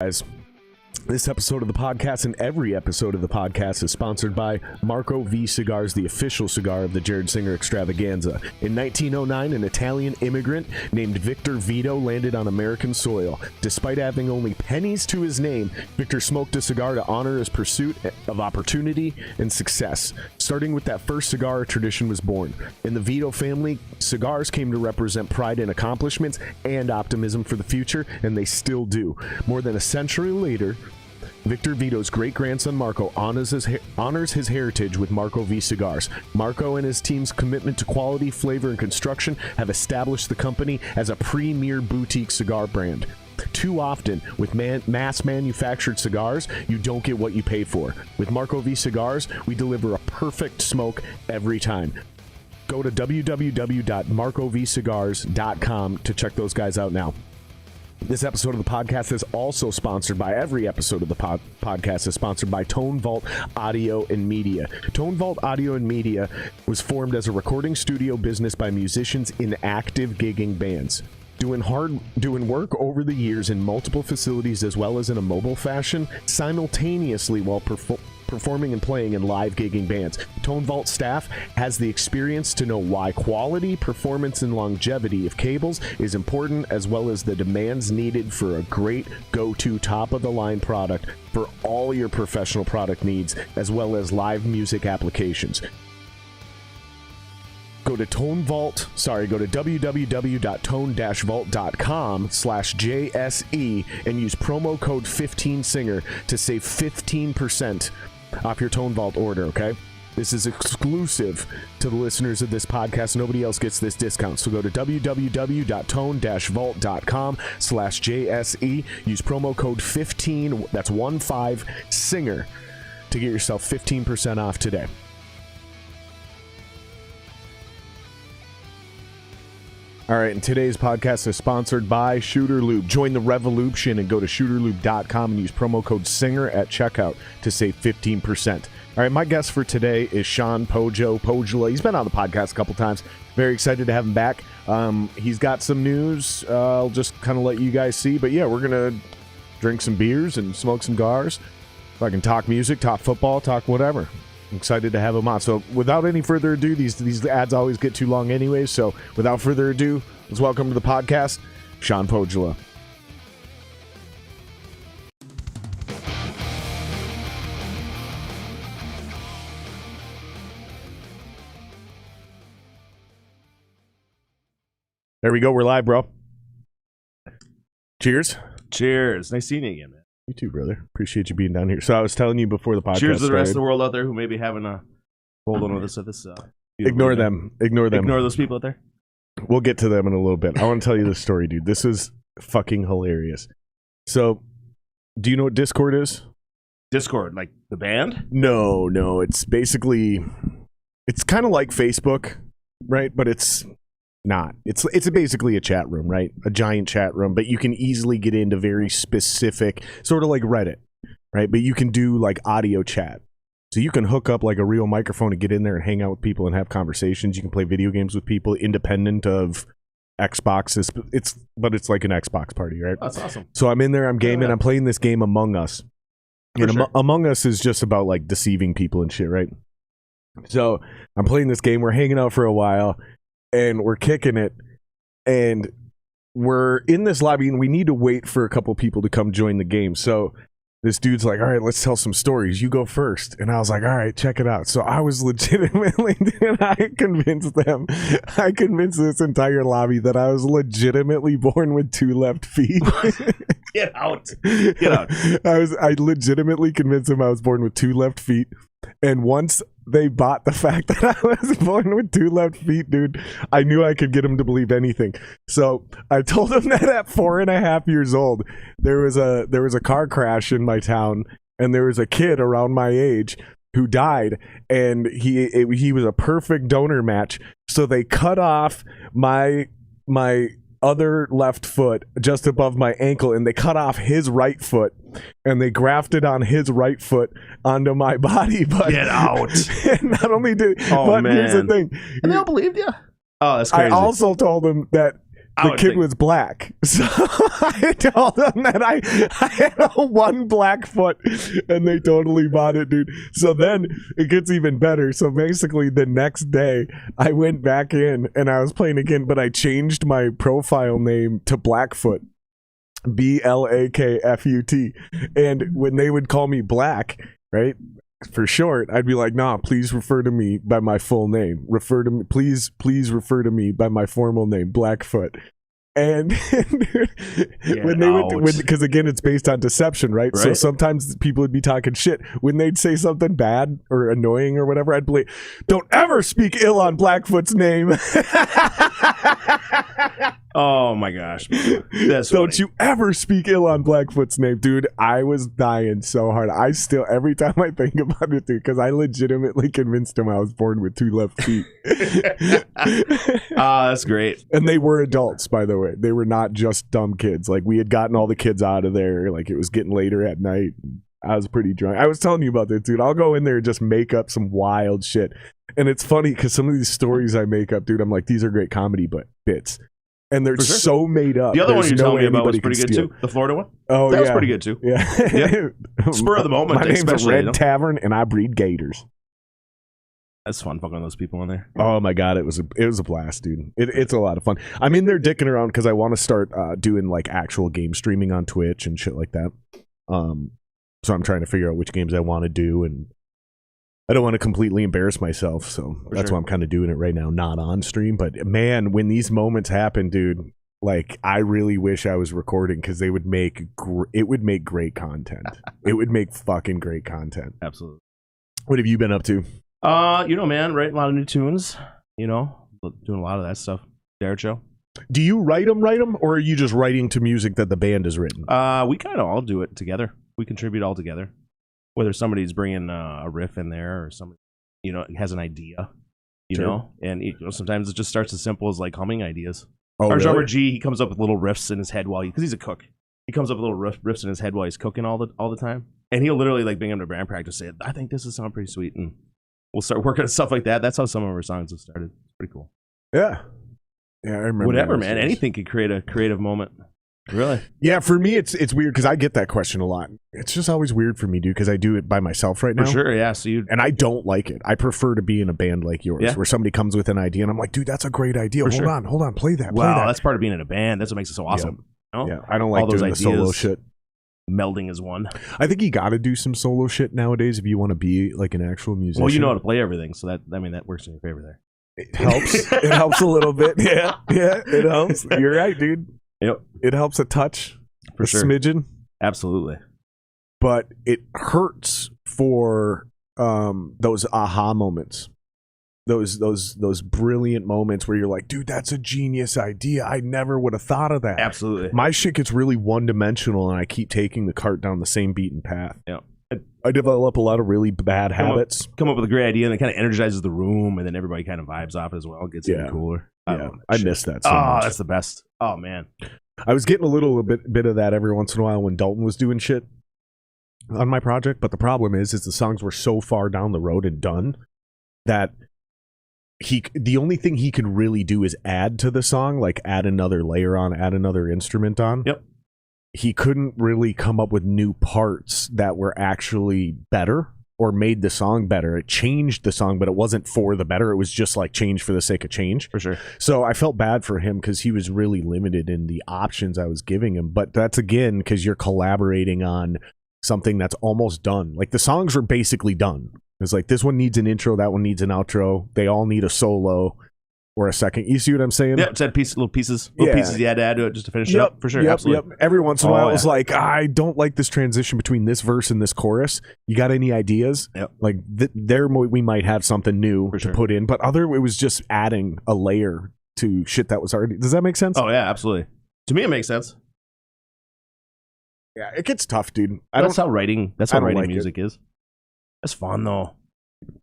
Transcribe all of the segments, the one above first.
Guys, this episode of the podcast and every episode of the podcast is sponsored by Marco V Cigars, the official cigar of the Jared Singer Extravaganza. In 1909, an Italian immigrant named Victor Vito landed on American soil. Despite having only pennies to his name, Victor smoked a cigar to honor his pursuit of opportunity and success. Starting with that first cigar, a tradition was born. In the Vito family, cigars came to represent pride in accomplishments and optimism for the future, and they still do. More than a century later, Victor Vito's great-grandson Marco honors his heritage with Marco V Cigars. Marco and his team's commitment to quality, flavor, and construction have established the company as a premier boutique cigar brand. Too often, with mass-manufactured cigars, you don't get what you pay for. With Marco V Cigars, we deliver a perfect smoke every time. Go to www.marcovcigars.com to check those guys out now. This episode of the podcast is also sponsored by, every episode of the podcast is sponsored by Tone Vault Audio and Media. Tone Vault Audio and Media was formed as a recording studio business by musicians in active gigging bands. Doing work over the years in multiple facilities as well as in a mobile fashion, simultaneously while performing and playing in live gigging bands. Tone Vault staff has the experience to know why quality, performance, and longevity of cables is important, as well as the demands needed for a great go-to top-of-the-line product for all your professional product needs, as well as live music applications. Go to www.tone-vault.com/JSE and use promo code 15singer to save 15% off your Tone Vault order, okay? This is exclusive to the listeners of this podcast. Nobody else gets this discount. So go to www.tone-vault.com/JSE. Use promo code 15, that's 15singer, to get yourself 15% off today. All right, and today's podcast is sponsored by Shooter Lube. Join the revolution and go to shooterlube.com and use promo code SINGER at checkout to save 15%. All right, my guest for today is Shawn Pohjola. He's been on the podcast a couple times. Very excited to have him back. He's got some news. I'll just kind of let you guys see. But yeah, we're going to drink some beers and smoke some cigars. If I can talk music, talk football, talk whatever. I'm excited to have him on. So without any further ado, these ads always get too long anyways. So without further ado, let's welcome to the podcast, Shawn Pohjola. There we go. We're live, bro. Cheers. Cheers. Nice seeing you again, man. You too, brother. Appreciate you being down here. So I was telling you before the podcast. Cheers to the rest of the world out there who may be having a hold on with us at this. Ignore them. Ignore them. Ignore those people out there. We'll get to them in a little bit. I want to tell you this story, dude. This is fucking hilarious. So, do you know what Discord is? Discord, like the band? No. It's basically, it's kind of like Facebook, right? But it's not. It's basically a chat room, right? A giant chat room, but you can easily get into very specific, sort of like Reddit, right? But you can do like audio chat. So you can hook up like a real microphone and get in there and hang out with people and have conversations. You can play video games with people independent of Xbox. But it's like an Xbox party, right? That's awesome. So I'm in there, I'm gaming, I'm playing this game Among Us. And sure. Among Us is just about like deceiving people and shit, right? So I'm playing this game, we're hanging out for a while, and we're kicking it, and we're in this lobby, and we need to wait for a couple people to come join the game. So this dude's like, all right, let's tell some stories. You go first. And I was like, all right, check it out. So I was legitimately, I convinced this entire lobby that I was legitimately born with 2 left feet. Get out. Get out. I legitimately convinced him I was born with 2 left feet. And once they bought the fact that I was born with 2 left feet, dude, I knew I could get him to believe anything. So I told him that at 4.5 years old, there was a car crash in my town, and there was a kid around my age who died, and he was a perfect donor match. So they cut off my other left foot just above my ankle, and they cut off his right foot and they grafted on his right foot onto my body. But get out. And not only did, but man. Here's the thing. And they all believed you? Oh, that's crazy. I also told him that The kid was black. So I told them that I had a one black foot, and they totally bought it, dude. So then it gets even better. So basically the next day I went back in and I was playing again, but I changed my profile name to Blackfoot. Blakfut. And when they would call me Black, right, for short, I'd be like, nah, please refer to me by my full name. Refer to me, please refer to me by my formal name, Blackfoot. And when they would, because again, it's based on deception, right? So sometimes people would be talking shit. When they'd say something bad or annoying or whatever, I'd be like, don't ever speak ill on Blackfoot's name. Oh my gosh. That's Don't you ever speak ill on Blackfoot's name, dude. I was dying so hard. I still, every time I think about it, dude, because I legitimately convinced him I was born with 2 left feet. That's great. And they were adults, by the way. They were not just dumb kids. Like, we had gotten all the kids out of there. Like, it was getting later at night. I was pretty drunk. I was telling you about this, dude. I'll go in there and just make up some wild shit. And it's funny because some of these stories I make up, dude, I'm like, these are great comedy bits. And they're so made up. The other one you're telling me about was pretty good too. The Florida one? Oh, that was pretty good too. Yeah. Spur of the moment. My name's Red Tavern, and I breed gators. That's fun fucking those people in there. Oh my god, it was a blast, dude. It's a lot of fun. I'm in there dicking around because I want to start doing like actual game streaming on Twitch and shit like that. So I'm trying to figure out which games I want to do, and I don't want to completely embarrass myself, so that's why I'm kind of doing it right now, not on stream. But man, when these moments happen, dude, like I really wish I was recording because they would make it would make great content. It would make fucking great content. Absolutely. What have you been up to? Man, writing a lot of new tunes. Doing a lot of that stuff. Dare show. Do you write them, or are you just writing to music that the band has written? We kind of all do it together. We contribute all together. Whether somebody's bringing a riff in there or somebody, has an idea, and sometimes it just starts as simple as like humming ideas. Oh, Our drummer G, he comes up with little riffs in his head because he's a cook. He comes up with little riffs in his head while he's cooking all the time, and he'll literally like bring him to band practice. Say, I think this will sound pretty sweet, and we'll start working on stuff like that. That's how some of our songs have started. It's pretty cool. Yeah, I remember. Whatever, man. Anything could create a creative moment. Really? Yeah, for me, it's weird because I get that question a lot. It's just always weird for me, dude, because I do it by myself right now. For sure, yeah. And I don't like it. I prefer to be in a band like yours, where somebody comes with an idea, and I'm like, dude, that's a great idea. Hold on, play that. Wow, that's part of being in a band. That's what makes it so awesome. Yeah, I don't like all doing the solo shit. Melding as one. I think you got to do some solo shit nowadays if you want to be like an actual musician. Well, you know how to play everything, so that works in your favor there. It helps. It helps a little bit. Yeah, it helps. You're right, dude. Yep, it helps a touch. For sure. Smidgen. Absolutely. But it hurts for those aha moments. Those brilliant moments where you're like, dude, that's a genius idea. I never would have thought of that. Absolutely. My shit gets really one-dimensional, and I keep taking the cart down the same beaten path. Yeah. I develop a lot of really bad habits. Come up with a great idea, and it kind of energizes the room, and then everybody kind of vibes off it as well. It gets even cooler. I miss that so much. That's the best. Oh, man. I was getting a little bit of that every once in a while when Dalton was doing shit on my project, but the problem is the songs were so far down the road and done that the only thing he could really do is add to the song, like add another layer on, add another instrument on. Yep. He couldn't really come up with new parts that were actually better or made the song better. It changed the song, but it wasn't for the better. It was just like change for the sake of change. For sure. So I felt bad for him because he was really limited in the options I was giving him. But that's, again, because you're collaborating on something that's almost done. Like, the songs are basically done. It's like, this one needs an intro, that one needs an outro. They all need a solo or a second. You see what I'm saying? Yeah, it's that little pieces you had to add to it just to finish it up. For sure, absolutely. Yep. Every once in a while, it's like, I don't like this transition between this verse and this chorus. You got any ideas? Yep. Like, there we might have something new to put in, but it was just adding a layer to shit that was already. Does that make sense? Oh, yeah, absolutely. To me, it makes sense. Yeah, it gets tough, dude. That's how writing music is. That's fun, though.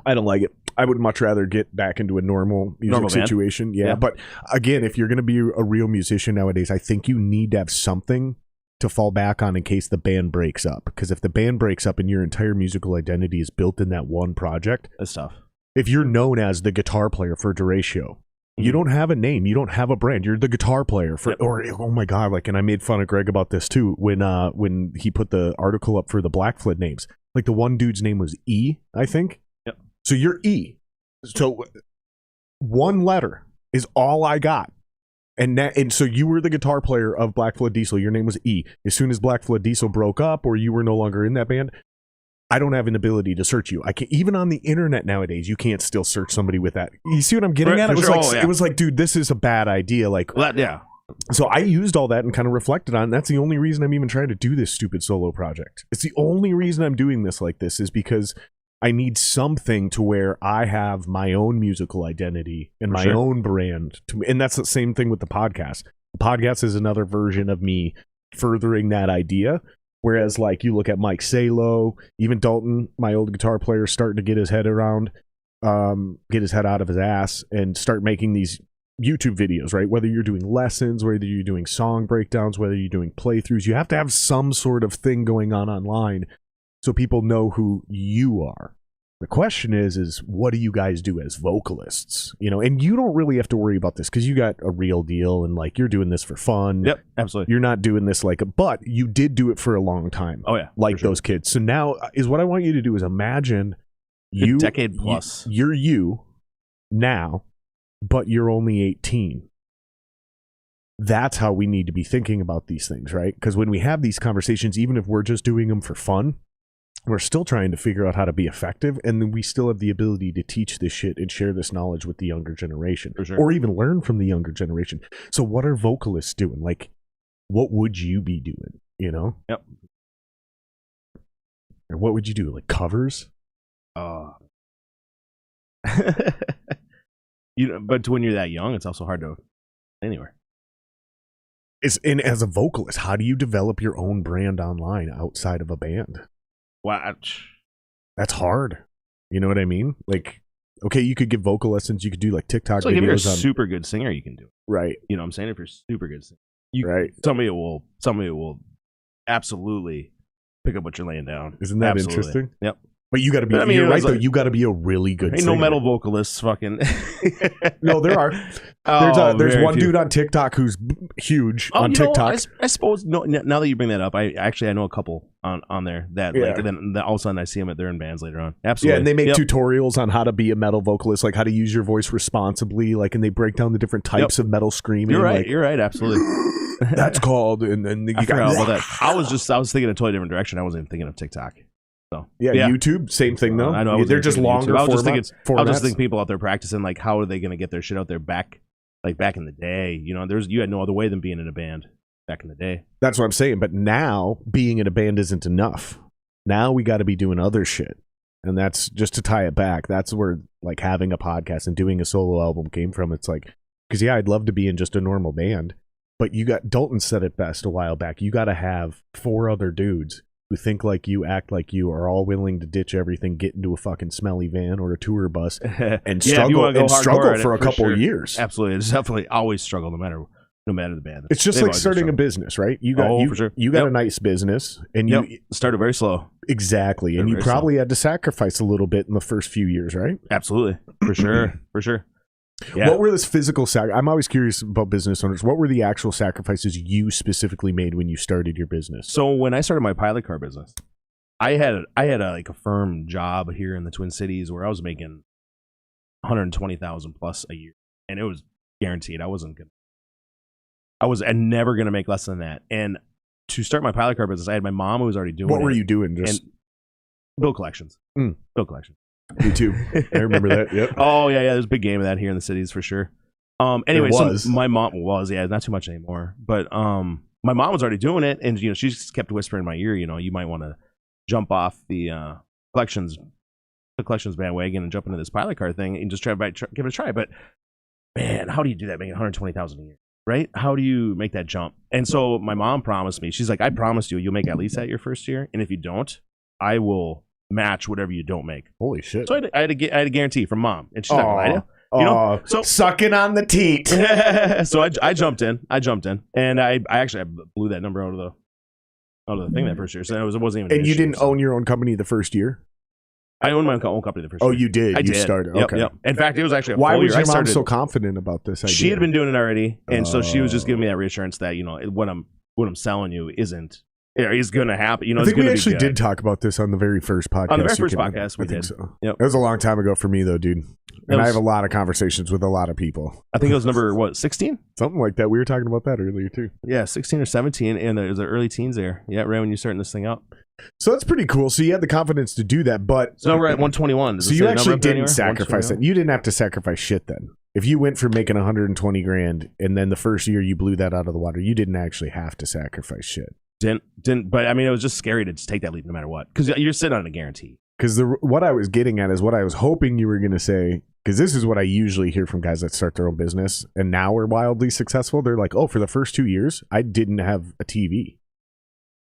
I don't like it. I would much rather get back into a normal music situation. Yeah, but again, if you're going to be a real musician nowadays, I think you need to have something to fall back on in case the band breaks up. Because if the band breaks up and your entire musical identity is built in that one project, that's tough. If you're known as the guitar player for Duratio, You don't have a name. You don't have a brand. You're the guitar player for, or oh my god, like, and I made fun of Greg about this too when he put the article up for the Blackfoot names. Like the one dude's name was E, I think. Yep. So you're E. So one letter is all I got. And so you were the guitar player of Blackfoot Diesel. Your name was E. As soon as Blackfoot Diesel broke up or you were no longer in that band, I don't have an ability to search you. I can't, even on the internet nowadays, you can't still search somebody with that. You see what I'm getting at? It was like, dude, this is a bad idea. Like, yeah. So I used all that and kind of reflected on it. And that's the only reason I'm even trying to do this stupid solo project. It's the only reason I'm doing this like this is because I need something to where I have my own musical identity and my own brand. And that's the same thing with the podcast. The podcast is another version of me furthering that idea. Whereas, like, you look at Mike Salo, even Dalton, my old guitar player, starting to get his head around, get his head out of his ass and start making these YouTube videos, right? Whether you're doing lessons, whether you're doing song breakdowns, whether you're doing playthroughs, you have to have some sort of thing going on online so people know who you are. The question is what do you guys do as vocalists? You know, and you don't really have to worry about this because you got a real deal and like you're doing this for fun. Yep, absolutely. You're not doing this but you did do it for a long time. Oh yeah, like those kids. So now is what I want you to do is imagine you a decade plus. You're you now, but you're only 18. That's how we need to be thinking about these things, right? Because when we have these conversations, even if we're just doing them for fun, we're still trying to figure out how to be effective, and then we still have the ability to teach this shit and share this knowledge with the younger generation, or even learn from the younger generation. So what are vocalists doing? Like, what would you be doing, you know? Yep. And what would you do? Like covers? You know, but when you're that young, it's also hard to anywhere. And as a vocalist, how do you develop your own brand online outside of a band? Wow, that's hard. You know what I mean? Like, okay, you could give vocal lessons. You could do like TikTok so videos. If you're a super good singer, you can do it. Right. You know what I'm saying? If you're super good singer, somebody will absolutely pick up what you're laying down. Isn't that interesting? Yep. But you got to be. I mean, you're right though. You got to be a really good singer. No metal vocalists. Fucking. No, there are. There's one dude on TikTok who's huge on TikTok. I suppose. No, now that you bring that up, I know a couple on there that like, then all of a sudden I see them they're in bands later on. Absolutely. Yeah, and they make tutorials on how to be a metal vocalist, like how to use your voice responsibly, like, and they break down the different types of metal screaming. You're right. Like, you're right. Absolutely. That's called. And then you got all that. I was thinking a totally different direction. I wasn't even thinking of TikTok. So yeah, YouTube, same thing though. I know they're just longer. I was just thinking people out there practicing, like, how are they going to get their shit out there back in the day? You know, you had no other way than being in a band back in the day. That's what I'm saying. But now being in a band isn't enough. Now we got to be doing other shit, and that's just to tie it back. That's where like having a podcast and doing a solo album came from. It's like, because I'd love to be in just a normal band, but Dalton said it best a while back. You got to have 4 other dudes who think like you, act like you, are all willing to ditch everything, get into a fucking smelly van or a tour bus, and struggle for a couple of years. Absolutely, it's definitely always struggle, no matter the band. It's just like starting a business, right? You got a nice business, and you started very slow. Exactly, and you probably had to sacrifice a little bit in the first few years, right? Absolutely, for sure. Yeah. What were this physical I'm always curious about business owners. What were the actual sacrifices you specifically made when you started your business? So when I started my pilot car business, I had a firm job here in the Twin Cities where I was making $120,000 plus a year, and it was guaranteed. I never gonna make less than that. And to start my pilot car business, I had my mom who was already doing. What were you doing? Just bill collections. Bill collections. Me too. I remember that. Yep. Oh yeah. There's a big game of that here in the cities for sure. Anyway, so my mom was not too much anymore. But my mom was already doing it, and she just kept whispering in my ear, you might want to jump off the collections bandwagon and jump into this pilot car thing and just give it a try. But man, how do you do that? Making $120,000 a year, right? How do you make that jump? And so my mom promised me. She's like, I promised you'll make at least that your first year, and if you don't, I will match whatever you don't make. Holy shit! So I had a guarantee from mom, and she's not gonna lie to you. So sucking on the teat. So I jumped in, and I actually blew that number out of the thing that first year. So it wasn't even. And you didn't own your own company the first year. I owned my own company the first Oh, year. you did? I You did. started. Yep, Okay. yep. In fact, it was actually a Why full was year. your I mom started, so confident about this idea? She had been doing it already, and so she was just giving me that reassurance that, you know, what I'm selling you is going to happen. You know, I think it's we gonna actually be good. did talk about this on the very first podcast. On the very first podcast, we I think did. so. Yep. It was a long time ago for me, though, dude. And I have a lot of conversations with a lot of people. I think it was number 16? Something like that. We were talking about that earlier, too. Yeah, 16 or 17, and it was the early teens there. Yeah, right when you're starting this thing up. So that's pretty cool. So you had the confidence to do that, but So now we're at 121. So you actually didn't sacrifice that. You didn't have to sacrifice shit then. If you went from making 120 grand and then the first year you blew that out of the water, you didn't actually have to sacrifice shit. Didn't. But I mean, it was just scary to just take that leap no matter what, because you're sitting on a guarantee. Because what I was getting at is what I was hoping you were going to say. Because this is what I usually hear from guys that start their own business and now are wildly successful. They're like, "Oh, for the first 2 years, I didn't have a TV."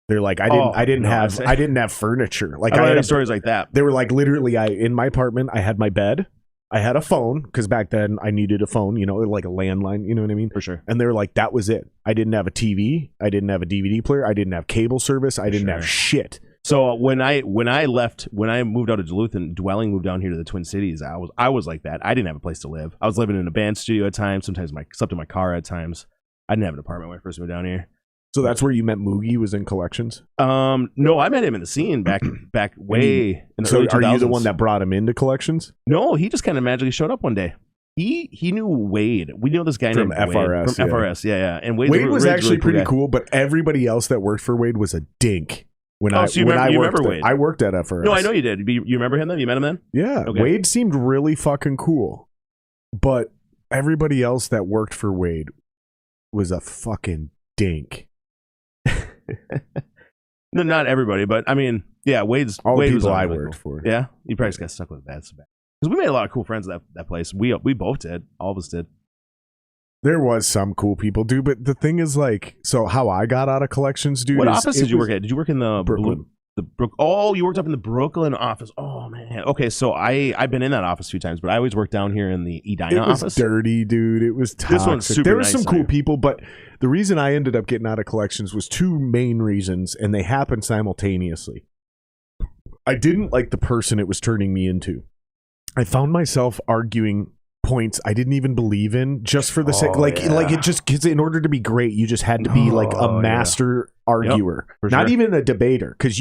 They're like, I didn't have furniture. Like I had stories like that. They were like, literally, in my apartment, I had my bed, I had a phone because back then I needed a phone, you know, like a landline, you know what I mean? For sure. And they were like, that was it. I didn't have a TV, I didn't have a DVD player, I didn't have cable service, I didn't have shit. So when I moved out of Duluth and moved down here to the Twin Cities, I was like that. I didn't have a place to live. I was living in a band studio at times. Sometimes slept in my car at times. I didn't have an apartment when I first moved down here. So that's where you met Moogie, was in collections? No, I met him in the scene back way in the early 2000s. So are you the one that brought him into collections? No, he just kind of magically showed up one day. He knew Wade. We know this guy from named FRS. Wade. From FRS, yeah. And Wade was actually really pretty cool, but everybody else that worked for Wade was a dink. You remember Wade? I worked at FRS. No, I know you did. You remember him then? You met him then? Yeah. Okay. Wade seemed really fucking cool. But everybody else that worked for Wade was a fucking dink. No, not everybody, but I mean, yeah, Wade the people was I really worked cool. for. Yeah, you probably just got stuck with that. Because we made a lot of cool friends at that place. We both did. All of us did. There was some cool people, dude. But the thing is, like, so how I got out of collections, dude. What office did you work at? Did you work in the Brooklyn? You worked up in the Brooklyn office. Oh man. Okay, so I've been in that office a few times, but I always worked down here in the Edina office. It was dirty, dude. It was toxic. This one's super There were nice some cool here. people, but the reason I ended up getting out of collections was two main reasons, and they happened simultaneously. I didn't like the person it was turning me into. I found myself arguing points I didn't even believe in just for the sake, like it just, because in order to be great, you just had to be like a master arguer, not even a debater. Because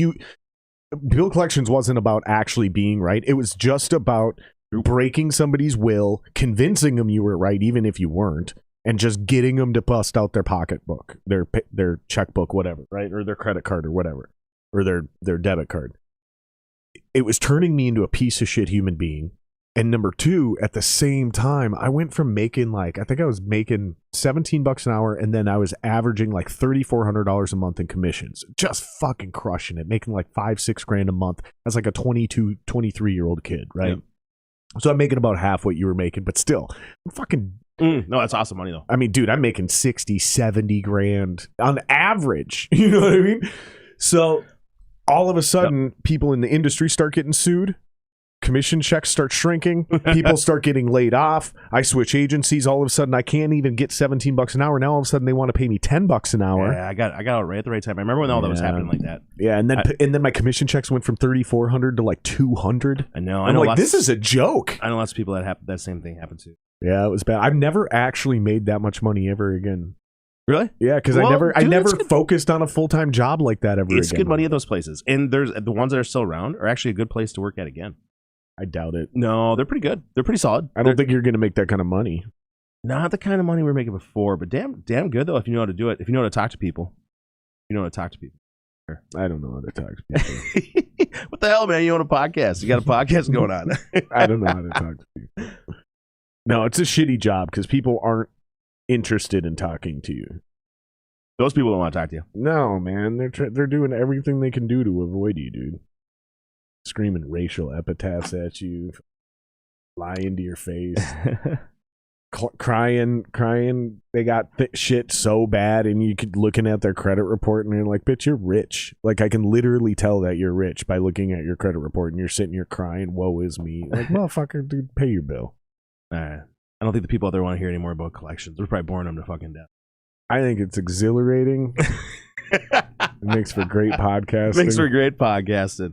Bill Collections wasn't about actually being right. It was just about breaking somebody's will, convincing them you were right, even if you weren't, and just getting them to bust out their pocketbook, their checkbook, whatever, right, or their credit card or whatever, or their debit card. It was turning me into a piece of shit human being. And number two, at the same time, I went from making I think I was making $17 an hour, and then I was averaging like $3,400 a month in commissions, just fucking crushing it, making like $5-6 grand a month as like a 22, 23-year-old kid, right? Yep. So I'm making about half what you were making, but still, I'm fucking. No, that's awesome money though. I mean, dude, I'm making 60, 70 grand on average. You know what I mean? So all of a sudden, people in the industry start getting sued. Commission checks start shrinking. People start getting laid off. I switch agencies. All of a sudden, I can't even get $17 an hour. Now, all of a sudden, they want to pay me $10 an hour. Yeah, I got out right at the right time. I remember when all that was happening like that. Yeah, and then my commission checks went from $3,400 to like $200. I know. I'm like, this is a joke. I know lots of people that same thing happened to. Yeah, it was bad. I've never actually made that much money ever again. Really? Yeah, because I never focused on a full-time job like that ever again. It's good money at those places, and there's the ones that are still around are actually a good place to work at again. I doubt it. No, they're pretty good. They're pretty solid. I don't think you're going to make that kind of money. Not the kind of money we were making before, but damn good though if you know how to do it. If you know how to talk to people. I don't know how to talk to people. What the hell, man? You own a podcast. You got a podcast going on. I don't know how to talk to people. No, it's a shitty job because people aren't interested in talking to you. Those people don't want to talk to you. No, man. They're doing everything they can do to avoid you, dude. Screaming racial epithets at you, lying to your face, crying. They got shit so bad, and you could looking at their credit report, and you're like, "Bitch, you're rich." Like I can literally tell that you're rich by looking at your credit report, and you're sitting here crying, "Woe is me!" Like, motherfucker, dude, pay your bill. I don't think the people out there want to hear any more about collections. They're probably boring them to fucking death. I think it's exhilarating. It makes for great podcasting. Makes for great podcasting.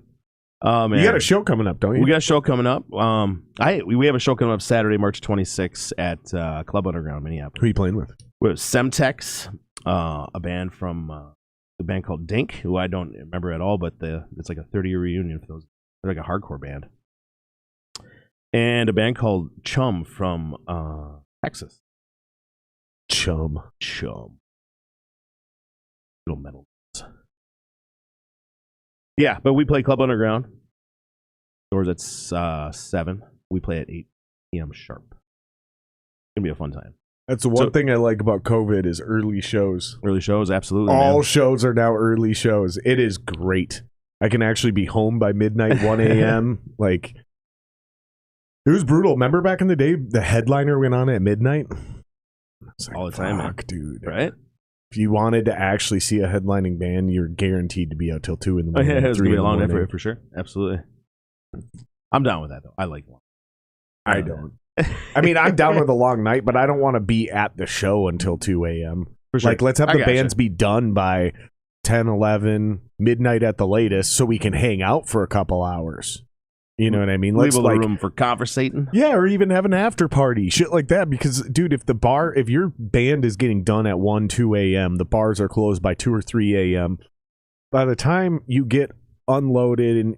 Oh man, You got a show coming up, don't you? We got a show coming up. We have a show coming up Saturday, March 26th at Club Underground, Minneapolis. Who are you playing with? With Semtex, a band from a band called Dink, who I don't remember at all, but it's like a 30-year reunion for those. They're like a hardcore band. And a band called Chum from Texas. Chum. Little metal. Yeah, but we play Club Underground. Doors at 7. We play at 8 p.m. sharp. It's going to be a fun time. That's the one thing I like about COVID is early shows. Early shows, absolutely. All man. shows are now early shows. It is great. I can actually be home by midnight, 1 a.m. Like, it was brutal. Remember back in the day, the headliner went on at midnight? Like, all the time, man. Dude. Right? If you wanted to actually see a headlining band, you're guaranteed to be out till 2 in the morning. Yeah, it's going to be a long night morning. for sure. Absolutely. I'm down with that, though. I like one. I don't. I mean, I'm down with a long night, but I don't want to be at the show until 2 a.m. For sure. Like, let's have the bands be done by 10, 11, midnight at the latest, so we can hang out for a couple hours. You know what I mean? Leave a little room for conversating. Yeah, or even have an after party, shit like that. Because, dude, if your band is getting done at 1, 2 a.m., the bars are closed by 2 or 3 a.m., by the time you get unloaded and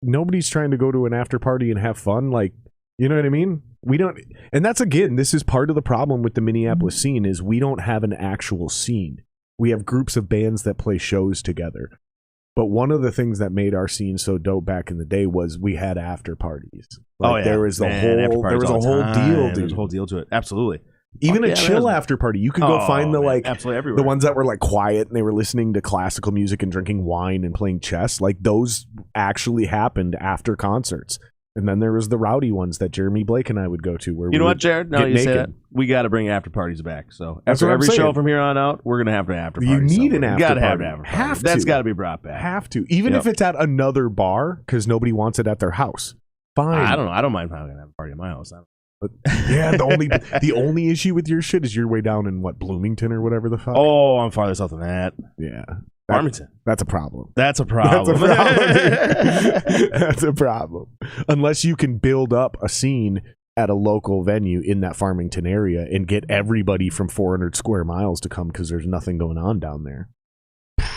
nobody's trying to go to an after party and have fun, like, you know what I mean? We don't, and that's, again, this is part of the problem with the Minneapolis scene is we don't have an actual scene. We have groups of bands that play shows together. But one of the things that made our scene so dope back in the day was we had after parties. Like, there was a whole deal, dude. There was a whole deal to it. Absolutely. Even a chill after party. You could go find absolutely everywhere. the ones that were like quiet and they were listening to classical music and drinking wine and playing chess. Like, those actually happened after concerts. And then there was the rowdy ones that Jeremy Blake and I would go to. Where you know what, Jared? Now you say naked. that, we got to bring after parties back. So That's after what I'm every saying. show from here on out, we're gonna have an after party. You need somewhere. an after You gotta party. have an after party. Have That's to. got to be brought back. Have to. Even if it's at another bar because nobody wants it at their house. Fine. I don't know. I don't mind having a party at my house. But, yeah, the only issue with your shit is you're way down in Bloomington or whatever the fuck. Oh, I'm farther south than that. Yeah. Farmington. That's a problem. That's a problem. That's a problem. Unless you can build up a scene at a local venue in that Farmington area and get everybody from 400 square miles to come because there's nothing going on down there. I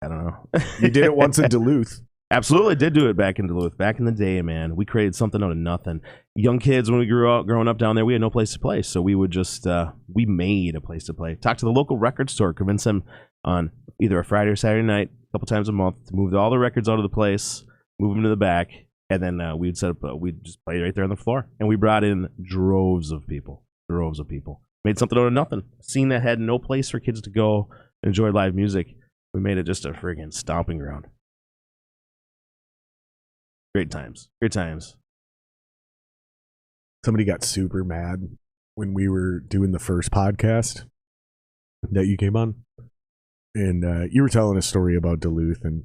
don't know. You did it once in Duluth. Absolutely did do it back in Duluth. Back in the day, man, we created something out of nothing. Young kids, when we growing up down there, we had no place to play, so we would just we made a place to play. Talk to the local record store, convince them on either a Friday or Saturday night, a couple times a month, to move all the records out of the place, move them to the back, and then we'd set up. We'd just play right there on the floor, and we brought in droves of people. Made something out of nothing. A scene that had no place for kids to go enjoy live music. We made it just a friggin' stomping ground. Great times. Somebody got super mad when we were doing the first podcast that you came on. And you were telling a story about Duluth. And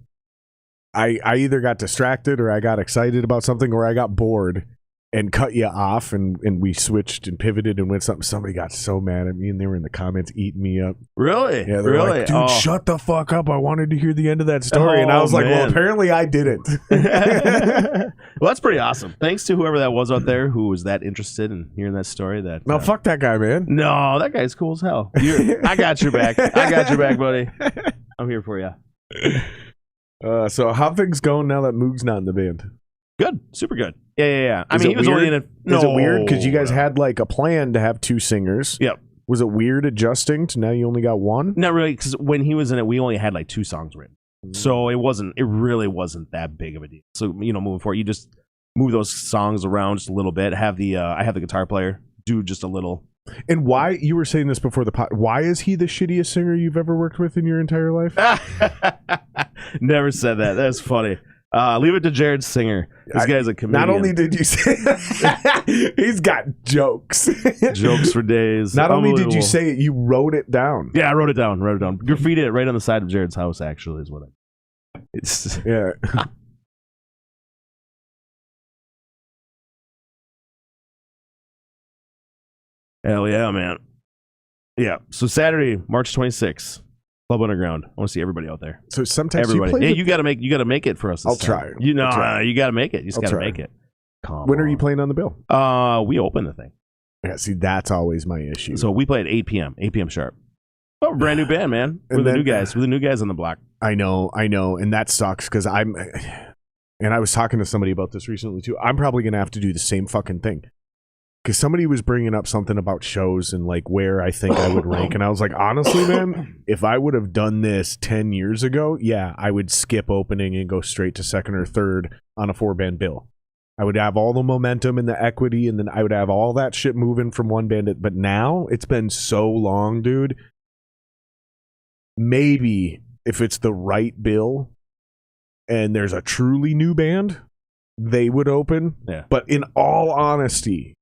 I either got distracted or I got excited about something or I got bored and cut you off. And we switched and pivoted and went something. Somebody got so mad at me and they were in the comments eating me up. Really? Yeah, they were like, dude, shut the fuck up. I wanted to hear the end of that story. And I was like, well, apparently I didn't. Well, that's pretty awesome. Thanks to whoever that was out there who was that interested in hearing that story. No, fuck that guy, man. No, that guy's cool as hell. I got your back. I got your back, buddy. I'm here for you. So how things going now that Moog's not in the band? Good. Super good. Yeah. I Is mean, it he was weird? only in it. Is it weird? Because you guys had like a plan to have 2 singers. Yep. Was it weird adjusting to now you only got 1? Not really, because when he was in it, we only had like 2 songs written. So it really wasn't that big of a deal. So, moving forward, you just move those songs around just a little bit. I have the guitar player do just a little. And why, you were saying this before the pod, why is he the shittiest singer you've ever worked with in your entire life? Never said that. That's funny. Leave it to Jared Singer. This guy's a comedian. Not only did you say he's got jokes. Jokes for days. Not only did you say it, you wrote it down. Yeah, I wrote it down. Graffitied it right on the side of Jared's house, actually, is what it's. Yeah. Hell yeah, man. Yeah. So Saturday, March 26th, Club Underground. I want to see everybody out there. So sometimes Everybody. You got to make it for us. I'll try. You know, you got to make it. You just got to make it. When are you playing on the bill? We open the thing. Yeah, see, that's always my issue. So we play at 8 p.m. 8 p.m. sharp. Oh, we're a brand new band, man. We're the new guys. We're the new guys on the block. I know, and that sucks because and I was talking to somebody about this recently too. I'm probably gonna have to do the same fucking thing because somebody was bringing up something about shows and like where I think I would rank, and I was like, honestly, man, if I would have done this 10 years ago, yeah, I would skip opening and go straight to second or third on a 4-band bill. I would have all the momentum and the equity, and then I would have all that shit moving from one band. But now it's been so long, dude. Maybe if it's the right bill and there's a truly new band, they would open. Yeah. But in all honesty,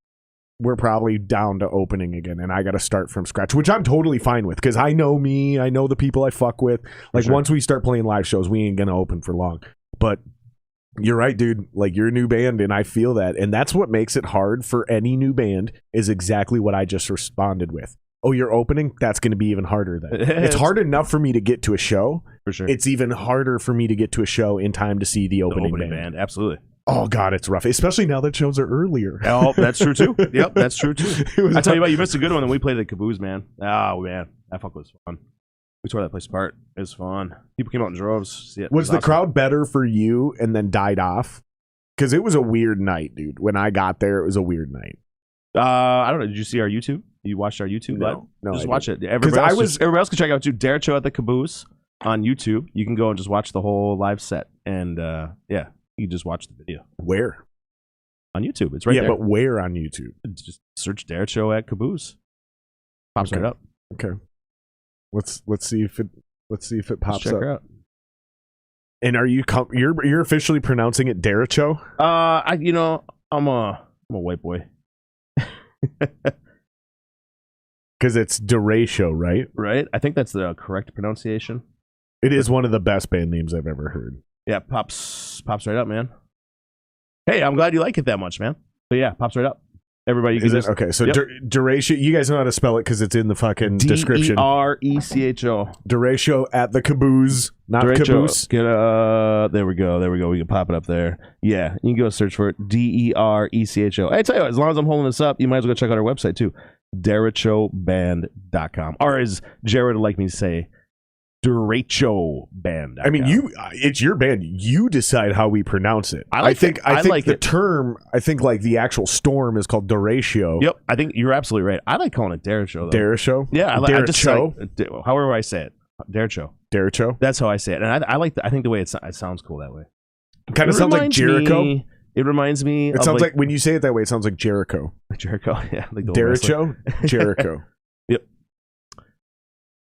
we're probably down to opening again, and I got to start from scratch, which I'm totally fine with because I know me. I know the people I fuck with. Like, once we start playing live shows, we ain't going to open for long. But you're right, dude. Like, you're a new band, and I feel that. And that's what makes it hard for any new band is exactly what I just responded with. Oh, you're opening? That's going to be even harder then. It's hard enough for me to get to a show. For sure. It's even harder for me to get to a show in time to see the opening band. Absolutely. Oh, God, it's rough. Especially now that shows are earlier. Oh, that's true, too. Yep, that's true, too. I tell you what, you missed a good one when we played at Caboose, man. Oh, man. That fuck was fun. We tore that place apart. It was fun. People came out in droves. Was the crowd better for you and then died off? Because it was a weird night, dude. When I got there, it was a weird night. I don't know. Did you see our YouTube? You watched our YouTube? No, just watch it. Everybody else can check out too. Derek Show at the Caboose on YouTube. You can go and just watch the whole live set, and yeah, you can just watch the video. Where? On YouTube. It's right there. Yeah, but where on YouTube? Just search Derek Show at Caboose. Pops right up. Okay. Let's see if it pops check up. Her out. And are you're officially pronouncing it Deracho? I'm a white boy. Because it's Deratio, right? Right. I think that's the correct pronunciation. It is one of the best band names I've ever heard. Yeah, pops right up, man. Hey, I'm glad you like it that much, man. But yeah, pops right up. Everybody, you can just okay. So Deratio, you guys know how to spell it because it's in the fucking description. Derecho. Deratio at the Caboose, not Caboose. There we go. We can pop it up there. Yeah, you can go search for it. Derecho. I tell you what, as long as I'm holding this up, you might as well go check out our website too. DerachoBand.com. Or as Jared would like me to say, DerachoBand. I mean, it's your band. You decide how we pronounce it. I think the term, like the actual storm is called Deratio. Yep, I think you're absolutely right. I like calling it Deratio, though. Deratio? Yeah, I just like, however I say it. Deratio. Deratio? That's how I say it. And I think the way it sounds cool that way. It kind of sounds like Jericho. It reminds me It sounds like when you say it that way, it sounds like Jericho. Jericho, yeah. Like the Deratio? Jericho. Yep.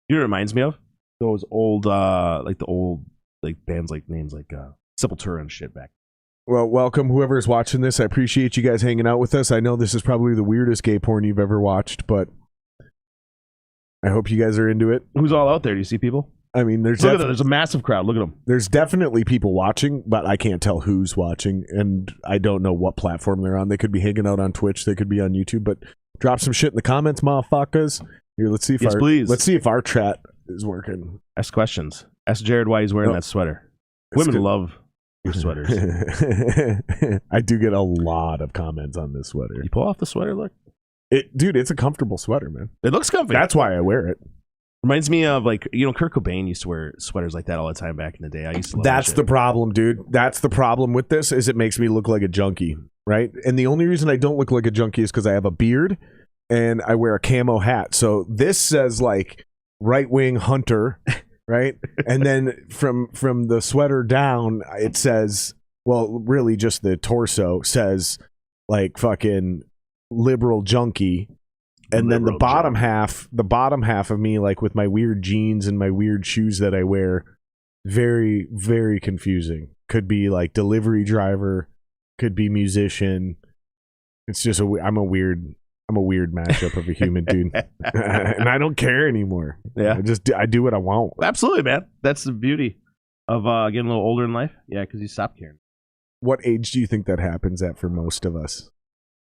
You know what it reminds me of? Those old bands like names like Sepultura and shit back. Well, welcome whoever's watching this. I appreciate you guys hanging out with us. I know this is probably the weirdest gay porn you've ever watched, but I hope you guys are into it. Who's all out there? Do you see people? I mean, there's a massive crowd. Look at them. There's definitely people watching, but I can't tell who's watching, and I don't know what platform they're on. They could be hanging out on Twitch. They could be on YouTube. But drop some shit in the comments, motherfuckers. Here, let's see if our chat is working. Ask questions. Ask Jared why he's wearing that sweater. Women love your sweaters. I do get a lot of comments on this sweater. You pull off the sweater, look. Dude, it's a comfortable sweater, man. It looks comfy. That's why I wear it. Reminds me of, like, Kurt Cobain used to wear sweaters like that all the time back in the day. I used to love That's the problem, dude. That's the problem with this, is it makes me look like a junkie, right? And the only reason I don't look like a junkie is because I have a beard and I wear a camo hat. So this says, like, right-wing hunter, right? And then from the sweater down, it says, well, really just the torso says, like, fucking liberal junkie. And then the bottom half of me, like with my weird jeans and my weird shoes that I wear, very, very confusing. Could be like delivery driver, could be musician. It's just I'm a weird mashup of a human dude, and I don't care anymore. Yeah, I do what I want. Absolutely, man. That's the beauty of getting a little older in life. Yeah, because you stop caring. What age do you think that happens at for most of us?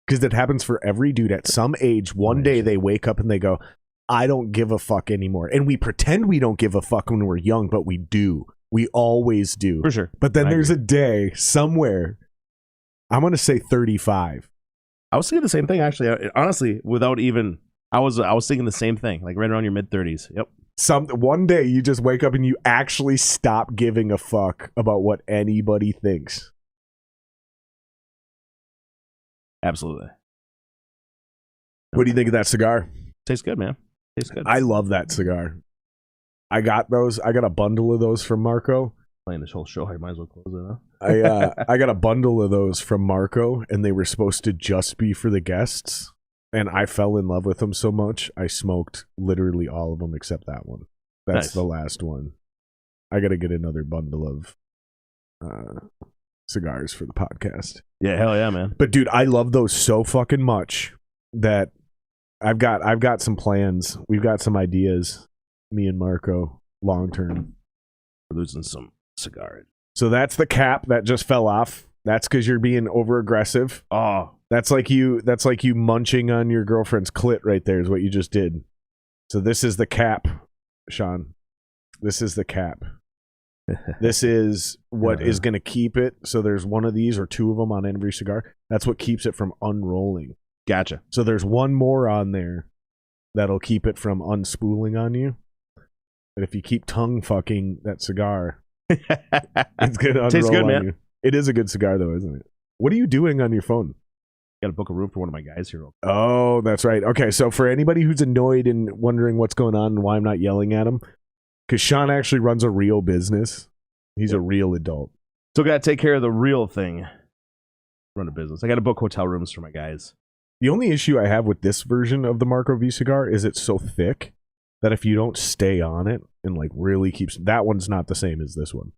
Because that happens for every dude at some age. One day they wake up and they go, I don't give a fuck anymore. And we pretend we don't give a fuck when we're young, but we do. We always do. For sure. But then there's a day somewhere, I'm going to say 35. I was thinking the same thing, actually. Honestly, without even... I was thinking the same thing, like right around your mid-30s. Yep. One day you just wake up and you actually stop giving a fuck about what anybody thinks. Absolutely. What do you think of that cigar? Tastes good, man. Tastes good. I love that cigar. I got those. I got a bundle of those from Marco. Playing this whole show, I might as well close it, huh? I got a bundle of those from Marco, and they were supposed to just be for the guests. And I fell in love with them so much, I smoked literally all of them except that one. That's nice. The last one. I got to get another bundle of cigars for the podcast. Yeah, hell yeah, man. But dude, I love those so fucking much that I've got some plans. We've got some ideas, me and Marco, long term. We're losing some cigars. So that's the cap that just fell off. That's because you're being over aggressive. Oh. That's like you munching on your girlfriend's clit right there is what you just did. So this is the cap, Shawn. This is the cap. This is what is going to keep it. So there's one of these or two of them on every cigar. That's what keeps it from unrolling. Gotcha. So there's one more on there that'll keep it from unspooling on you. But if you keep tongue fucking that cigar, it's going to unroll. Tastes good, man. You. It is a good cigar though, isn't it? What are you doing on your phone? Got to book a room for one of my guys here. Oh, that's right. Okay, so for anybody who's annoyed and wondering what's going on and why I'm not yelling at him, because Shawn actually runs a real business. He's a real adult. So got to take care of the real thing. Run a business. I got to book hotel rooms for my guys. The only issue I have with this version of the Marco V cigar is it's so thick that if you don't stay on it and like really keeps... That one's not the same as this one.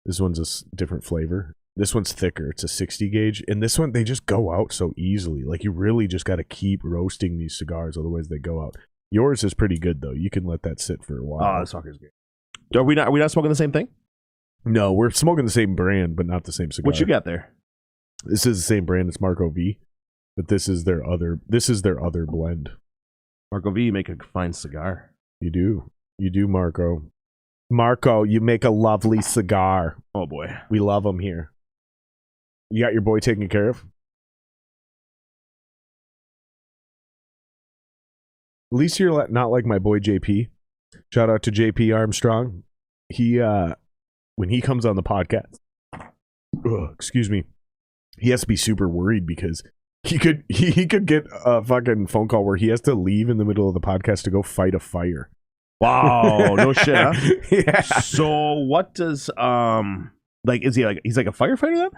This one's a different flavor. This one's thicker. It's a 60 gauge. And this one, they just go out so easily. Like, you really just got to keep roasting these cigars, otherwise they go out. Yours is pretty good, though. You can let that sit for a while. Oh, this fucker's good. Are we not smoking the same thing? No, we're smoking the same brand, but not the same cigar. What you got there? This is the same brand. It's Marco V, but this is their other blend. Marco V, you make a fine cigar. You do, Marco. Marco, you make a lovely cigar. Oh, boy. We love them here. You got your boy taken care of? At least you're not like my boy JP. Shout out to JP Armstrong. He when he comes on the podcast, excuse me, he has to be super worried because he could get a fucking phone call where he has to leave in the middle of the podcast to go fight a fire. Wow, no shit, huh? Yeah. So what does is he he's like a firefighter then?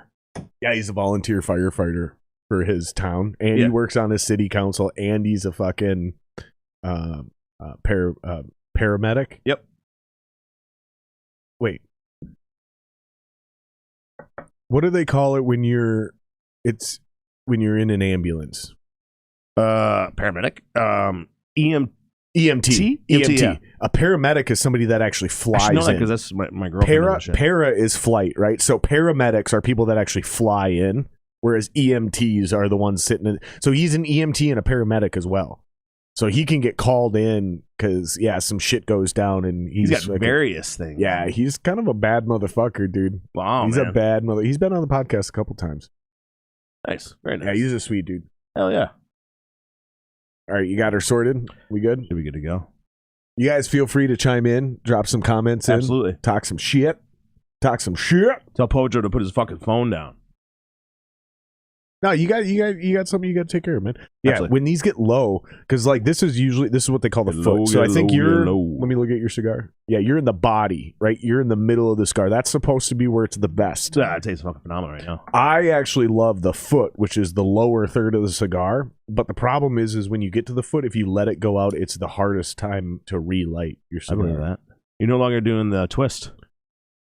Yeah, he's a volunteer firefighter for his town, and he works on his city council, and he's a fucking paramedic. Yep. Wait, what do they call it when you're in an ambulance? Paramedic. EMT. EMT. Yeah. A paramedic is somebody that actually flies in. Because that's my girlfriend. Para is flight, right? So paramedics are people that actually fly in, whereas EMTs are the ones sitting in. So he's an EMT and a paramedic as well. So he can get called in because, some shit goes down and he's got various things. Yeah, he's kind of a bad motherfucker, dude. Wow, he's a bad mother. He's been on the podcast a couple times. Nice. Very nice. Yeah, he's a sweet dude. Hell yeah. All right, you got her sorted? We good? Should we good to go? You guys feel free to chime in, drop some comments in. Absolutely. Talk some shit. Tell Pojo to put his fucking phone down. No, you got something you got to take care of, man. Yeah, Absolutely. when these get low, because this is what they call the foot. So I think let me look at your cigar. Yeah, you're in the body, right? You're in the middle of the cigar. That's supposed to be where it's the best. Yeah, it tastes fucking phenomenal right now. I actually love the foot, which is the lower third of the cigar. But the problem is when you get to the foot, if you let it go out, it's the hardest time to relight your cigar. I believe that. You're no longer doing the twist.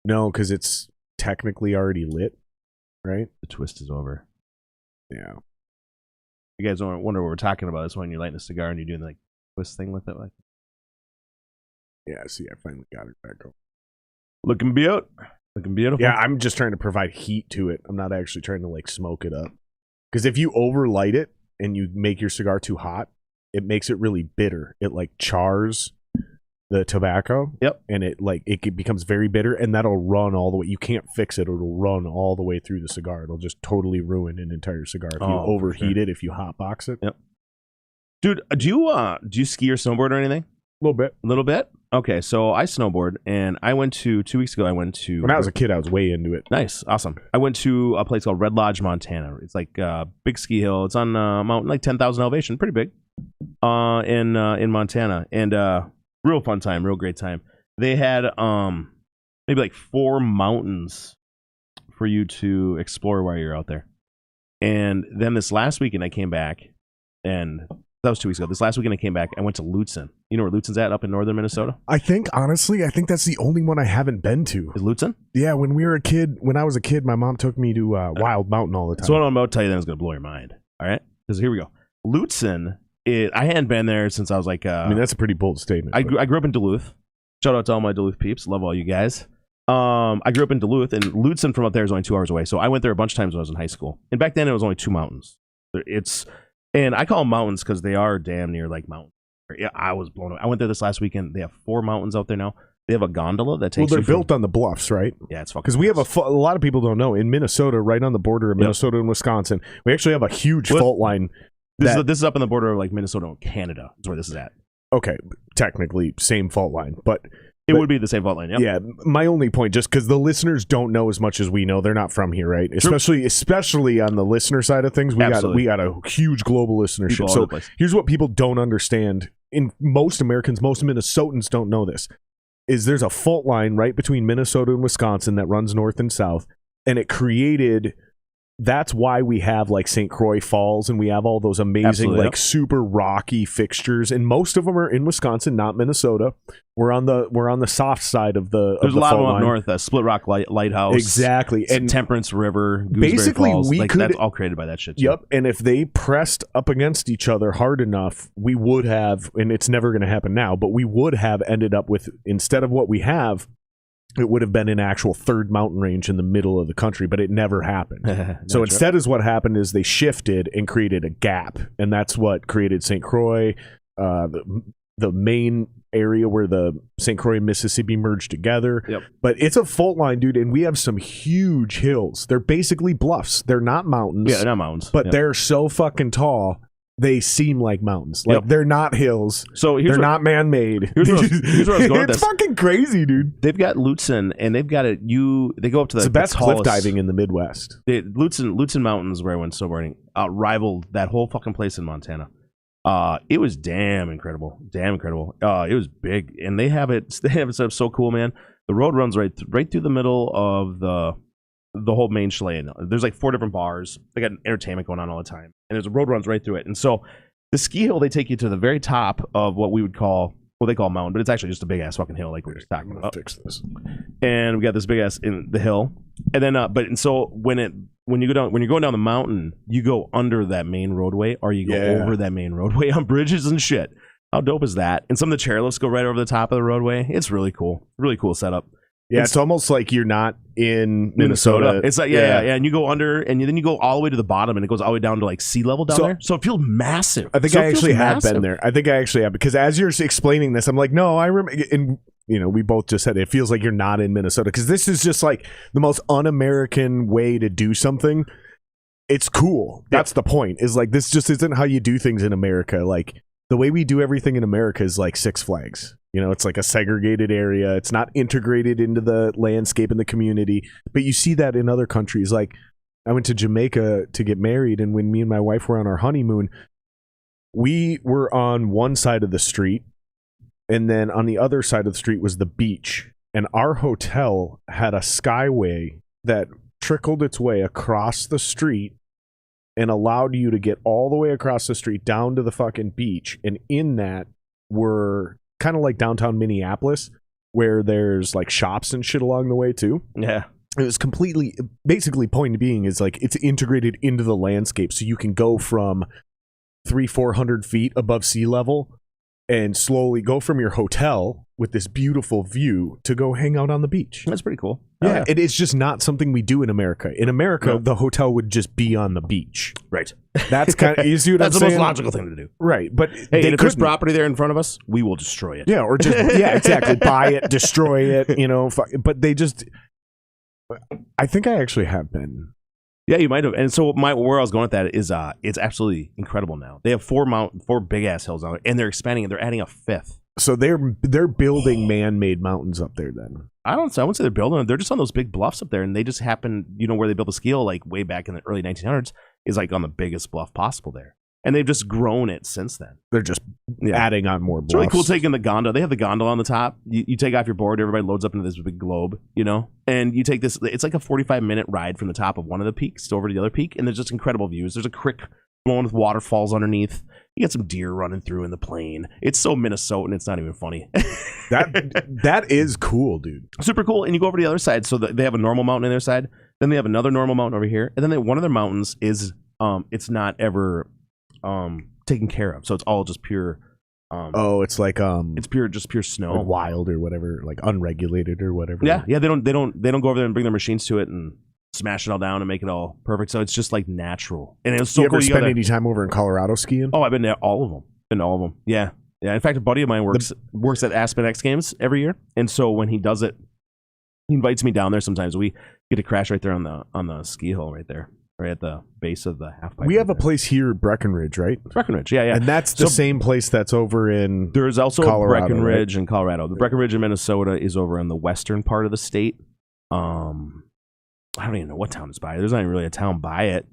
No, because it's technically already lit, right? The twist is over. Yeah. You guys don't wonder what we're talking about. It's when you're lighting a cigar and you're doing like twist thing with it, like. Yeah. See, I finally got it back on. Looking beautiful. Yeah, I'm just trying to provide heat to it. I'm not actually trying to smoke it up. Because if you overlight it and you make your cigar too hot, it makes it really bitter. It like chars the tobacco. Yep. And it becomes very bitter, and that'll run all the way. You can't fix it. It'll run all the way through the cigar. It'll just totally ruin an entire cigar if you overheat it, if you hotbox it. Yep. Dude, do you ski or snowboard or anything? A little bit. Okay, so I snowboard, and I went to 2 weeks ago. When I was a kid, I was way into it. Nice, awesome. I went to a place called Red Lodge, Montana. It's like a big ski hill. It's on a mountain, like 10,000 elevation, pretty big, in Montana, and real fun time, real great time. They had maybe like 4 mountains for you to explore while you're out there. And then this last weekend, I came back, and that was 2 weeks ago. This last weekend I came back, I went to Lutsen. You know where Lutsen's at, up in northern Minnesota? Honestly, that's the only one I haven't been to. Is Lutsen? Yeah, when I was a kid, my mom took me to Wild Mountain all the time. So what I'm about to tell you then is going to blow your mind. All right? Because here we go. Lutsen, I hadn't been there since I was like... that's a pretty bold statement. I grew up in Duluth. Shout out to all my Duluth peeps. Love all you guys. I grew up in Duluth, and Lutsen from up there is only 2 hours away. So I went there a bunch of times when I was in high school. And back then, it was only 2 mountains. And I call them mountains because they are damn near like mountains. Yeah, I was blown away. I went there this last weekend. They have 4 mountains out there now. They have a gondola that takes. Well, they're built on the bluffs, right? Yeah, it's fucking. Because we have a lot of people don't know in Minnesota, right on the border of Minnesota and Wisconsin, we actually have a huge fault line. This is up on the border of like Minnesota and Canada. Is where this is at. Okay, technically same fault line, but it would be the same fault line. Yep. Yeah, my only point, just because the listeners don't know as much as we know, they're not from here, right? Especially on the listener side of things, we got a huge global listenership. So here's what people don't understand. In most Americans, most Minnesotans don't know this. Is there's a fault line right between Minnesota and Wisconsin that runs north and south, and it created. That's why we have like St. Croix Falls, and we have all those amazing super rocky fixtures, and most of them are in Wisconsin, not Minnesota. We're on the soft side of the. There's a lot of them up north. Split Rock Lighthouse, exactly, and Temperance River. Gooseberry basically, Falls. that's all created by that shit. Too. Yep, and if they pressed up against each other hard enough, we would have, and it's never going to happen now, but we would have ended up with, instead of what we have. It would have been an actual third mountain range in the middle of the country, but it never happened. So instead, is what happened is they shifted and created a gap, and that's what created St. Croix, the main area where the St. Croix and Mississippi merged together. Yep. But it's a fault line, dude, and we have some huge hills. They're basically bluffs. They're not mountains. Yeah, they're not mountains. But they're so fucking tall. They seem like mountains. Like they're not hills. So they're not man-made. Here's where I was going with this. It's fucking crazy, dude. They've got Lutsen, and they've got it. They go up to the best tallest, cliff diving in the Midwest. Lutsen Mountains, where I went snowboarding, rivaled that whole fucking place in Montana. It was damn incredible. It was big, and they have it set up so cool, man. The road runs right through the middle of the whole main chalet. There's like 4 different bars. They got entertainment going on all the time, and there's a road runs right through it. And so the ski hill, they take you to the very top of what we would call, well, they call a mountain, but it's actually just a big ass fucking hill, like we were just talking about. Fix this. And we got this big ass in the hill, and then when you're going down the mountain, you go under that main roadway, or you go over that main roadway on bridges and shit. How dope is that? And some of the chairlifts go right over the top of the roadway. It's really cool setup. Yeah, it's almost like you're not in Minnesota. It's like and you go under, and then you go all the way to the bottom, and it goes all the way down to like sea level down there. So it feels massive. I think I actually have been there. Because as you're explaining this, I'm like, no, I remember. And we both just said it feels like you're not in Minnesota, because this is just like the most un-American way to do something. It's cool. That's the point. Is like this just isn't how you do things in America. Like the way we do everything in America is like Six Flags. It's like a segregated area. It's not integrated into the landscape and the community. But you see that in other countries. Like, I went to Jamaica to get married, and when me and my wife were on our honeymoon, we were on one side of the street, and then on the other side of the street was the beach. And our hotel had a skyway that trickled its way across the street and allowed you to get all the way across the street down to the fucking beach. And in that were... kind of like downtown Minneapolis, where there's like shops and shit along the way too. Yeah. It was basically point being is like it's integrated into the landscape, so you can go from 300-400 feet above sea level and slowly go from your hotel with this beautiful view to go hang out on the beach. That's pretty cool. Yeah, it is just not something we do in America. In America, the hotel would just be on the beach. Right. That's kind of, you see what I'm That's the saying? most logical thing to do. Right, but hey, if there's property there in front of us, we will destroy it. Yeah, or just exactly, buy it, destroy it, but they just, I think I actually have been. Yeah, you might have. And so where I was going with that is it's absolutely incredible now. They have four big ass hills on it, and they're expanding, and they're adding a fifth. So they're building man-made mountains up there then. I wouldn't say they're building them. They're just on those big bluffs up there, and they just happen, where they built the ski hill, like way back in the early 1900s, is like on the biggest bluff possible there. And they've just grown it since then. They're just adding on more bluffs. It's really cool taking the gondola. They have the gondola on the top. You take off your board, everybody loads up into this big globe, and you take this. It's like a 45-minute ride from the top of one of the peaks over to the other peak, and there's just incredible views. There's a creek flowing with waterfalls underneath. You got some deer running through in the plain. It's so Minnesotan, it's not even funny. That is cool, dude. Super cool. And you go over to the other side. So they have a normal mountain on their side. Then they have another normal mountain over here. And then one of their mountains is it's not ever taken care of. So it's all just pure. It's like it's just pure snow, like wild or whatever, like unregulated or whatever. Yeah. They don't go over there and bring their machines to it and smash it all down and make it all perfect. So it's just like natural. And it was so you cool. Ever spend any time over in Colorado skiing? Oh, I've been to all of them. Yeah. In fact, a buddy of mine works at Aspen X Games every year, and so when he does it, he invites me down there. Sometimes we get to crash right there on the ski hill right there, right at the base of the half pipe. We have a place here, Breckenridge, right? Breckenridge, yeah. And that's the same place that's over in There's also Colorado, a Breckenridge right? in Colorado. The Breckenridge in Minnesota is over in the western part of the state. I don't even know what town it's by. There's not even really a town by it.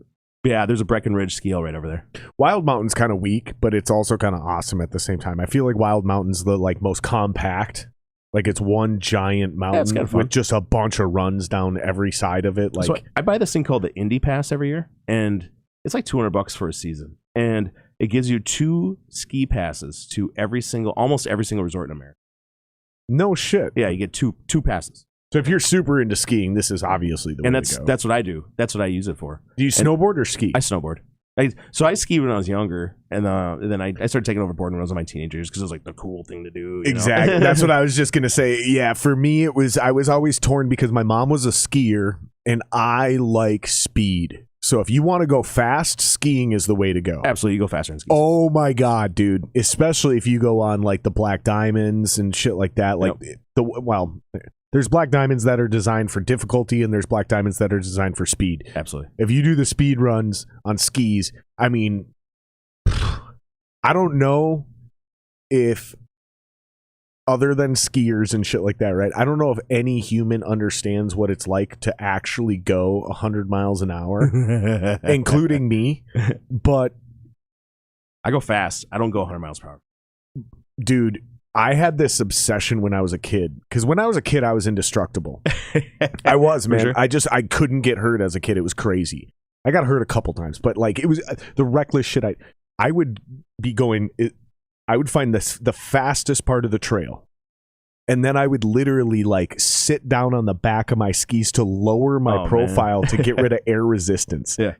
But yeah, there's a Breckenridge ski hill right over there. Wild Mountain's kind of weak, but it's also kind of awesome at the same time. I feel like Wild Mountain's the most compact. Like it's one giant mountain with just a bunch of runs down every side of it. So I buy this thing called the Indy Pass every year, and it's like $200 for a season, and it gives you 2 ski passes to almost every single resort in America. No shit. Yeah, you get two passes. So if you're super into skiing, this is obviously the way to go. That's what I do. That's what I use it for. Do you snowboard or ski? I snowboard. So I skied when I was younger, and then I started taking overboard when I was in my teenage years because it was like the cool thing to do. Exactly. That's what I was just gonna say. Yeah, for me, I was always torn because my mom was a skier, and I like speed. So if you want to go fast, skiing is the way to go. Absolutely, you go faster in ski. Oh my god, dude! Especially if you go on like the Black Diamonds and shit like that. Like there's Black Diamonds that are designed for difficulty, and there's Black Diamonds that are designed for speed. Absolutely. If you do the speed runs on skis, I mean, I don't know if other than skiers and shit like that, right? I don't know if any human understands what it's like to actually go 100 miles an hour, including me. But I go fast. I don't go 100 miles per hour. Dude, I had this obsession when I was a kid. Because when I was a kid, I was indestructible. I was, man. Sure. I couldn't get hurt as a kid. It was crazy. I got hurt a couple times. But like it was the reckless shit. I would be going... I would find the fastest part of the trail, and then I would literally like sit down on the back of my skis to lower my profile to get rid of air resistance. Yeah,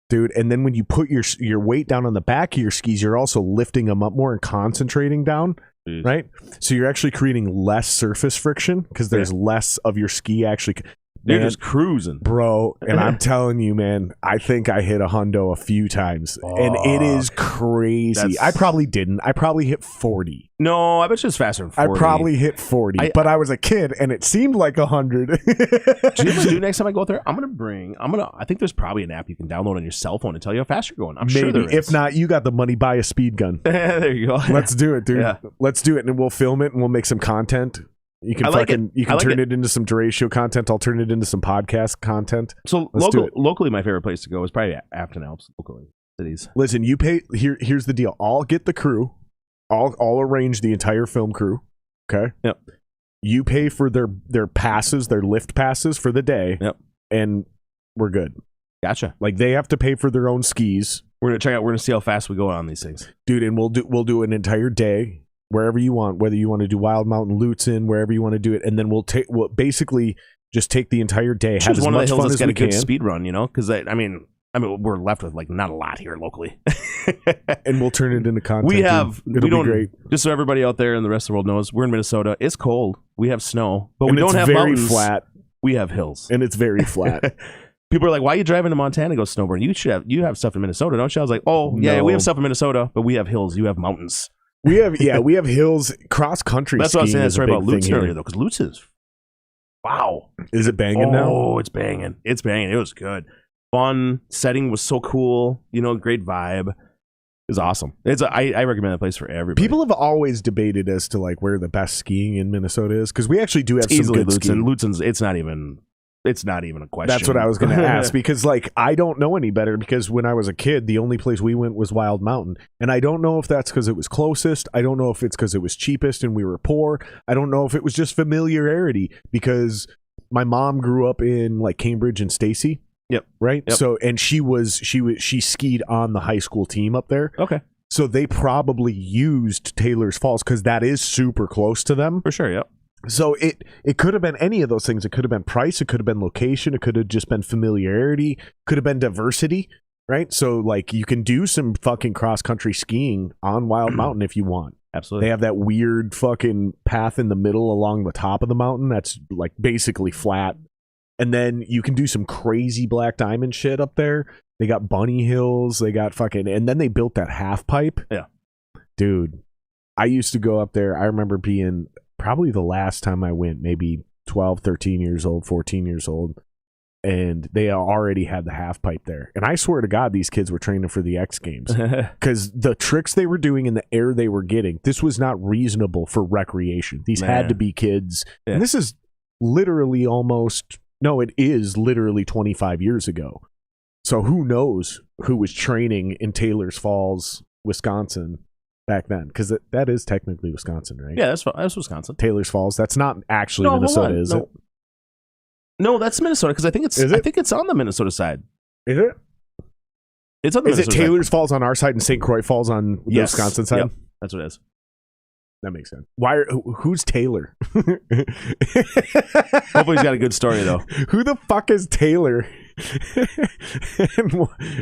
dude. And then when you put your weight down on the back of your skis, you're also lifting them up more and concentrating down. Jeez. Right? So you're actually creating less surface friction because there's less of your ski actually. You're just cruising, bro. And I'm telling you, man, I think I hit a hundo a few times, and it is crazy. I probably didn't. I probably hit 40. No, I bet you it's faster than 40. I probably hit 40, but I was a kid, and it seemed like 100. Do you know what do next time I go out there? I think there's probably an app you can download on your cell phone and tell you how fast you're going. I'm sure there is. If not, you got the money, buy a speed gun. There you go. Let's do it, dude. Yeah. Let's do it, and we'll film it, and we'll make some content. You can turn it into some Duratio content. I'll turn it into some podcast content. So locally, my favorite place to go is probably Afton Alps locally cities. Listen, you pay here's the deal. I'll get the crew. I'll arrange the entire film crew. Okay. Yep. You pay for their passes, their lift passes for the day. Yep. And we're good. Gotcha. Like they have to pay for their own skis. We're gonna see how fast we go on these things, dude. And we'll do an entire day. Wherever you want, whether you want to do Wild Mountain, Lutsen, wherever you want to do it, and then we'll basically just take the entire day, have as much fun as we can. Speed run, because I mean, we're left with like not a lot here locally, and we'll turn it into content. It'll be great. Just so everybody out there and the rest of the world knows, we're in Minnesota. It's cold. We have snow, but we don't have very mountains. Flat. We have hills. and it's very flat. People are like, why are you driving to Montana to go snowboarding? You have stuff in Minnesota, don't you? I was like, oh, yeah, No. we have stuff in Minnesota, but we have hills. You have mountains. we have hills, cross country. That's what I was saying. Skiing is a Sorry about big Lutz thing here. earlier, though, because Lutz is, wow. Is it banging now? Oh, it's banging. It's banging. It was good. Fun. Setting was so cool. Great vibe. It was awesome. I recommend that place for everybody. People have always debated as to like where the best skiing in Minnesota is, because we actually do have some easily good skiing. Luton's. It's not even a question. That's what I was going to ask, because like I don't know any better, because when I was a kid, the only place we went was Wild Mountain, and I don't know if that's because it was closest. I don't know if it's because it was cheapest and we were poor. I don't know if it was just familiarity, because my mom grew up in like Cambridge and Stacy. Yep. Right. Yep. So, and she skied on the high school team up there. Okay. So they probably used Taylor's Falls because that is super close to them. For sure. Yep. So it could have been any of those things. It could have been price. It could have been location. It could have just been familiarity. Could have been diversity, right? So like you can do some fucking cross country skiing on Wild Mountain if you want. Absolutely. They have that weird fucking path in the middle along the top of the mountain that's like basically flat. And then you can do some crazy Black Diamond shit up there. They got bunny hills. They got fucking, and then they built that half pipe. Yeah. Dude, I used to go up there. I remember being probably the last time I went, maybe 12, 13 years old, 14 years old. And they already had the half pipe there. And I swear to God, these kids were training for the X Games. Because the tricks they were doing and the air they were getting, this was not reasonable for recreation. These had to be kids. Yeah. And this is literally it is literally 25 years ago. So who knows who was training in Taylor's Falls, Wisconsin back then? Because that is technically Wisconsin, right? Yeah, that's Wisconsin. Taylor's Falls. That's not actually Minnesota, is it? No, that's Minnesota, because I think it's on the Minnesota side. Is it? It's on the Minnesota side. Taylor's Falls on our side and St. Croix Falls on the Wisconsin side? Yep. That's what it is. That makes sense. Who's Taylor? Hopefully he's got a good story, though. Who the fuck is Taylor?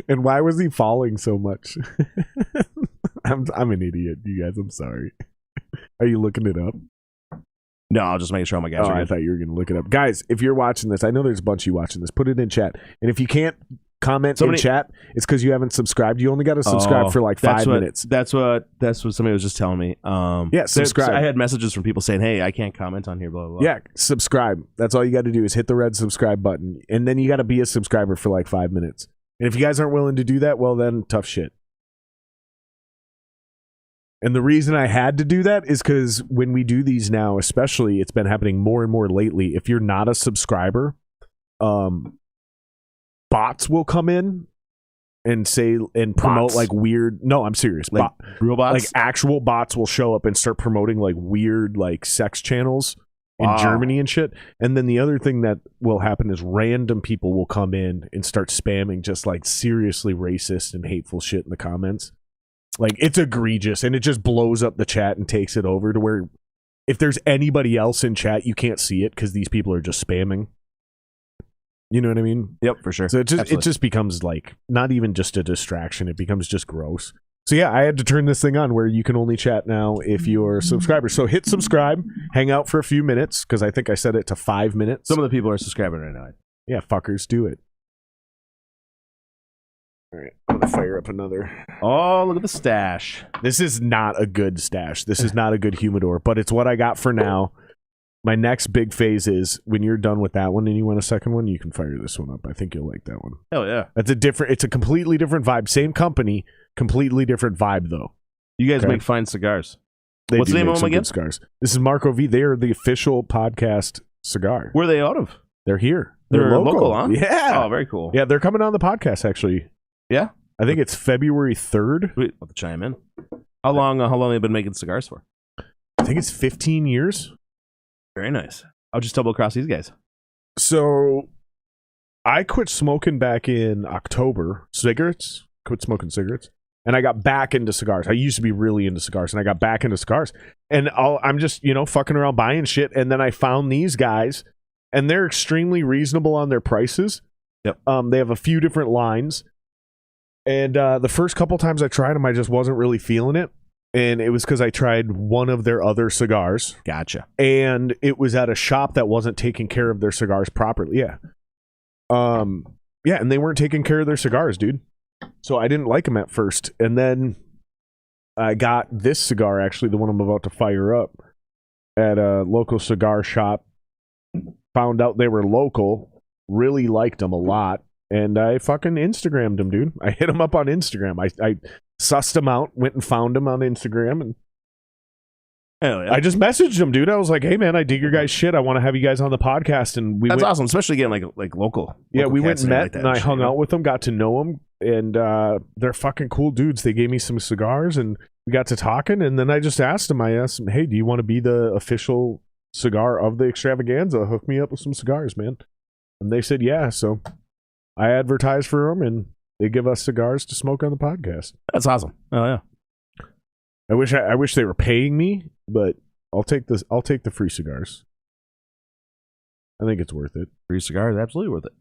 and why was he falling so much? I'm an idiot, you guys. I'm sorry. Are you looking it up? No, I'll just make sure my guys are good. I thought you were going to look it up. Guys, if you're watching this, I know there's a bunch of you watching this. Put it in chat. And if you can't comment in chat, it's because you haven't subscribed. You only got to subscribe for like 5 minutes. That's what somebody was just telling me. Subscribe. I had messages from people saying, hey, I can't comment on here, blah, blah, blah. Yeah, subscribe. That's all you got to do is hit the red subscribe button. And then you got to be a subscriber for like 5 minutes. And if you guys aren't willing to do that, well then, tough shit. And the reason I had to do that is because when we do these now, especially, it's been happening more and more lately. If you're not a subscriber, bots will come in and say and promote like weird. No, I'm serious. Like real bots? Like actual bots will show up and start promoting like weird like sex channels in Germany and shit. And then the other thing that will happen is random people will come in and start spamming just like seriously racist and hateful shit in the comments. Like, it's egregious, and it just blows up the chat and takes it over to where if there's anybody else in chat, you can't see it because these people are just spamming. You know what I mean? Yep, for sure. So it just becomes like not even just a distraction. It becomes just gross. So yeah, I had to turn this thing on where you can only chat now if you're a subscriber. So hit subscribe, hang out for a few minutes, because I think I set it to 5 minutes. Some of the people are subscribing right now. Yeah, fuckers, do it. All right, I'm going to fire up another. Oh, look at the stash. This is not a good stash. This is not a good humidor, but it's what I got for now. My next big phase is when you're done with that one and you want a second one, you can fire this one up. I think you'll like that one. Hell yeah. It's a completely different vibe. Same company, completely different vibe, though. You guys make fine cigars. What's the name of them again? Cigars. This is Marco V. They are the official podcast cigar. Where are they out of? They're here. They're local, huh? Yeah. Oh, very cool. Yeah, they're coming on the podcast, actually. Yeah? I think it's February 3rd. Wait, I'll have to chime in. How long have they been making cigars for? I think it's 15 years. Very nice. I'll just double across these guys. So I quit smoking back in October. Quit smoking cigarettes. And I got back into cigars. I used to be really into cigars, and I got back into cigars. And I'm just, fucking around buying shit. And then I found these guys, and they're extremely reasonable on their prices. Yep. They have a few different lines. And the first couple times I tried them, I just wasn't really feeling it. and it was because I tried one of their other cigars, Gotcha. and it was at a shop that wasn't taking care of their cigars properly. Yeah. Yeah, and they weren't taking care of their cigars, dude. So I didn't like them at first. And then I got this cigar, actually, the one I'm about to fire up, at a local cigar shop. Found out they were local, really liked them a lot, and I fucking Instagrammed them, dude. I hit them up on Instagram. I sussed them out, went and found them on Instagram, and Hell yeah. I just messaged them, dude. I was like, "Hey, man, I dig your guys' shit. I want to have you guys on the podcast." And That's awesome, especially getting like local. Yeah, we went cats and met, like that and I shit, hung you know? out with them, got to know them, and they're fucking cool dudes. They gave me some cigars, and we got to talking, and then I just asked them, "Hey, do you want to be the official cigar of the Extravaganza? Hook me up with some cigars, man." And they said, yeah, so I advertised for them, and they give us cigars to smoke on the podcast. That's awesome. Oh, yeah. I wish they were paying me, but I'll take the free cigars. I think it's worth it. Free cigars, absolutely worth it.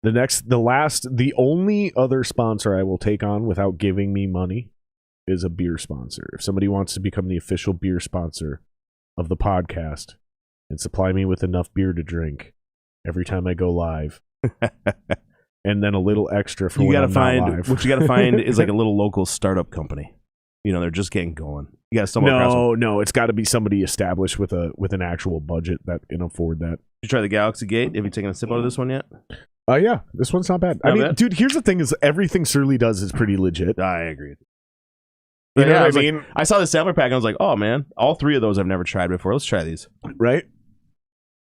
The only other sponsor I will take on without giving me money is a beer sponsor. If somebody wants to become the official beer sponsor of the podcast and supply me with enough beer to drink every time I go live, and then a little extra for when I'm not live. What you got to find is like a little local startup company. You know, they're just getting going. You got to stumble across them. No, it's got to be somebody established with an actual budget that can afford that. Did you try the Galaxy Gate? Have you taken a sip out of this one yet? Yeah, this one's not bad. Not bad. Dude, here's the thing: is everything Surly does is pretty legit. I agree. You know Yeah, what I mean? I saw the sampler pack and I was like, oh man, all three of those I've never tried before. Let's try these. Right?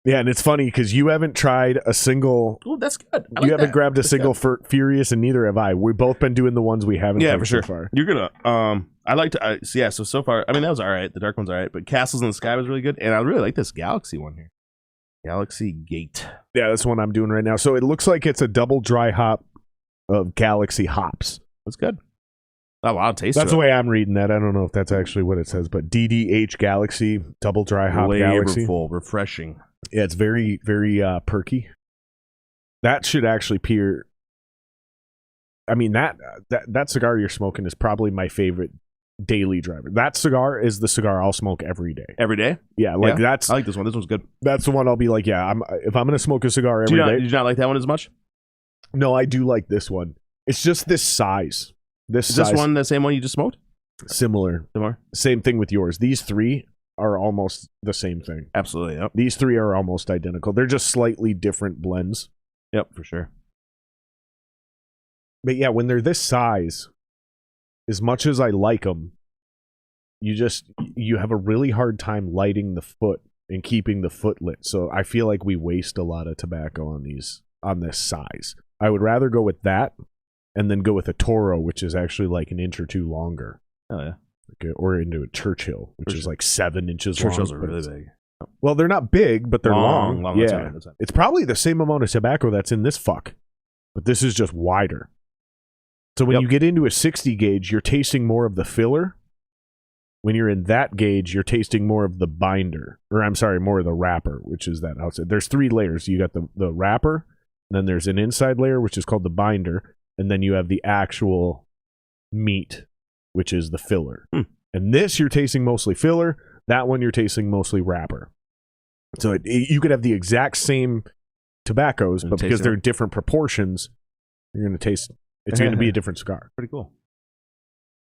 Yeah, and it's funny because you haven't tried a single. Oh, that's good. You haven't grabbed a single Furious, and neither have I. We've both been doing the ones we haven't. Yeah, tried for sure. So far. You're gonna. I like to. So far, I mean, that was all right. The dark one's all right, but Castles in the Sky was really good, and I really like this Galaxy one here. Galaxy Gate. Yeah, that's the one I'm doing right now. So it looks like it's a double dry hop of Galaxy hops. That's good. A lot of taste. That's to the it. way I'm reading that. I don't know if that's actually what it says, but DDH Galaxy double dry hop Galaxy. Flavorful, refreshing. Yeah, it's very, very perky. That should actually peer. I mean, that cigar you're smoking is probably my favorite daily driver. That cigar is the cigar I'll smoke every day. Every day? Yeah, like Yeah. that's. I like this one. This one's good. That's the one I'll be like, yeah. If I'm gonna smoke a cigar every day. Did you not like that one as much? No, I do like this one. It's just this size. Is this one the same one you just smoked? Similar. Same thing with yours. These three are almost the same thing. Absolutely. Yep. These three are almost identical. They're just slightly different blends. Yep, for sure. But yeah, when they're this size, as much as I like them, you have a really hard time lighting the foot and keeping the foot lit. So I feel like we waste a lot of tobacco on this size. I would rather go with that and then go with a Toro, which is actually like an inch or two longer. Oh yeah. Or into a Churchill, which is like 7 inches long. Churchills are really big. Well, they're not big, but they're long. Long. Yeah. That's right. It's probably the same amount of tobacco that's in this fuck, but this is just wider. So when you get into a 60 gauge, you're tasting more of the filler. When you're in that gauge, you're tasting more of the binder. Or I'm sorry, more of the wrapper, which is that outside. There's 3 layers. You got the wrapper, then there's an inside layer, which is called the binder, and then you have the actual meat, which is the filler. And this you're tasting mostly filler. That one you're tasting mostly wrapper. So you could have the exact same tobaccos, but because they're different proportions, you're going to taste. It's going to be a different cigar. Pretty cool.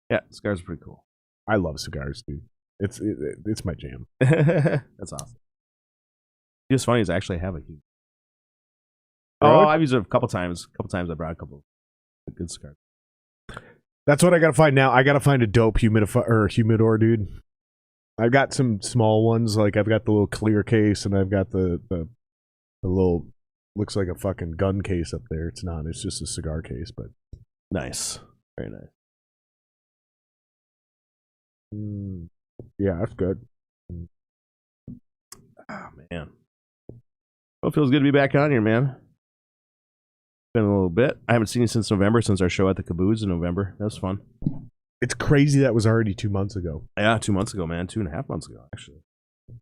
Yeah, cigars are pretty cool. I love cigars, dude. It's my jam. That's awesome. What's funny is I actually have a huge. Really? Oh, I've used it a couple times. I brought a couple of good cigars. That's what I got to find now. I got to find a dope humidor, dude. I've got some small ones. Like I've got the little clear case, and I've got the little looks like a fucking gun case up there. It's not. It's just a cigar case, but nice, very nice. Yeah, that's good. Oh man, well, it feels good to be back on here, man. Been a little bit. I haven't seen you since November, since our show at the Caboose in November. That was fun. It's crazy that was already 2 months ago. Yeah, 2 months ago, man. 2.5 months ago, actually.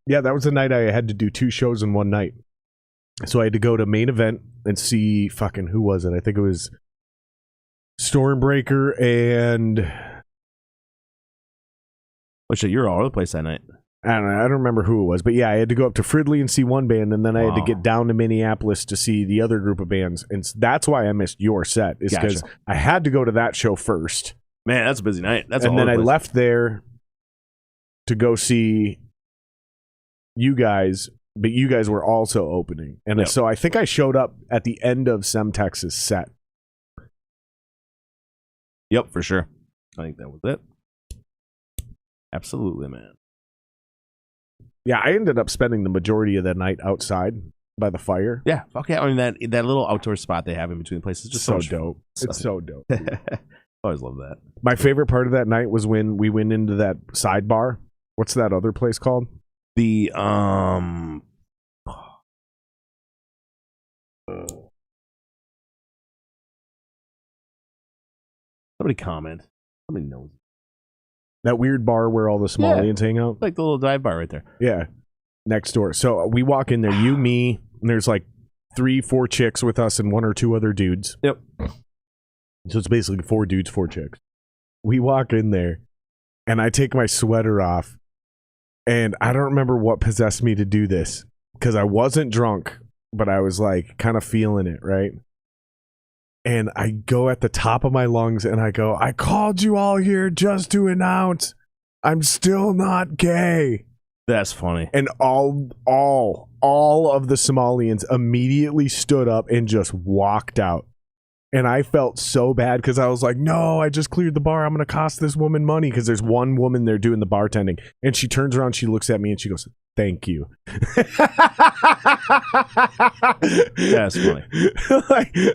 Yeah, that was the night I had to do 2 shows in one night. So I had to go to Main Event and see fucking, who was it? I think it was Stormbreaker and Oh shit, you're all over the place that night. I don't remember who it was, but yeah, I had to go up to Fridley and see one band, and then I had to get down to Minneapolis to see the other group of bands, and that's why I missed your set, is because I had to go to that show first. Man, that's a busy night. And then I left there to go see you guys, but you guys were also opening, and so I think I showed up at the end of Semtex's set. Yep, for sure. I think that was it. Absolutely, man. Yeah, I ended up spending the majority of the night outside by the fire. Yeah, okay. I mean, that little outdoor spot they have in between places is just so dope. It's so dope. I always love that. My favorite part of that night was when we went into that sidebar. What's that other place called? The somebody comment. Somebody knows. That weird bar where all the Somalians hang out? Like the little dive bar right there. Yeah. Next door. So we walk in there, you, me, and there's like 3-4 chicks with us and 1 or 2 other dudes. Yep. So it's basically 4 dudes, 4 chicks. We walk in there, and I take my sweater off, and I don't remember what possessed me to do this, because I wasn't drunk, but I was like kind of feeling it, right? And I go at the top of my lungs and I go, I called you all here just to announce I'm still not gay. That's funny. And all of the Somalians immediately stood up and just walked out. And I felt so bad because I was like, no, I just cleared the bar. I'm going to cost this woman money, because there's one woman there doing the bartending. And she turns around, she looks at me and she goes, thank you. That's funny.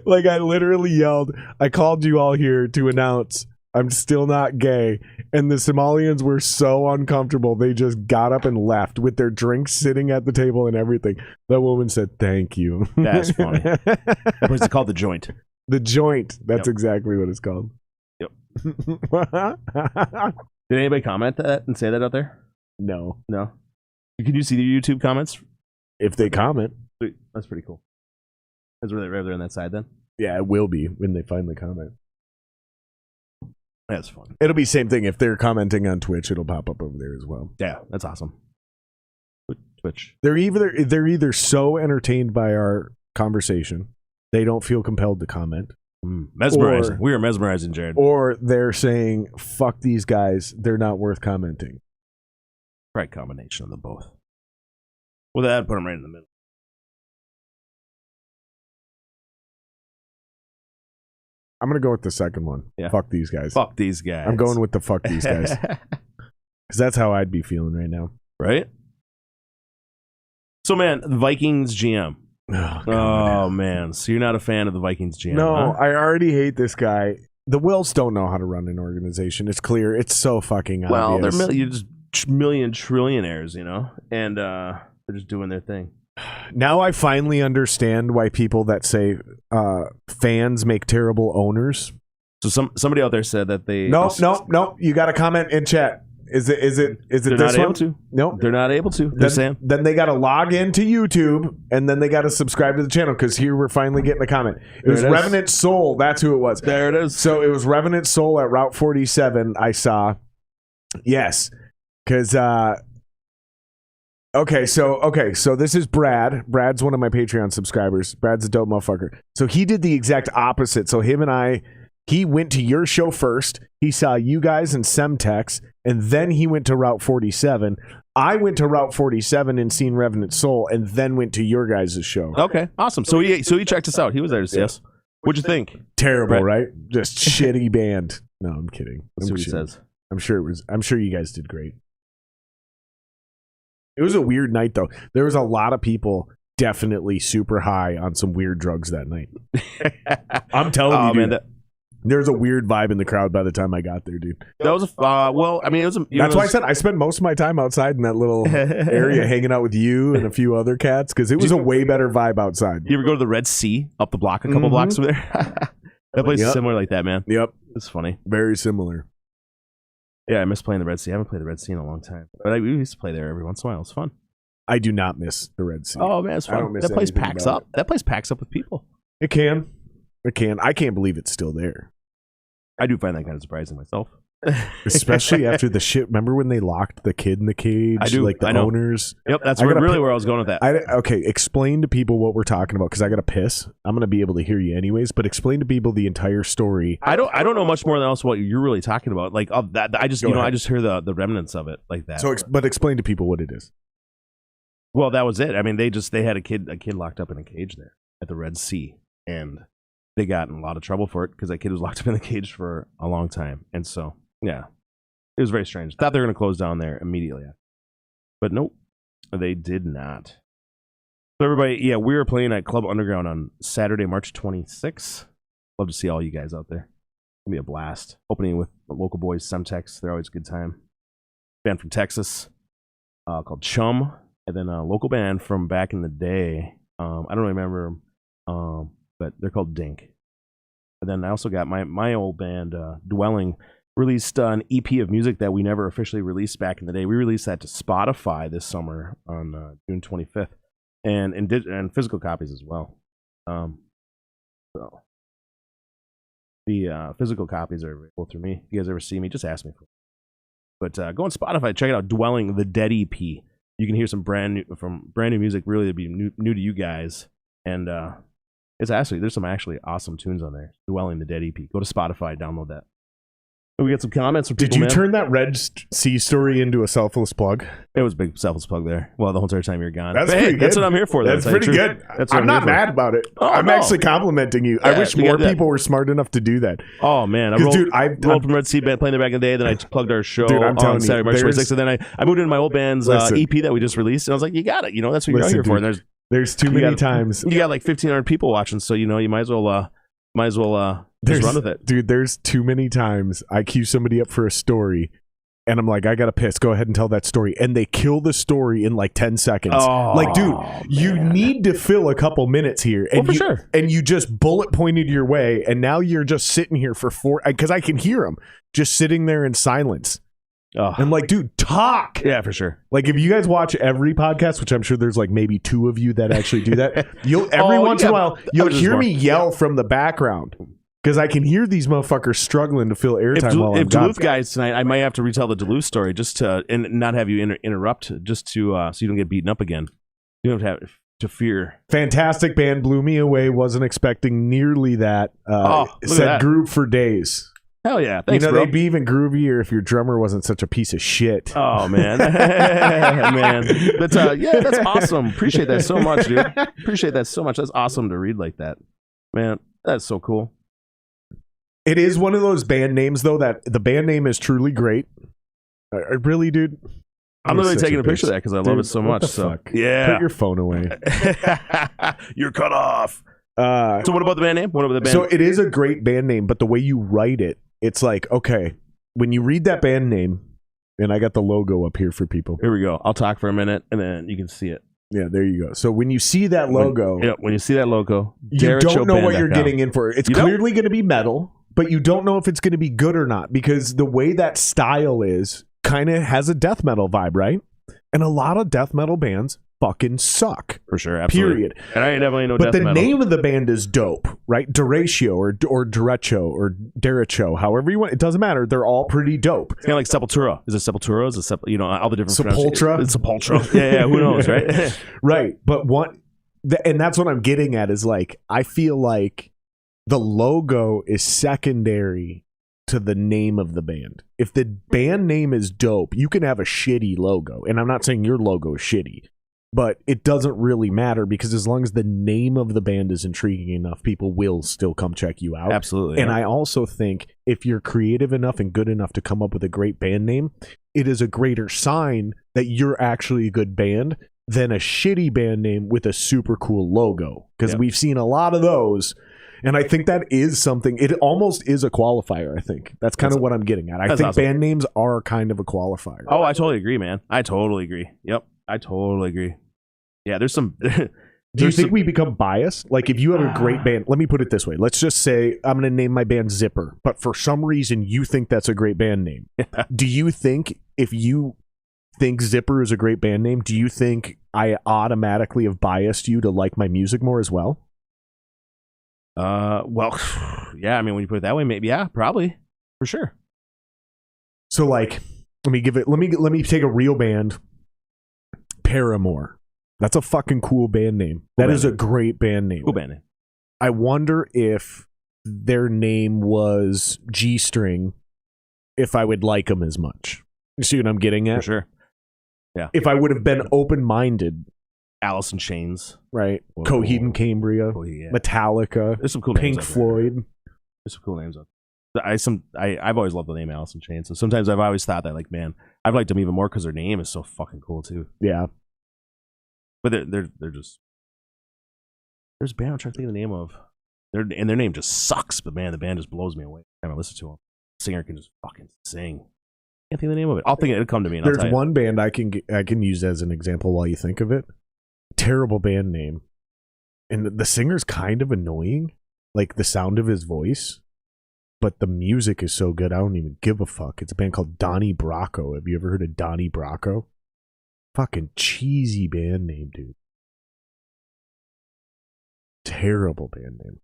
like I literally yelled, I called you all here to announce I'm still not gay. And the Somalians were so uncomfortable. They just got up and left with their drinks sitting at the table and everything. That woman said, thank you. That's funny. That place is called The Joint. The Joint. That's exactly what it's called. Yep. Did anybody comment that and say that out there? No. Can you see the YouTube comments? If they comment. Sweet. That's pretty cool. Is really rather on that side then? Yeah, it will be when they finally comment. That's fun. It'll be same thing. If they're commenting on Twitch, it'll pop up over there as well. Yeah, that's awesome. Twitch. They're either so entertained by our conversation, they don't feel compelled to comment. Mesmerizing. We are mesmerizing, Jared. Or they're saying, fuck these guys, they're not worth commenting. Right combination of the both. Well, that put them right in the middle. I'm going to go with the second one. Yeah. Fuck these guys. Fuck these guys. I'm going with the fuck these guys. Because that's how I'd be feeling right now. Right? So, man, the Vikings GM. Oh, man. So you're not a fan of the Vikings GM? No, huh? I already hate this guy. The Wills don't know how to run an organization. It's clear. It's so fucking obvious. Well, they're just million trillionaires, you know? And they're just doing their thing. Now I finally understand why people that say fans make terrible owners. So somebody out there said that they... No. You got to comment in chat. Is it they're this not one? able to. No, they're not able to. They're saying. Then they got to log into YouTube, and then they got to subscribe to the channel, because here we're finally getting a comment. It was Revenant Soul. That's who it was. There it is. So it was Revenant Soul at Route 47. I saw. Yes, because Okay, so this is Brad. Brad's one of my Patreon subscribers. Brad's a dope motherfucker. So he did the exact opposite. So he went to your show first. He saw you guys in Semtex, and then he went to Route 47. I went to Route 47 and seen Revenant Soul, and then went to your guys' show. Okay, awesome. So he checked us out. He was there to see us. What'd you think? Terrible, right? Just shitty band. No, I'm kidding. Let's see what he says. I'm sure you guys did great. It was a weird night, though. There was a lot of people definitely super high on some weird drugs that night. I'm telling you, dude. There was a weird vibe in the crowd by the time I got there, dude. That was that's why I said I spent most of my time outside in that little area hanging out with you and a few other cats, because it was a way better vibe outside. You ever go to the Red Sea up the block a couple blocks from there? That place is similar like that, man. Yep. It's funny. Very similar. Yeah, I miss playing the Red Sea. I haven't played the Red Sea in a long time. But we used to play there every once in a while. It's fun. I do not miss the Red Sea. Oh, man, it's fun. That place packs up. That place packs up with people. It can. I can't believe it's still there. I do find that kind of surprising myself. Especially after the shit. Remember when they locked the kid in the cage? I do. Like the owners. Yep, that's really where I was going with that. Okay, explain to people what we're talking about because I got to piss. I'm going to be able to hear you anyways, but explain to people the entire story. I don't know much more than else what you're really talking about. Like of that, I just I just hear the remnants of it like that. So, but explain to people what it is. Well, that was it. I mean, they had a kid locked up in a cage there at the Red Sea, and they got in a lot of trouble for it because that kid was locked up in the cage for a long time, and so yeah, it was very strange. Thought they were going to close down there immediately, but nope, they did not. So everybody, yeah, we were playing at Club Underground on Saturday, March 26th. Love to see all you guys out there. It'll be a blast. Opening with the local boys, Semtex. They're always a good time. Band from Texas called Chum. And then a local band from back in the day. I don't really remember them, but they're called Dink. And then I also got my old band, Dwelling, released an EP of music that we never officially released back in the day. We released that to Spotify this summer on June 25th. And physical copies as well. So the physical copies are available through me. If you guys ever see me, just ask me for it. But go on Spotify, check it out. Dwelling, the Dead EP. You can hear some brand new music, really to be new to you guys. And there's some actually awesome tunes on there. Dwelling, the Dead EP. Go to Spotify, download that. We get some comments from people. Did you turn that Red Sea story into a selfless plug? It was a big selfless plug there. Well, the whole entire time you're gone. That's pretty good. That's what I'm here for. That's pretty good. I'm not mad about it. I'm actually complimenting you. I wish more people were smart enough to do that. Oh, man. I rolled from Red Sea Band playing there back in the day. Then I plugged our show on Saturday, March 26th. And then I moved into my old band's EP that we just released. And I was like, you got it. That's what you're out here for. And there's too many times. You got like 1,500 people watching. So, you might as well just run with it. Dude, there's too many times I cue somebody up for a story and I'm like, I gotta piss. Go ahead and tell that story. And they kill the story in like 10 seconds. Oh, like, dude, you need to fill a couple minutes here. And for sure. And you just bullet pointed your way. And now you're just sitting here for because I can hear them just sitting there in silence. Oh. I'm like, dude, talk. Yeah, for sure. Like, if you guys watch every podcast, which I'm sure there's like maybe 2 of you that actually do that, every once in a while, you'll hear me yell from the background. Because I can hear these motherfuckers struggling to fill airtime while I'm If Duluth guys tonight, I might have to retell the Duluth story just to and not have you interrupt, just to so you don't get beaten up again. You don't have to fear. Fantastic band, blew me away. Wasn't expecting nearly that. Said groove for days. Hell yeah! Thanks, bro. They'd be even groovier if your drummer wasn't such a piece of shit. Oh man, man, that's awesome. Appreciate that so much, dude. Appreciate that so much. That's awesome to read like that, man. That's so cool. It is one of those band names, though, that the band name is truly great. Really, dude? I'm literally taking a picture of that because I love it so much. Fuck? Yeah. Put your phone away. You're cut off. So what about the band name? So it is a great band name, but the way you write it, it's like, okay, when you read that band name, and I got the logo up here for people. Here we go. I'll talk for a minute, and then you can see it. Yeah, there you go. So when you see that logo... When you see that logo, you don't know what you're getting in for. It's clearly going to be metal. But you don't know if it's going to be good or not because the way that style is kind of has a death metal vibe, right? And a lot of death metal bands fucking suck. For sure, absolutely. Period. And I definitely know death metal. But the name of the band is dope, right? Derecho or Derecho, however you want. It doesn't matter. They're all pretty dope. It's kind of like Sepultura. Is it Sepultura? Is it all the different... Sepultura? It's Sepultura. Yeah, who knows, right? Right. But and that's what I'm getting at is like, I feel like the logo is secondary to the name of the band. If the band name is dope, you can have a shitty logo. And I'm not saying your logo is shitty, but it doesn't really matter because as long as the name of the band is intriguing enough, people will still come check you out. Absolutely. And I also think if you're creative enough and good enough to come up with a great band name, it is a greater sign that you're actually a good band than a shitty band name with a super cool logo. Because we've seen a lot of those. And I think that is something, it almost is a qualifier, I think. That's kind of what I'm getting at. I think awesome. Band names are kind of a qualifier. Oh, I totally agree, man. I totally agree. Yep, I totally agree. Yeah, there's some... Do you think we become biased? Like if you have a great band, let me put it this way. Let's just say I'm going to name my band Zipper, but for some reason you think that's a great band name. Do you think if you think Zipper is a great band name, do you think I automatically have biased you to like my music more as well? Well, yeah, I mean, when you put it that way, maybe, yeah, probably, for sure. So like, let me take a real band. Paramore. That's a fucking cool band name. That is a great band name. Cool band name. I wonder if their name was G String, if I would like them as much. You see what I'm getting at? For sure. Yeah. If I would have been open-minded. Alice in Chains. Right. Coheed and Cambria. Metallica. There's some cool Pink names Floyd. There's some cool names up there. I've always loved the name Alice in Chains. So sometimes I've always thought that, like, man, I've liked them even more because their name is so fucking cool too. Yeah. But they're just, there's a band I'm trying to think of the name of. Their name just sucks, but man, the band just blows me away every time I listen to them. The singer can just fucking sing. Can't think of the name of it. I'll think it'll come to me. And There's one band I can use as an example while you think of it. Terrible band name, and the singer's kind of annoying, like the sound of his voice, but the music is so good I don't even give a fuck. It's a band called Donnie Bracco. Have you ever heard of Donnie Bracco? Fucking cheesy band name, dude. Terrible band name.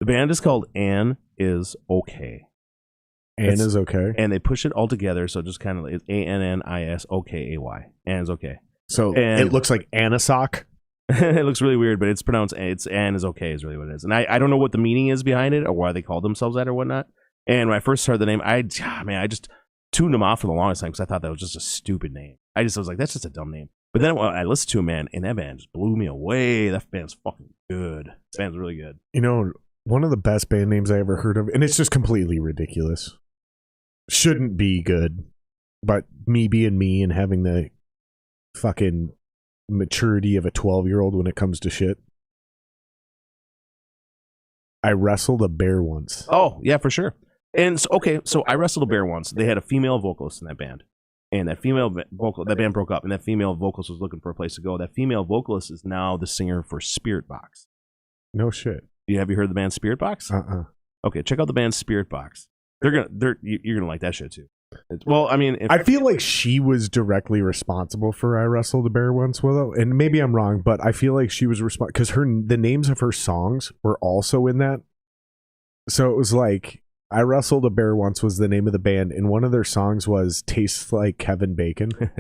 The band is called Ann Is Okay. Ann is okay. And they push it all together, so just kind of it's ANNISOKAY. Ann is okay. So it looks like Anasoc. It looks really weird, but it's pronounced Ann is okay is really what it is. And I don't know what the meaning is behind it or why they call themselves that or whatnot. And when I first heard the name, I just tuned them off for the longest time because I thought that was just a stupid name. I was like, that's just a dumb name. But then I listened to him, man, and that band just blew me away. That band's fucking good. That band's really good. You know, one of the best band names I ever heard of, and it's just completely ridiculous. Shouldn't be good, but me being me and having the fucking maturity of a 12-year-old when it comes to shit. I wrestled a bear once. Oh, yeah, for sure. And so I wrestled a bear once. They had a female vocalist in that band. And that that band broke up, and that female vocalist was looking for a place to go. That female vocalist is now the singer for Spirit Box. No shit. Have you heard of the band Spirit Box? Okay, check out the band Spirit Box. You're gonna like that shit too. Well, I mean, I feel like she was directly responsible for I wrestled a bear once with her, and maybe I'm wrong, but I feel like she was responsible because the names of her songs were also in that. So it was like I wrestled a bear once was the name of the band, and one of their songs was "Tastes Like Kevin Bacon." Bands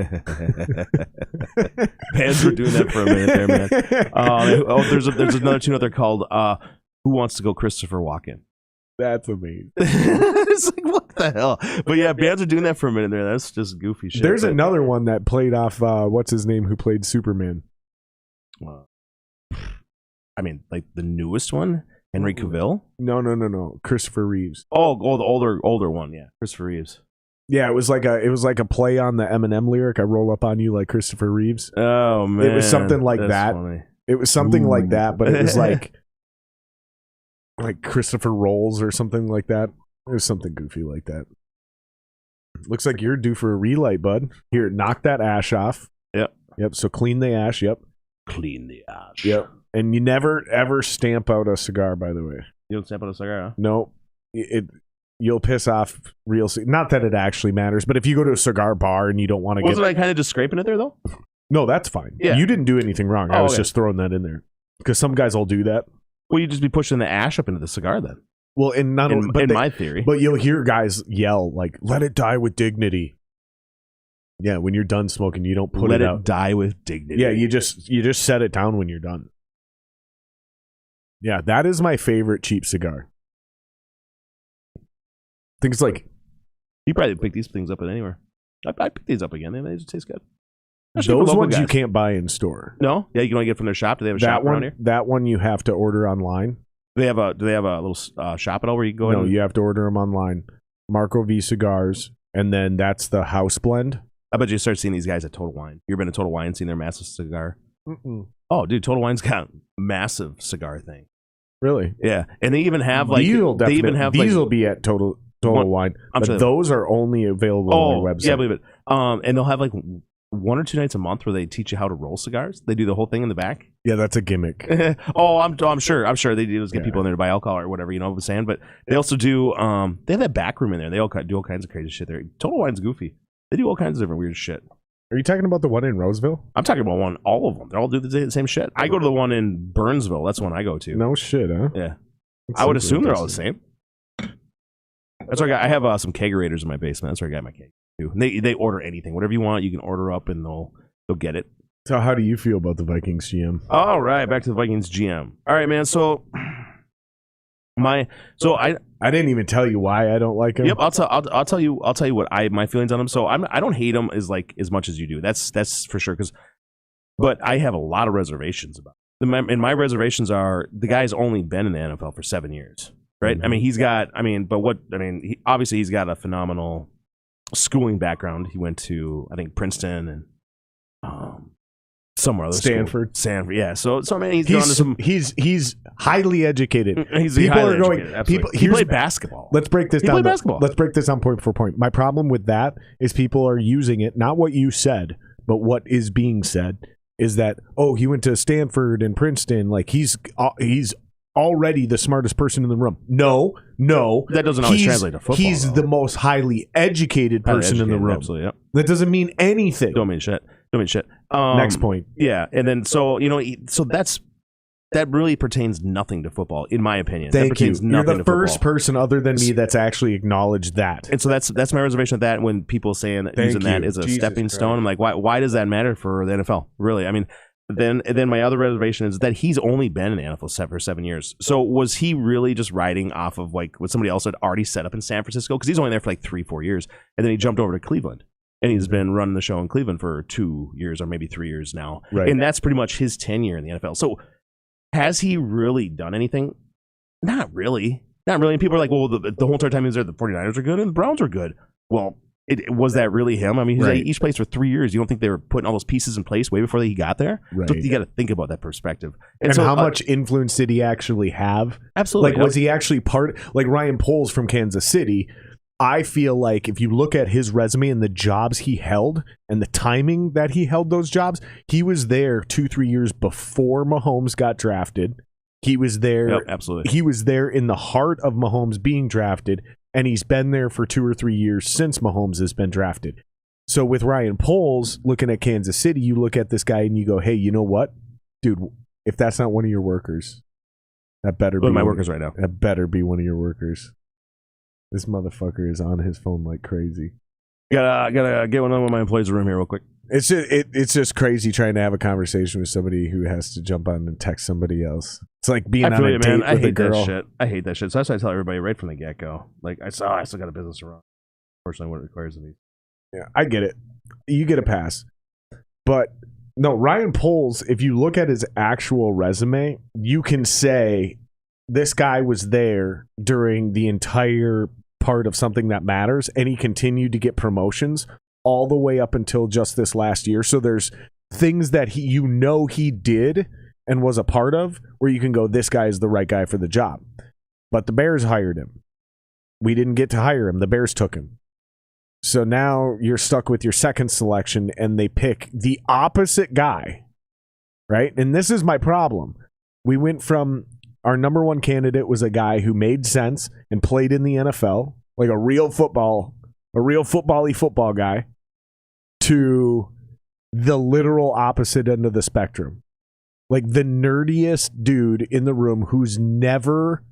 were doing that for a minute there, man. There's another tune out there called "Who Wants to Go Christopher Walken." That's amazing. It's like, what the hell? But yeah, bands are doing that for a minute there. That's just goofy shit. There's another one that played off what's his name who played Superman. I mean, like the newest one, Henry Cavill. No, Christopher Reeves. Oh, the older one, yeah, Christopher Reeves. Yeah, it was like a play on the Eminem lyric. I roll up on you like Christopher Reeves. Oh man, it was something like that. Funny. It was something like that, but it was like Christopher Rolls or something like that. It was something goofy like that. Looks like you're due for a relight, bud. Here, knock that ash off. Yep. So clean the ash. Yep. Clean the ash. Yep. And you never ever stamp out a cigar, by the way. You don't stamp out a cigar, huh? No. You'll piss off not that it actually matters, but if you go to a cigar bar and you don't want to Wasn't I kind of just scraping it there though? No, that's fine. Yeah. You didn't do anything wrong. I was just throwing that in there because some guys will do that. Well, you just be pushing the ash up into the cigar then. Well, in my theory, but you'll hear guys yell like, "Let it die with dignity." Yeah, when you're done smoking, you don't put it out. Let it die with dignity. Yeah, you just set it down when you're done. Yeah, that is my favorite cheap cigar. I think it's like you probably pick these things up at anywhere. I pick these up again. They just taste good. Those ones you can't buy in store. No, yeah, you can only get from their shop. Do they have a shop around here? That one you have to order online. Do they have a little shop at all where you can go? No, you have to order them online. Marco V Cigars, and then that's the house blend. I bet you start seeing these guys at Total Wine. You ever been to Total Wine and seen their massive cigar? Mm-mm. Oh, dude, Total Wine's got massive cigar thing. Really? Yeah, and they even have these will be at Total Wine, but those are only available on their website. Yeah, I believe it. And they'll have like 1 or 2 nights a month where they teach you how to roll cigars. They do the whole thing in the back. Yeah, that's a gimmick. I'm sure they do is get people in there to buy alcohol or whatever, you know what I'm saying? But they also do they have that back room in there. They all do all kinds of crazy shit there. Total Wine's goofy. They do all kinds of different weird shit. Are you talking about the one in Roseville? I'm talking about all of them. They all do the same shit. I go to the one in Burnsville. That's the one I go to. No shit, huh? Yeah. I would assume they're all the same. That's where I have some kegerators in my basement. That's where I got my keg too. And they order anything, whatever you want, you can order up, and they'll get it. So how do you feel about the Vikings GM? All right, back to the Vikings GM. All right, man. So I didn't even tell you why I don't like him. Yep, I'll tell you what my feelings on him. So I don't hate him as much as you do. That's for sure. But I have a lot of reservations about him. And my reservations are the guy's only been in the NFL for 7 years, right? Mm-hmm. Obviously he's got a phenomenal schooling background. He went to, I think, Princeton and somewhere else. Stanford, yeah. So I mean, he's gone to some. He's highly educated. He played basketball. Let's break this down. Played basketball. Let's break this down point for point. My problem with that is people are using it, not what you said, but what is being said is that, oh, he went to Stanford and Princeton, like he's already the smartest person in the room. No, that doesn't always translate to football. He's the most highly educated person in the room. Absolutely, yep. That doesn't mean anything. Don't mean shit. Next point. Yeah, and then so that really pertains nothing to football, in my opinion. Thank you. You're the first person other than me that's actually acknowledged that. And so that's my reservation with that. When people saying using that as a stepping stone, I'm like, why does that matter for the NFL? Really? I mean, then my other reservation is that he's only been in the NFL for 7 years. So was he really just riding off of what somebody else had already set up in San Francisco? Because he's only there for 3-4 years, and then he jumped over to Cleveland. And he's been running the show in Cleveland for 2 years or maybe 3 years now. Right. And that's pretty much his tenure in the NFL. So has he really done anything? Not really. And people are like, well, the whole entire time he was there, the 49ers are good and the Browns are good. Well, was that really him? I mean, he's each place for 3 years. You don't think they were putting all those pieces in place way before he got there? Right. So you got to think about that perspective. And so, how much influence did he actually have? Absolutely. Was he actually part, like Ryan Poles from Kansas City? I feel like if you look at his resume and the jobs he held and the timing that he held those jobs, he was there 2-3 years before Mahomes got drafted. He was there. Yep, absolutely. He was there in the heart of Mahomes being drafted, and he's been there for 2 or 3 years since Mahomes has been drafted. So with Ryan Poles looking at Kansas City, you look at this guy and you go, hey, you know what? Dude, if that's not one of your workers, that better be my workers right now. That better be one of your workers. This motherfucker is on his phone like crazy. Gotta get one of my employees in the room here real quick. It's just crazy trying to have a conversation with somebody who has to jump on and text somebody else. It's like being on a date with a girl. I hate that shit. So that's why I tell everybody right from the get go. Like I still got a business to run. Unfortunately, what it requires of me. Yeah, I get it. You get a pass. But no, Ryan Poles, if you look at his actual resume, you can say this guy was there during the entire part of Something That Matters, and he continued to get promotions all the way up until just this last year. So there's things that he did and was a part of where you can go, this guy is the right guy for the job. But the Bears hired him. We didn't get to hire him. The Bears took him. So now you're stuck with your second selection, and they pick the opposite guy, right? And this is my problem. We went from our number one candidate was a guy who made sense and played in the NFL, like a real football-y football guy, to the literal opposite end of the spectrum. Like the nerdiest dude in the room who's never,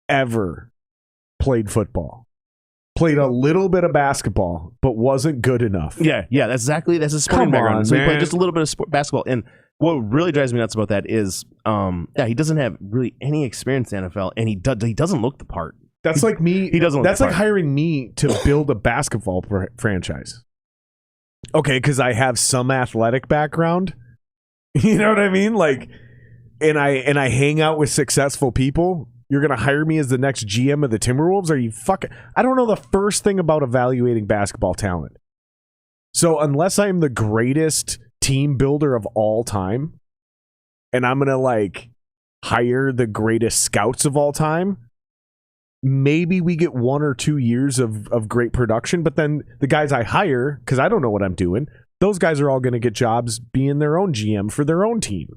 ever played football. Played a little bit of basketball, but wasn't good enough. Yeah, that's his sporting background. So he played just a little bit of basketball. And what really drives me nuts about that is, he doesn't have really any experience in the NFL, and he doesn't look the part. That's like me. He doesn't. That's like hiring me to build a basketball franchise. Okay, because I have some athletic background. You know what I mean? Like, and I hang out with successful people. You're gonna hire me as the next GM of the Timberwolves? Are you fucking? I don't know the first thing about evaluating basketball talent. So unless I'm the greatest team builder of all time, and I'm gonna hire the greatest scouts of all time, maybe we get 1 or 2 years of great production, but then the guys I hire, because I don't know what I'm doing, those guys are all gonna get jobs being their own GM for their own team.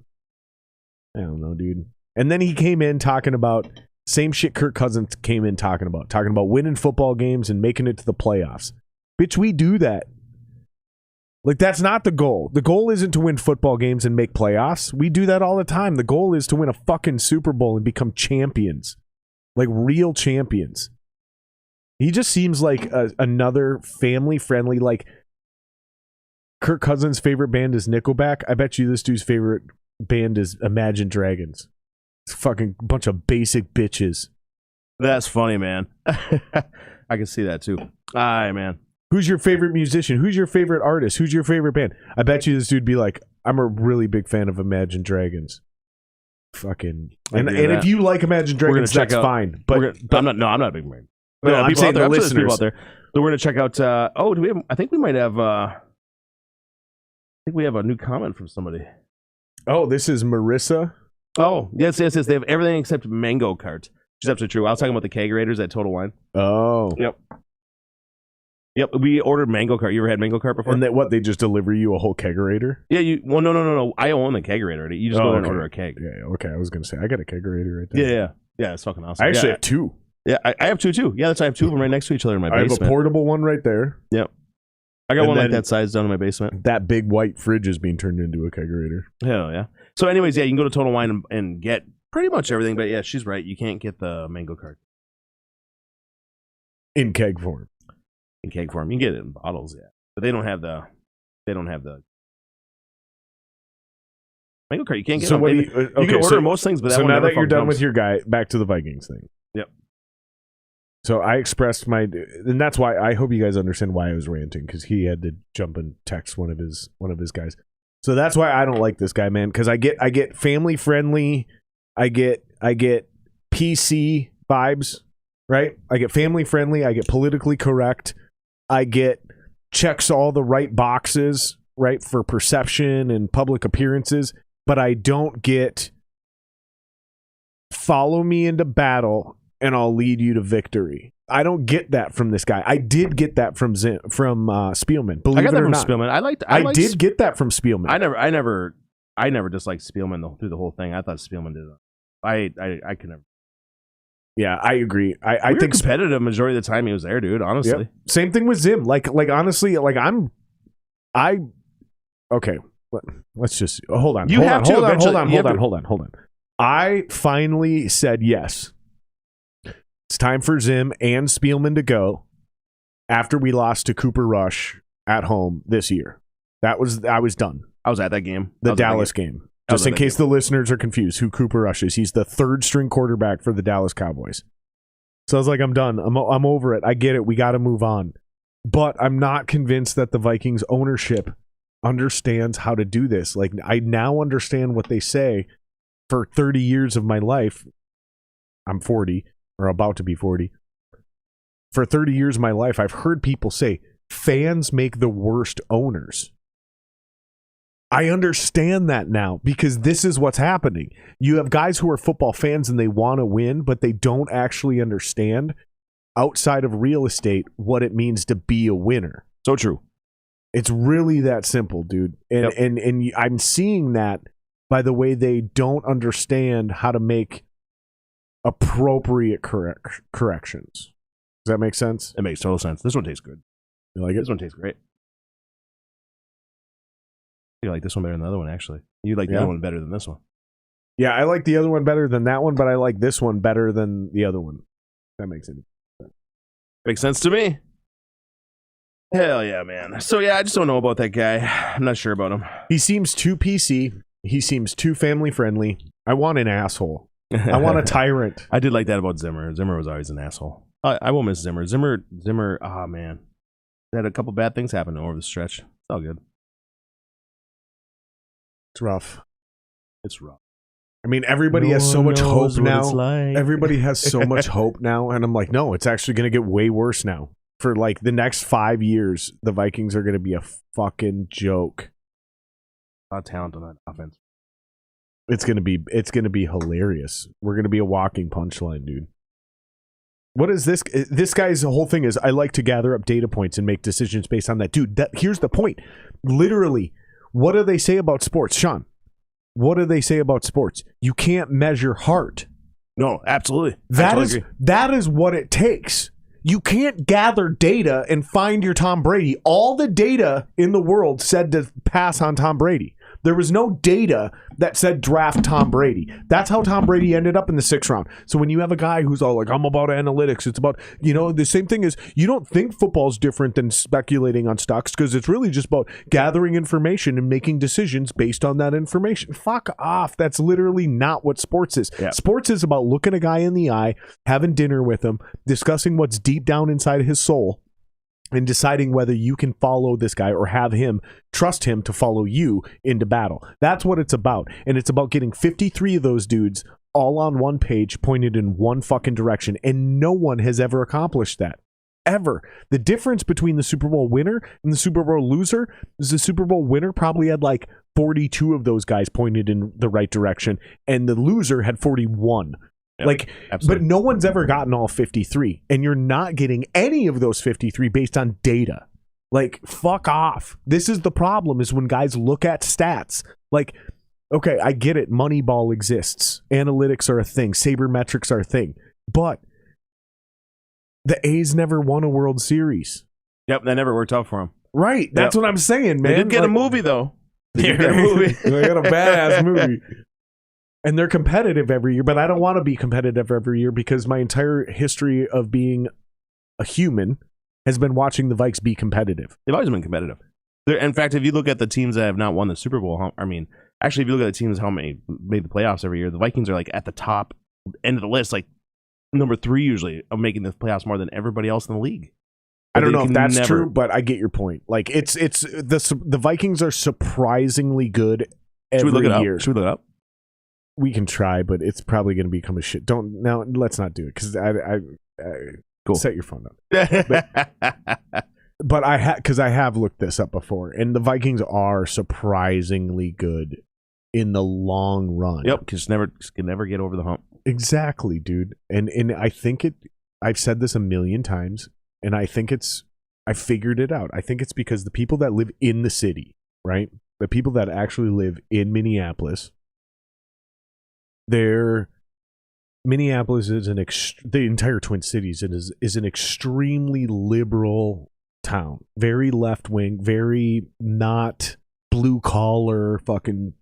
I don't know, dude. And then he came in talking about same shit Kirk Cousins came in talking about winning football games and making it to the playoffs. Bitch, we do that. Like, that's not the goal. The goal isn't to win football games and make playoffs. We do that all the time. The goal is to win a fucking Super Bowl and become champions. Like, real champions. He just seems like another family-friendly, like Kirk Cousins' favorite band is Nickelback. I bet you this dude's favorite band is Imagine Dragons. It's a fucking bunch of basic bitches. That's funny, man. I can see that too. All right, man. Who's your favorite musician? Who's your favorite artist? Who's your favorite band? I bet you this dude'd be like, I'm a really big fan of Imagine Dragons. Fucking and if you like Imagine Dragons, that's fine. But I'm not a big fan. No, I'm saying the listeners people out there. So we're gonna check out. Do we have? I think we might have. I think we have a new comment from somebody. Oh, this is Marissa. Oh, yes. They have everything except Mango Cart. Which is absolutely true. I was talking about the kegerators at Total Wine. Oh, Yep. We ordered Mango Cart. You ever had Mango Cart before? And they just deliver you a whole kegerator? Yeah. Well, no. I own the kegerator. You just go and order a keg. Yeah. Okay. I was gonna say I got a kegerator right there. Yeah. It's fucking awesome. I actually have two. Yeah, I have two too. Yeah, I have two of them right next to each other in my basement. I have a portable one right there. Yep. I got one like that size down in my basement. That big white fridge is being turned into a kegerator. Hell yeah. So anyways, yeah, you can go to Total Wine and get pretty much everything. But yeah, she's right. You can't get the Mango Cart. In keg form. In keg form. You can get it in bottles, yeah. But they don't have the Mango Cart. You can't get so them. You can order most things, but that so one now never that you're done comes. with your guy, back to the Vikings thing. Yep. So I expressed and that's why I hope you guys understand why I was ranting, because he had to jump and text one of his guys. So that's why I don't like this guy, man, because I get family friendly, I get PC vibes, right? I get family friendly, I get politically correct, I get checks all the right boxes, right, for perception and public appearances, but I don't get follow me into battle and I'll lead you to victory. I don't get that from this guy. I did get that from Spielman. Believe it or not, Spielman. I did get that from Spielman. I never disliked Spielman through the whole thing. I thought Spielman did it. I could never. Yeah, I agree. I think competitive majority of the time he was there, dude. Honestly, yep. Same thing with Zim. Like honestly, like okay. Let's just hold on. Hold on. I finally said yes. It's time for Zim and Spielman to go after we lost to Cooper Rush at home this year. I was done. I was at that game. The Dallas game. Just in case the listeners are confused who Cooper Rush is. He's the third string quarterback for the Dallas Cowboys. So I was like, I'm done. I'm over it. I get it. We got to move on. But I'm not convinced that the Vikings ownership understands how to do this. Like, I now understand what they say. For 30 years of my life, I'm 40 or about to be 40. For 30 years of my life, I've heard people say fans make the worst owners. I understand that now because this is what's happening. You have guys who are football fans and they want to win, but they don't actually understand outside of real estate what it means to be a winner. So true. It's really that simple, dude. And I'm seeing that by the way they don't understand how to make appropriate corrections. Does that make sense? It makes total sense. This one tastes good. You like it? This one tastes great. You like this one better than the other one, actually. You like the other one better than this one. Yeah, I like the other one better than that one, but I like this one better than the other one. That makes any sense. Makes sense to me. Hell yeah, man. So yeah, I just don't know about that guy. I'm not sure about him. He seems too PC. He seems too family friendly. I want an asshole. I want a tyrant. I did like that about Zimmer. Zimmer was always an asshole. I will miss Zimmer. Zimmer, oh man. They had a couple bad things happen over the stretch. It's all good. It's rough. It's rough. I mean, everybody has so much hope now. Everybody has so much hope now. And I'm like, no, it's actually going to get way worse now. For like the next 5 years, the Vikings are going to be a fucking joke. A lot of talent on that offense. It's gonna be hilarious. We're gonna be a walking punchline, dude. What is this? This guy's whole thing is I like to gather up data points and make decisions based on that. Dude, here's the point. Literally, what do they say about sports, Shawn? What do they say about sports? You can't measure heart. No, absolutely. That is what it takes. You can't gather data and find your Tom Brady. All the data in the world said to pass on Tom Brady. There was no data that said draft Tom Brady. That's how Tom Brady ended up in the 6th round. So when you have a guy who's all like, I'm about analytics, it's about, the same thing is you don't think football's different than speculating on stocks because it's really just about gathering information and making decisions based on that information. Fuck off. That's literally not what sports is. Yeah. Sports is about looking a guy in the eye, having dinner with him, discussing what's deep down inside his soul, and deciding whether you can follow this guy or have him trust him to follow you into battle. That's what it's about. And it's about getting 53 of those dudes all on one page pointed in one fucking direction. And no one has ever accomplished that. Ever. The difference between the Super Bowl winner and the Super Bowl loser is the Super Bowl winner probably had like 42 of those guys pointed in the right direction, and the loser had 41. Yep, absolutely. But no one's ever gotten all 53, and you're not getting any of those 53 based on data. Like, fuck off. This is the problem, is when guys look at stats. Like, okay, I get it. Moneyball exists. Analytics are a thing. Sabermetrics are a thing. But the A's never won a World Series. Yep, that never worked out for them. Right. That's what I'm saying, man. They did get a movie, though. They got a movie. They got a badass movie. And they're competitive every year, but I don't want to be competitive every year because my entire history of being a human has been watching the Vikes be competitive. They've always been competitive. In fact, if you look at the teams that have not won the Super Bowl, actually, if you look at the teams how many made the playoffs every year, the Vikings are like at the top end of the list, like number 3 usually of making the playoffs more than everybody else in the league. I don't know if that's true, but I get your point. Like the Vikings are surprisingly good every year. Should we look it up? We can try, but it's probably going to become a shit. Let's not do it because I cool. Set your phone up. But I have looked this up before, and the Vikings are surprisingly good in the long run. Yep, because can never get over the hump. Exactly, dude. And I think I've said this a million times, and I think I figured it out. I think it's because the people that live in the city, right? The people that actually live in Minneapolis. Minneapolis is the entire Twin Cities is an extremely liberal town, very left wing, very not blue collar, fucking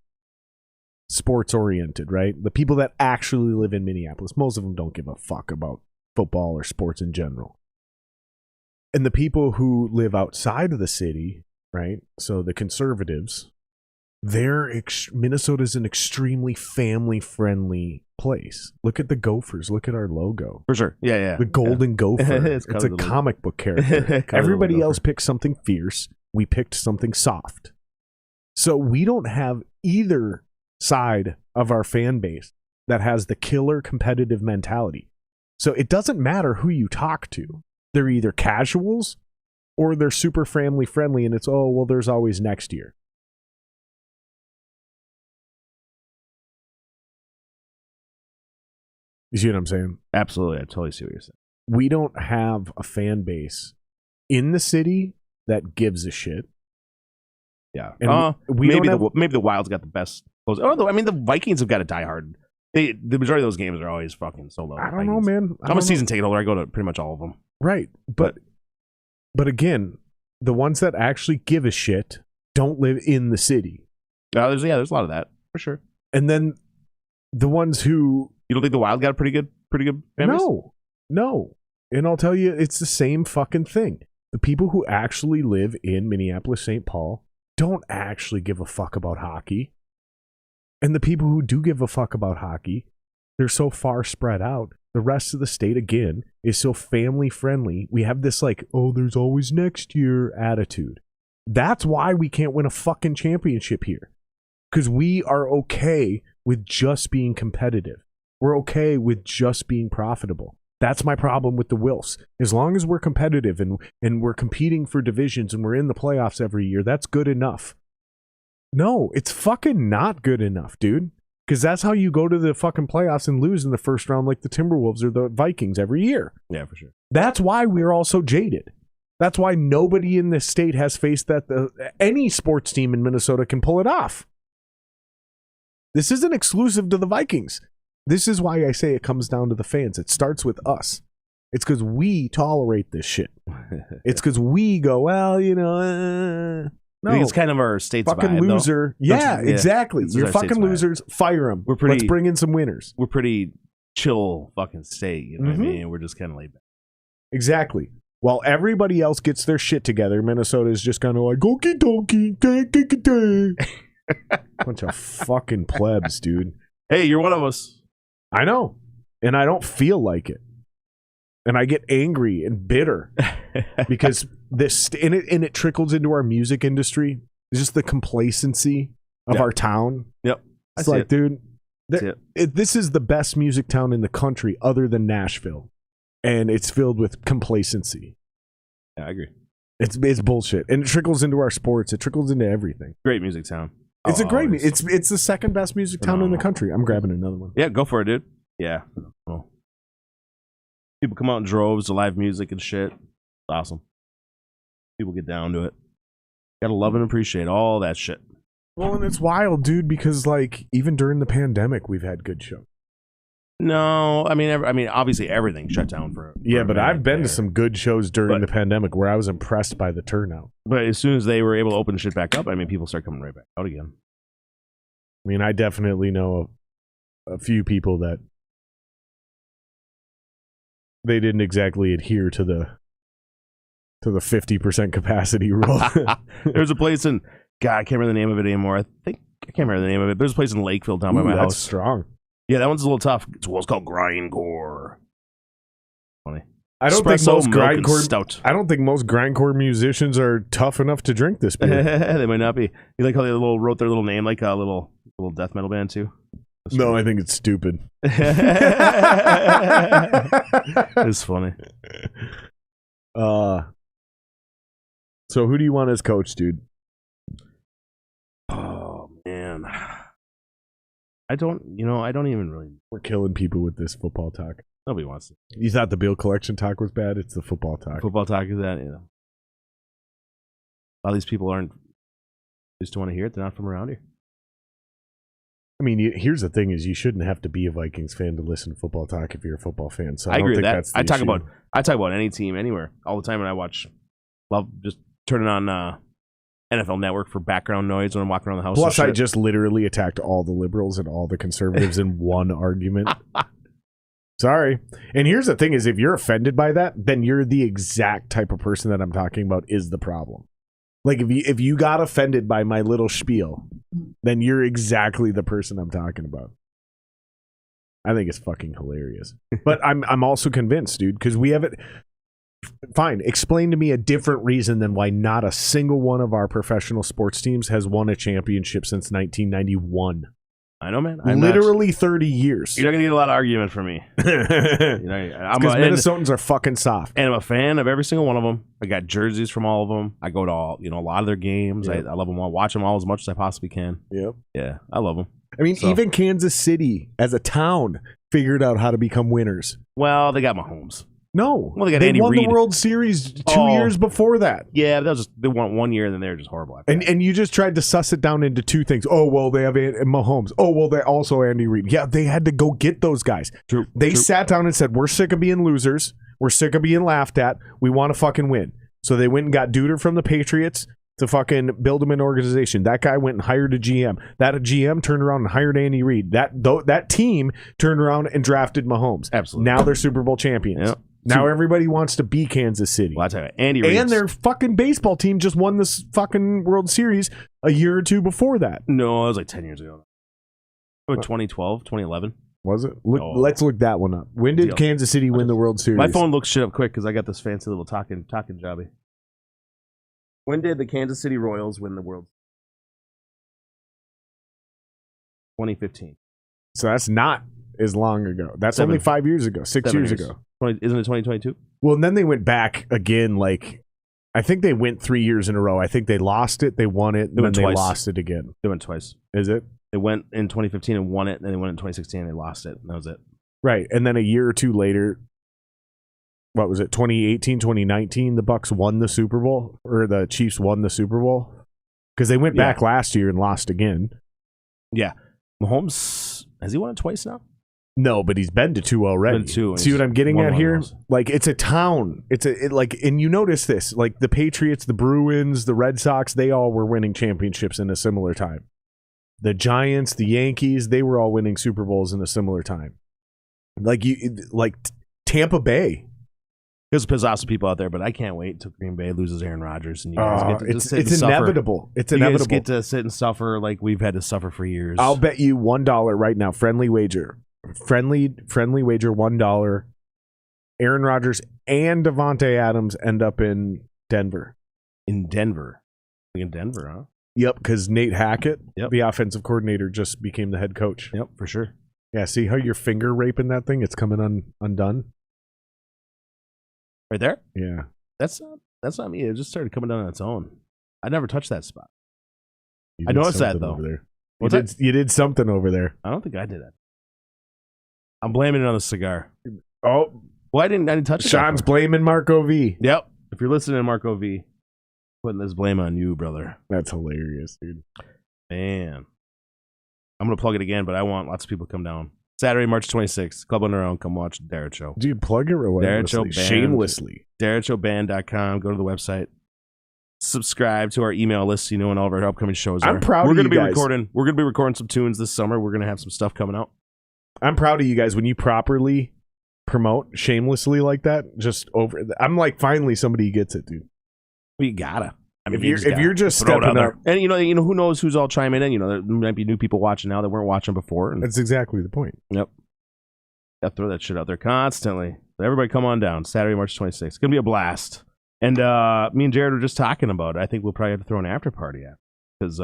sports oriented, right? The people that actually live in Minneapolis, most of them don't give a fuck about football or sports in general. And the people who live outside of the city, right? So the conservatives. Minnesota's an extremely family-friendly place. Look at the Gophers. Look at our logo. For sure. Yeah. The golden gopher. It's a comic book character. Everybody else picked something fierce. We picked something soft. So we don't have either side of our fan base that has the killer competitive mentality. So it doesn't matter who you talk to. They're either casuals or they're super family-friendly, and it's, there's always next year. You see what I'm saying? Absolutely. I totally see what you're saying. We don't have a fan base in the city that gives a shit. Yeah. And maybe the Wild's got the best close. Although, the Vikings have got a diehard. The majority of those games are always fucking so low. I don't know, man. I'm a season ticket holder. I go to pretty much all of them. Right. But again, the ones that actually give a shit don't live in the city. There's a lot of that, for sure. And then the ones who... You don't think the Wild got a pretty good fan base? No. And I'll tell you, it's the same fucking thing. The people who actually live in Minneapolis, St. Paul, don't actually give a fuck about hockey. And the people who do give a fuck about hockey, they're so far spread out. The rest of the state, again, is so family friendly. We have this there's always next year attitude. That's why we can't win a fucking championship here. Because we are okay with just being competitive. We're okay with just being profitable. That's my problem with the Wilfs. As long as we're competitive and we're competing for divisions and we're in the playoffs every year, that's good enough. No, it's fucking not good enough, dude. Because that's how you go to the fucking playoffs and lose in the first round like the Timberwolves or the Vikings every year. Yeah, for sure. That's why we're all so jaded. That's why nobody in this state has faced that any sports team in Minnesota can pull it off. This isn't exclusive to the Vikings. This is why I say it comes down to the fans. It starts with us. It's because we tolerate this shit. It's because we go, I think it's kind of our state's fucking vibe, loser. Though. Yeah, exactly. It's You're our fucking state's vibe. losers. Fire them. We're pretty- Let's bring in some winners. We're pretty chill fucking state. You know what I Mhm. mean? We're just kind of laid back. Exactly. While everybody else gets their shit together, Minnesota is just kind of like, okie dokie, bunch of fucking plebs, dude. Hey, you're one of us. I know. And I don't feel like it. And I get angry and bitter because and it trickles into our music industry. It's just the complacency of our town. Yep. It's like, dude, That's this is the best music town in the country other than Nashville. And it's filled with complacency. Yeah, I agree. It's bullshit. And it trickles into our sports. It trickles into everything. Great music town. It's it's the second best music town in the country. I'm grabbing another one. Yeah, go for it, dude. Yeah. Well, people come out in droves to live music and shit. It's awesome. People get down to it. Gotta love and appreciate all that shit. Well, and it's wild, dude, because like even during the pandemic, we've had good shows. No, I mean, obviously everything shut down for. Yeah, but I've been there. to some good shows during the pandemic where I was impressed by the turnout. But as soon as they were able to open shit back up, I mean, people start coming right back out again. I mean, I definitely know a few people that they didn't exactly adhere to the 50% capacity rule. There's a place in God, I can't remember the name of it anymore. I can't remember the name of it. There's a place in Lakeville down by my house. Strong. Yeah, that one's a little tough. It's called Grindcore. Funny. I don't think Espresso, most milk, and grindcore. stout. I don't think most grindcore musicians are tough enough to drink this beer. They might not be. You like how they wrote their little name like a little death metal band too? No, I think it's stupid. It's funny. So who do you want as coach, dude? Oh man, I don't even really. We're killing people with this football talk. Nobody wants to. You thought the Bill collection talk was bad? It's the football talk. Football talk is that, a lot of these people aren't just want to hear it. They're not from around here. I mean, here's the thing: is you shouldn't have to be a Vikings fan to listen to football talk if you're a football fan. So I agree don't with think that. that's the I talk issue. about any team anywhere all the time when I watch. Love just turning on NFL Network for background noise when I'm walking around the house. Plus, I just literally attacked all the liberals and all the conservatives in one argument. Sorry. And here's the thing: is if you're offended by that, then you're the exact type of person that I'm talking about is the problem. Like if you got offended by my little spiel, then you're exactly the person I'm talking about. I think it's fucking hilarious. But I'm also convinced, dude, because we have it. Fine, explain to me a different reason than why not a single one of our professional sports teams has won a championship since 1991. I know, man. Literally 30 years. You're not gonna get a lot of argument from me. Because Minnesotans are fucking soft. And I'm a fan of every single one of them. I got jerseys from all of them. I go to all, a lot of their games. Yep. I love them all. Watch them all as much as I possibly can. Yep. Yeah, I love them. I mean, even Kansas City as a town figured out how to become winners. Well, they got Mahomes. No. Well, they got they Andy won Reid. the World Series 2 years before that. Yeah, that was just, they won 1 year and then they were just horrible. And you just tried to suss it down into two things. Oh, well, they have Mahomes. Oh, well, they also Andy Reid. Yeah, they had to go get those guys. True. They sat down and said, we're sick of being losers. We're sick of being laughed at. We want to fucking win. So they went and got Duder from the Patriots to fucking build him an organization. That guy went and hired a GM. That GM turned around and hired Andy Reid. That team turned around and drafted Mahomes. Absolutely. Now they're Super Bowl champions. Yep. Now everybody wants to be Kansas City. Well, I tell you, Andy Reid. And their fucking baseball team just won this fucking World Series a year or two before that. No, it was like 10 years ago. 2012, 2011. Was it? Let's look that one up. When did Kansas City win the World Series? My phone looks shit up quick because I got this fancy little talking jobby. When did the Kansas City Royals win the World Series? 2015. So that's not as long ago. That's only 5 years ago, 6 years ago. Isn't it 2022? Well, and then they went back again. Like, I think they went 3 years in a row. I think they lost it, they won it, and then they lost it again. They went twice. Is it? They went in 2015 and won it, and then they went in 2016 and they lost it. And that was it. Right. And then a year or two later, what was it, 2018, 2019, the Bucks won the Super Bowl, or the Chiefs won the Super Bowl? Because they went back last year and lost again. Yeah. Mahomes, has he won it twice now? No, but he's been to 2 already. Been 2, See what I'm getting at here? loss. Like, it's a town. And you notice this, like the Patriots, the Bruins, the Red Sox, they all were winning championships in a similar time. The Giants, the Yankees, they were all winning Super Bowls in a similar time. Like Tampa Bay. There's awesome people out there, but I can't wait until Green Bay loses Aaron Rodgers and you guys get to just sit it's and suffer. inevitable. It's you inevitable. guys get to sit and suffer like we've had to suffer for years. I'll bet you $1 right now. Friendly wager. Friendly wager $1. Aaron Rodgers and Devontae Adams end up in Denver. In Denver, huh? Yep, because Nate Hackett, Yep. the offensive coordinator, just became the head coach. Yep, for sure. Yeah, see how you're finger raping that thing? It's coming undone. Right there. Yeah. That's not me. It just started coming down on its own. I never touched that spot. You I did noticed that something though. over there. What's You did something over there. I don't think I did that. I'm blaming it on the cigar. Oh, Well, I didn't touch it. Sean's blaming Marco V. Yep. If you're listening to Marco V, putting this blame on you, brother. That's hilarious, dude. Man. I'm going to plug it again, but I want lots of people to come down. Saturday, March 26th, Club on their own. Come watch Darrett Show. Dude, plug it relentlessly. Shamelessly. DarrettShowBand.com. Go to the website. Subscribe to our email list so you know when all of our upcoming shows are. I'm proud We're of gonna you be guys. recording. We're going to be recording some tunes this summer. We're going to have some stuff coming out. I'm proud of you guys when you properly promote shamelessly like that. I'm like, finally somebody gets it, dude. We gotta. I mean, if you're just throw it stepping out up, there. And you know who knows who's all chiming in. You know, there might be new people watching now that weren't watching before. And that's exactly the point. yep. Gotta throw that shit out there constantly. So everybody come on down. Saturday, March 26th. It's gonna be a blast. And me and Jared were just talking about it. I think we'll probably have to throw an after party at because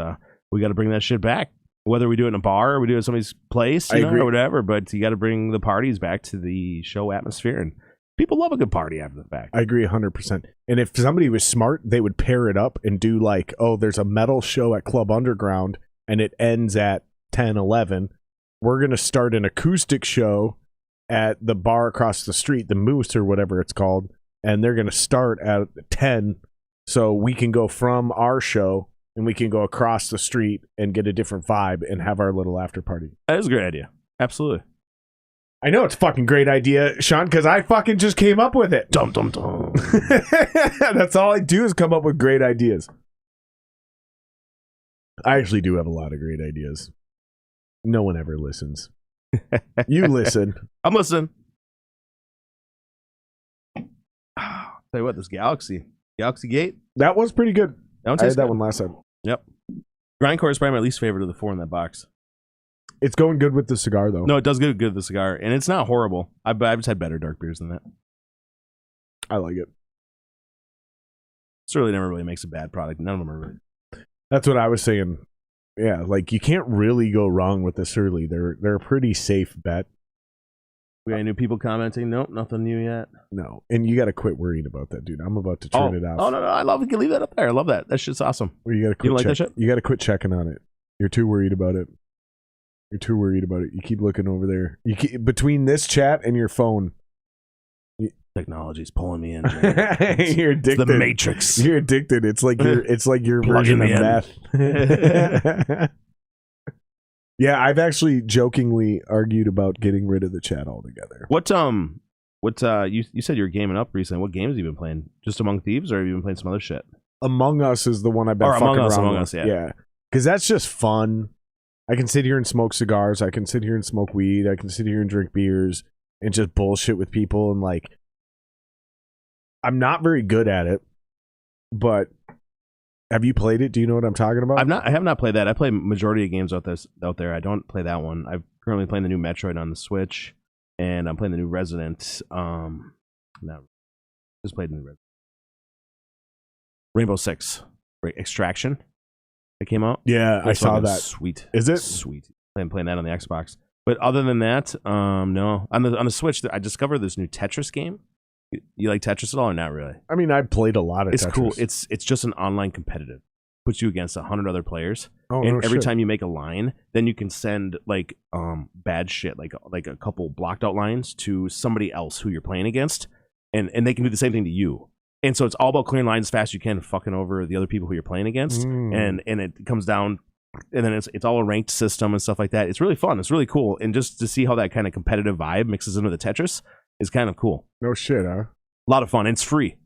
we got to bring that shit back. Whether we do it in a bar or we do it at somebody's place, I agree. or whatever. But you got to bring the parties back to the show atmosphere, and people love a good party after the fact. I agree 100%. And if somebody was smart, they would pair it up and do like, oh, there's a metal show at Club Underground and it ends at 10, 11. We're going to start an acoustic show at the bar across the street, the Moose or whatever it's called, and they're going to start at 10 so we can go from our show and we can go across the street and get a different vibe and have our little after party. That is a great idea. Absolutely. I know it's a fucking great idea, Sean, because I fucking just came up with it. Dum dum dum. That's all I do is come up with great ideas. I actually do have a lot of great ideas. No one ever listens. You listen. I'm listening. Tell you what, this Galaxy Gate. That was pretty good. That one I had tastes that good. one last time. Yep. Grindcore is probably my least favorite of the 4 in that box. It's going good with the cigar, though. No, it does good with the cigar, and it's not horrible. I've just had better dark beers than that. I like it. Surly never really makes a bad product. None of them are really. That's what I was saying. Yeah, like you can't really go wrong with the Surly. They're a pretty safe bet. We got any new people commenting? Nope, nothing new yet. No, and you got to quit worrying about that, dude. I'm about to turn it off. Oh no, I love it. You can leave that up there. I love that. That shit's awesome. Or you got to quit. You don't like that shit? You got to quit checking on it. You're too worried about it. You're too worried about it. You keep looking over there. Between this chat and your phone. Technology's pulling me in. You're addicted. It's the Matrix. You're addicted. It's like your Plugging version of me in. meth. Yeah, I've actually jokingly argued about getting rid of the chat altogether. What you said you were gaming up recently. What games have you been playing? Just Among Thieves, or have you been playing some other shit? Among Us is the one I've been Or fucking around Among with. Us, yeah. Yeah, because that's just fun. I can sit here and smoke cigars. I can sit here and smoke weed. I can sit here and drink beers and just bullshit with people. And like, I'm not very good at it, but have you played it? Do you know what I'm talking about? I have not played that. I play majority of games out there. I don't play that one. I'm currently playing the new Metroid on the Switch, and I'm playing the new Resident. No, just played the new Resident. Rainbow Six Extraction that came out. Yeah, I saw that. Sweet. Is it? Sweet. I'm playing that on the Xbox. But other than that, no. On the Switch, I discovered this new Tetris game. You like Tetris at all, or not really? I mean, I played a lot of It's Tetris. cool. It's just an online competitive. Puts you against 100 other players, Oh, and no every shit. time you make a line, then you can send like bad shit, like a couple blocked out lines to somebody else who you're playing against, and they can do the same thing to you. And so it's all about clearing lines as fast as you can, fucking over the other people who you're playing against, and it comes down and then it's all a ranked system and stuff like that. It's really fun. It's really cool, and just to see how that kind of competitive vibe mixes into the Tetris is kind of cool. No shit, huh? A lot of fun. And it's free.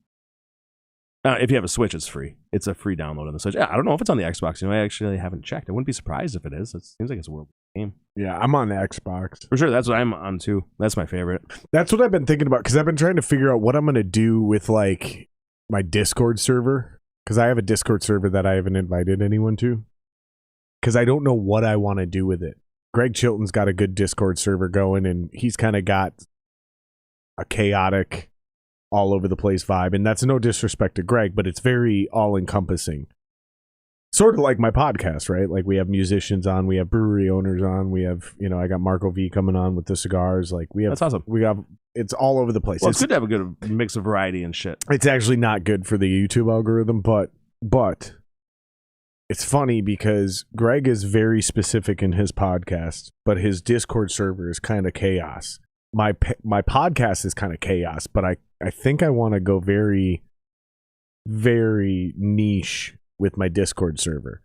If you have a Switch, it's free. It's a free download on the Switch. I don't know if it's on the Xbox. I actually haven't checked. I wouldn't be surprised if it is. It seems like it's a world game. Yeah, I'm on the Xbox. For sure, that's what I'm on too. That's my favorite. That's what I've been thinking about, because I've been trying to figure out what I'm going to do with like my Discord server, because I have a Discord server that I haven't invited anyone to, because I don't know what I want to do with it. Greg Chilton's got a good Discord server going, and he's kind of got a chaotic, all over the place vibe, and that's no disrespect to Greg, but it's very all encompassing. Sort of like my podcast, right? Like we have musicians on, we have brewery owners on, we have, I got Marco V coming on with the cigars. Like we have, that's awesome. It's all over the place. Well, it's good to have a good mix of variety and shit. It's actually not good for the YouTube algorithm, but it's funny because Greg is very specific in his podcast, but his Discord server is kind of chaos. My podcast is kind of chaos, but I think I want to go very, very niche with my Discord server.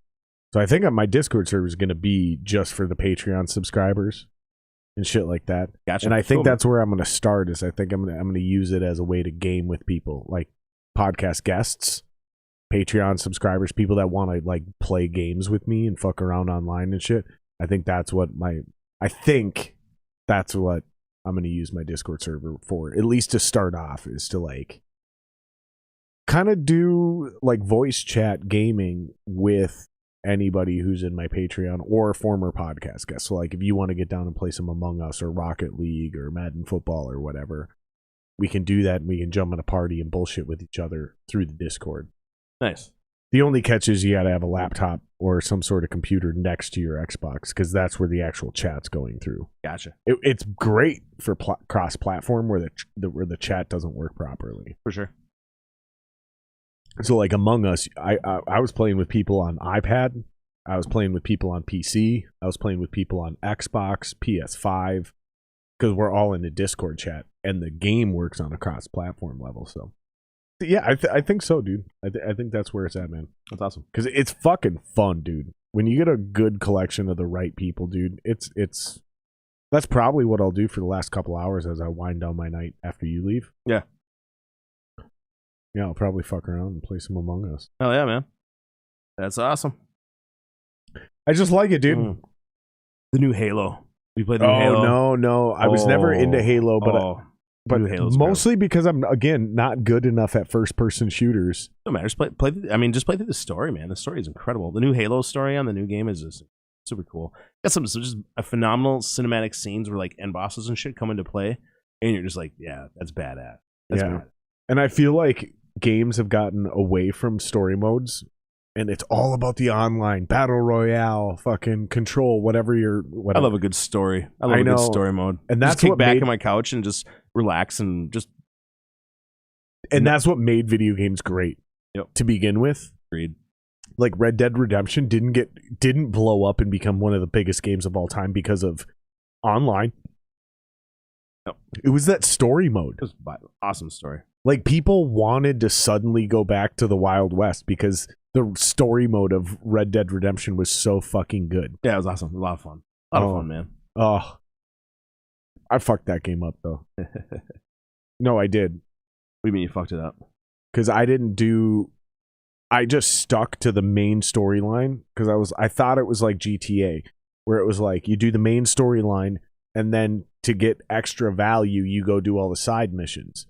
So I think my Discord server is going to be just for the Patreon subscribers and shit like that. Gotcha. And I think that's where I'm going to start. Is I think I'm going to use it as a way to game with people, like podcast guests, Patreon subscribers, people that want to like play games with me and fuck around online and shit. I think that's what I'm going to use my Discord server for, at least to start off, is to like kind of do like voice chat gaming with anybody who's in my Patreon or former podcast guests. So like if you want to get down and play some Among Us or Rocket League or Madden Football or whatever, we can do that, and we can jump in a party and bullshit with each other through the Discord. Nice. The only catch is you got to have a laptop or some sort of computer next to your Xbox, because that's where the actual chat's going through. Gotcha. It's great for cross-platform where the chat doesn't work properly. For sure. So like Among Us, I was playing with people on iPad. I was playing with people on PC. I was playing with people on Xbox, PS5, because we're all in the Discord chat, and the game works on a cross-platform level. So yeah, I think so, dude. I think that's where it's at, man. That's awesome. Because it's fucking fun, dude. When you get a good collection of the right people, dude, it's that's probably what I'll do for the last couple hours as I wind down my night after you leave. Yeah. Yeah, I'll probably fuck around and play some Among Us. Oh yeah, man. That's awesome. I just like it, dude. The new Halo. You played the new Halo? No. I was never into Halo, but mostly great. because I'm, again, not good enough at first-person shooters. No matter. Just play through the story, man. The story is incredible. The new Halo story on the new game is just super cool. Got some just a phenomenal cinematic scenes where like end bosses and shit come into play, and you're just like, yeah, that's badass. That's badass. And I feel like games have gotten away from story modes, and it's all about the online battle royale, fucking control, whatever. I love a good story. I love a good story mode. And that's just kick what back on my couch and just relax and just. And that's what made video games great. Yep. To begin with. Agreed. Like Red Dead Redemption didn't blow up and become one of the biggest games of all time because of online. No. It was that story mode. It was an awesome story. Like people wanted to suddenly go back to the Wild West because the story mode of Red Dead Redemption was so fucking good. Yeah, it was awesome. A lot of fun. A lot of fun, man. Oh, I fucked that game up though. No, I did. What do you mean you fucked it up? Because I just stuck to the main storyline because I thought it was like GTA, where it was like you do the main storyline and then to get extra value, you go do all the side missions.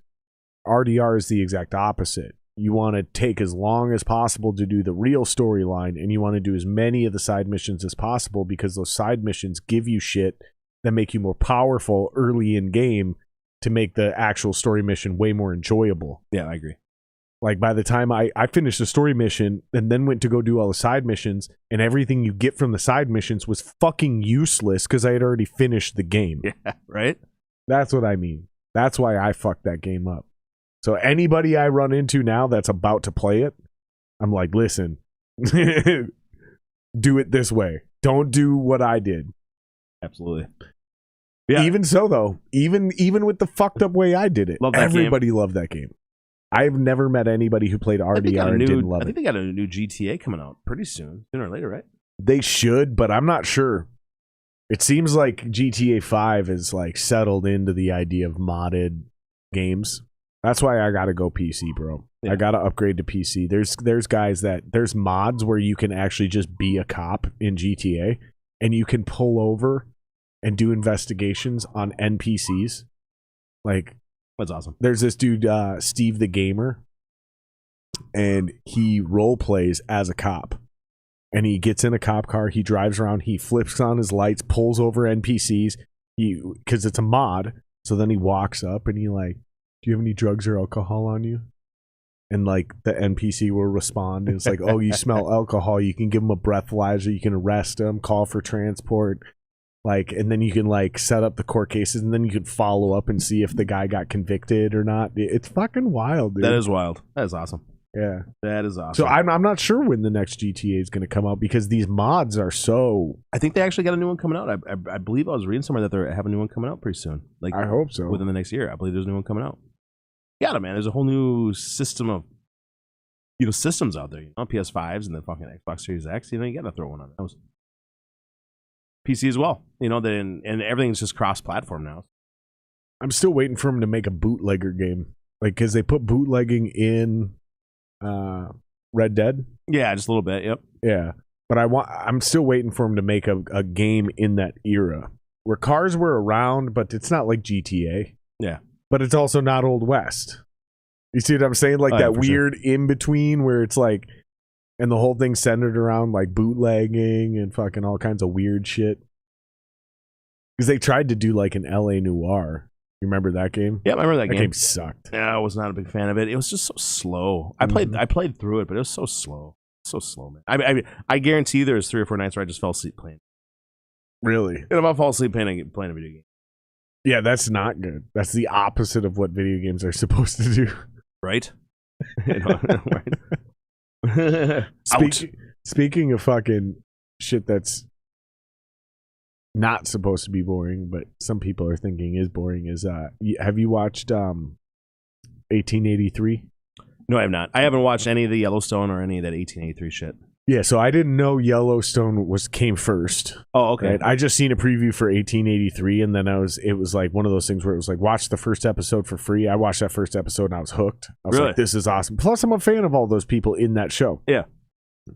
RDR is the exact opposite. You want to take as long as possible to do the real storyline, and you want to do as many of the side missions as possible because those side missions give you shit that make you more powerful early in game to make the actual story mission way more enjoyable. Yeah, I agree. Like by the time I finished the story mission and then went to go do all the side missions, and everything you get from the side missions was fucking useless because I had already finished the game. Yeah, right? That's what I mean. That's why I fucked that game up. So anybody I run into now that's about to play it, I'm like, listen, do it this way. Don't do what I did. Absolutely. Yeah. Even so, though, even with the fucked up way I did it, everybody loved that game. I've never met anybody who played RDR and didn't love it. I think they got a new GTA coming out pretty soon. Sooner or later, right? They should, but I'm not sure. It seems like GTA 5 is like settled into the idea of modded games. That's why I gotta go PC, bro. Yeah. I gotta upgrade to PC. There's mods where you can actually just be a cop in GTA, and you can pull over and do investigations on NPCs. Like, That's awesome. there's this dude, Steve the Gamer, and he role plays as a cop. And he gets in a cop car, he drives around, he flips on his lights, pulls over NPCs, because it's a mod. So then he walks up and he like, do you have any drugs or alcohol on you? And like the NPC will respond. And it's like, oh, you smell alcohol. You can give him a breathalyzer. You can arrest him, call for transport. Like, and then you can like set up the court cases, and then you can follow up and see if the guy got convicted or not. It's fucking wild, dude. That is wild. That is awesome. Yeah. That is awesome. So I'm not sure when the next GTA is going to come out, because these mods are so... I think they actually got a new one coming out. I believe I was reading somewhere that they have a new one coming out pretty soon. Like, I hope so. Within the next year. I believe there's a new one coming out. Yeah, man. There's a whole new system of, systems out there. PS5s and the fucking Xbox Series X. You got to throw one on those. PC as well. And everything's just cross-platform now. I'm still waiting for them to make a bootlegger game. Like, because they put bootlegging in Red Dead. Yeah, just a little bit. Yep. Yeah. But I'm still waiting for them to make a game in that era where cars were around, but it's not like GTA. Yeah. But it's also not Old West. You see what I'm saying? Like that weird in between where it's like, and the whole thing's centered around like bootlegging and fucking all kinds of weird shit. Because they tried to do like an LA Noire. You remember that game? Yeah, I remember that game. That game sucked. Yeah, I was not a big fan of it. It was just so slow. I played through it, but it was so slow. So slow, man. I guarantee there was 3 or 4 nights where I just fell asleep playing. Really? And if I fall asleep playing a video game. Yeah, that's not good. That's the opposite of what video games are supposed to do. Right? Speaking of fucking shit that's not supposed to be boring, but some people are thinking is boring, is have you watched 1883? No, I have not. I haven't watched any of the Yellowstone or any of that 1883 shit. Yeah, so I didn't know Yellowstone came first. Oh, okay. Right? I just seen a preview for 1883, and then it was like one of those things where it was like, watch the first episode for free. I watched that first episode and I was hooked. I was Really? like, this is awesome. Plus, I'm a fan of all those people in that show. Yeah.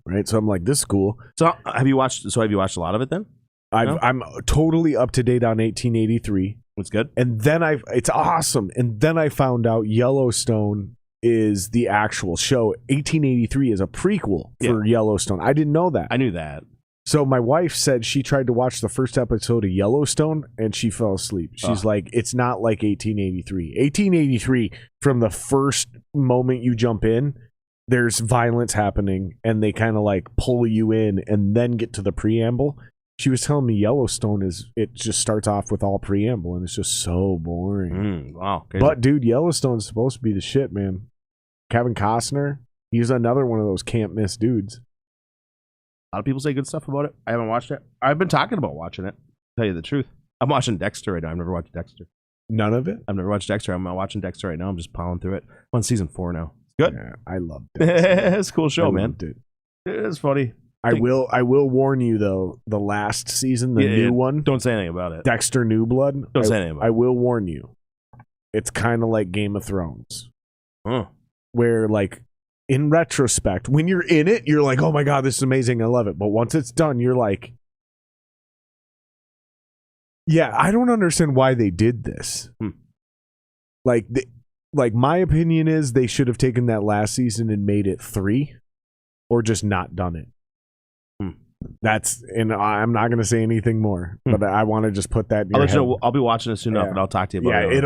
Right? So I'm like, this is cool. So have you watched a lot of it then? I'm totally up to date on 1883. It's good. And then it's awesome. And then I found out Yellowstone is the actual show. 1883 is a prequel for Yellowstone. I didn't know that. I knew that. So my wife said she tried to watch the first episode of Yellowstone and she fell asleep. She's like, it's not like 1883. 1883, from the first moment you jump in, there's violence happening and they kind of like pull you in and then get to the preamble. She was telling me Yellowstone it just starts off with all preamble and it's just so boring. Wow. Crazy. But dude, Yellowstone's supposed to be the shit, man. Kevin Costner, he's another one of those can't miss dudes. A lot of people say good stuff about it. I haven't watched it. I've been talking about watching it, to tell you the truth. I'm watching Dexter right now. I've never watched Dexter. None of it? I've never watched Dexter. I'm watching Dexter right now. I'm just plowing through it. I'm on season 4 now. Good. Yeah, I love Dexter. It's a cool show, man. Dude. It's funny. I will warn you though, the last season, the new one. Don't say anything about it. Dexter New Blood. Don't say anything about it. I will warn you. It's kind of like Game of Thrones. Huh. Where like in retrospect, when you're in it, you're like, oh my God, this is amazing. I love it. But once it's done, you're like, yeah, I don't understand why they did this. Like my opinion is they should have taken that last season and made it 3 or just not done it. And I'm not going to say anything more, but I want to just put that in your head. I'll be watching it soon enough, and I'll talk to you about it.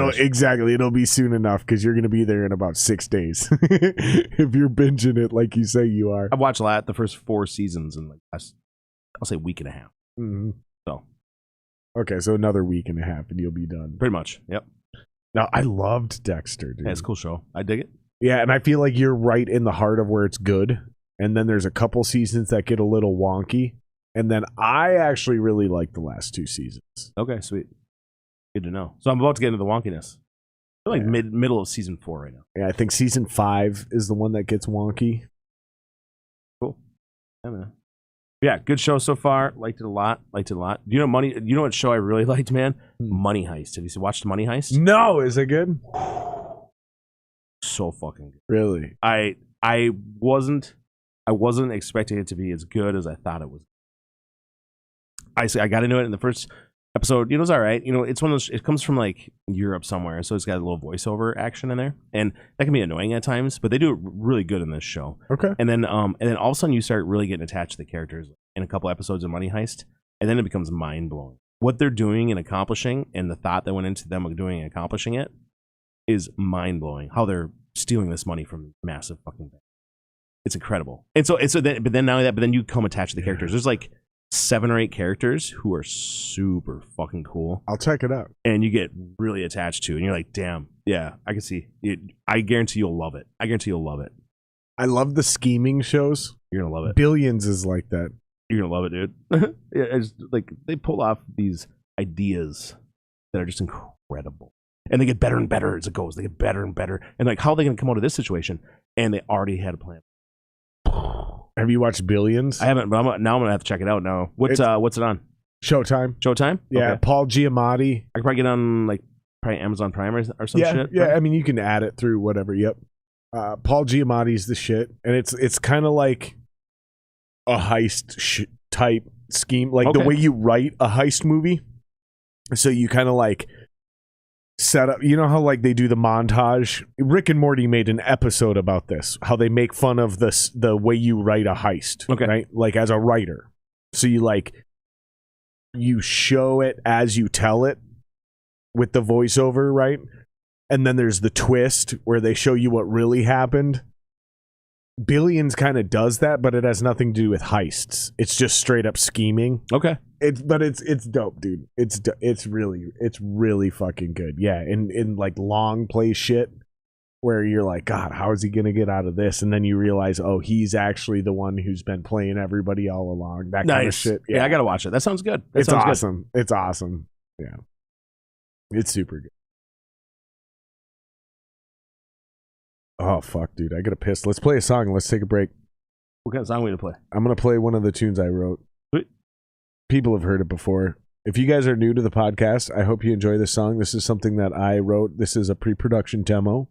It'll be soon enough because you're going to be there in about 6 days if you're binging it like you say you are. I've watched the first 4 seasons in I'll say week and a half. Mm-hmm. So, okay, so another week and a half and you'll be done. Pretty much, yep. Now, I loved Dexter, dude. Yeah, it's a cool show. I dig it. Yeah, and I feel like you're right in the heart of where it's good. And then there's a couple seasons that get a little wonky. And then I actually really like the last 2 seasons. Okay, sweet. Good to know. So I'm about to get into the wonkiness. I'm like middle of season 4 right now. Yeah, I think season 5 is the one that gets wonky. Cool. Yeah, man. Yeah, good show so far. Liked it a lot. Do you know Money? You know what show I really liked, man? Money Heist. Have you watched Money Heist? No, is it good? So fucking good. Really? I wasn't expecting it to be as good as I thought it was. I got into it in the first episode. It was all right. It's one of those. It comes from like Europe somewhere, so it's got a little voiceover action in there, and that can be annoying at times. But they do it really good in this show. Okay. And then all of a sudden you start really getting attached to the characters in a couple episodes of Money Heist, and then it becomes mind blowing. What they're doing and accomplishing, and the thought that went into them doing and accomplishing it, is mind blowing. How they're stealing this money from massive fucking bank. It's incredible. And so then you come attached to the characters. There's like 7 or 8 characters who are super fucking cool. I'll check it out. And you get really attached to, and you're like, damn, yeah, I can see it. I guarantee you'll love it. I love the scheming shows. You're gonna love it. Billions is like that. You're gonna love it, dude. It's like they pull off these ideas that are just incredible, and they get better and better as it goes. They get better and better, and like how are they gonna come out of this situation? And they already had a plan. Have you watched Billions? I haven't, but now I'm gonna have to check it out now. What's it on? Showtime. Showtime? Yeah, okay. Paul Giamatti. I could probably get on like probably Amazon Prime or some shit. Yeah, right? I mean you can add it through whatever. Yep. Paul Giamatti's the shit, and it's kind of like a heist type scheme, like the way you write a heist movie. So you kind of like set up, you know how like they do the montage. Rick and Morty made an episode about this, how they make fun of the way you write a heist, right? Like as a writer, so you show it as you tell it with the voiceover, right? And then there's the twist where they show you what really happened. Billions kind of does that, but it has nothing to do with heists. It's just straight up scheming. Okay. It's dope, dude. It's really fucking good. Yeah, in like long play shit where you're like, God, how is he gonna get out of this? And then you realize, oh, he's actually the one who's been playing everybody all along. That kind of shit. Yeah, I gotta watch it. That sounds good. It's awesome. It's awesome. Yeah, it's super good. Oh, fuck, dude. I gotta piss. Let's play a song. Let's take a break. What kind of song are we gonna play? I'm gonna play one of the tunes I wrote. Sweet. People have heard it before. If you guys are new to the podcast, I hope you enjoy this song. This is something that I wrote. This is a pre-production demo.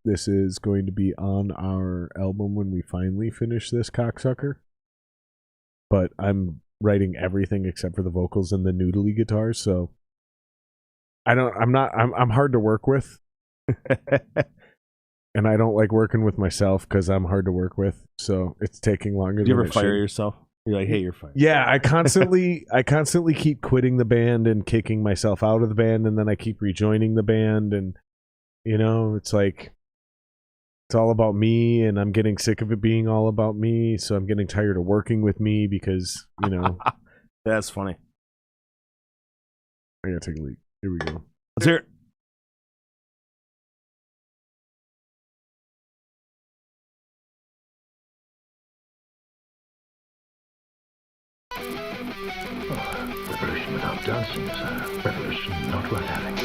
This is going to be on our album when we finally finish this cocksucker. But I'm writing everything except for the vocals and the noodly guitars, so I'm hard to work with. And I don't like working with myself because I'm hard to work with, so it's taking longer. Do you ever fire yourself? You're like, hey, you're fired. Yeah, I constantly keep quitting the band and kicking myself out of the band, and then I keep rejoining the band, and it's like it's all about me, and I'm getting sick of it being all about me, so I'm getting tired of working with me because That's funny. I gotta take a leak. Here we go. Let's hear it. Revolution without dancing is a revolution not worth having.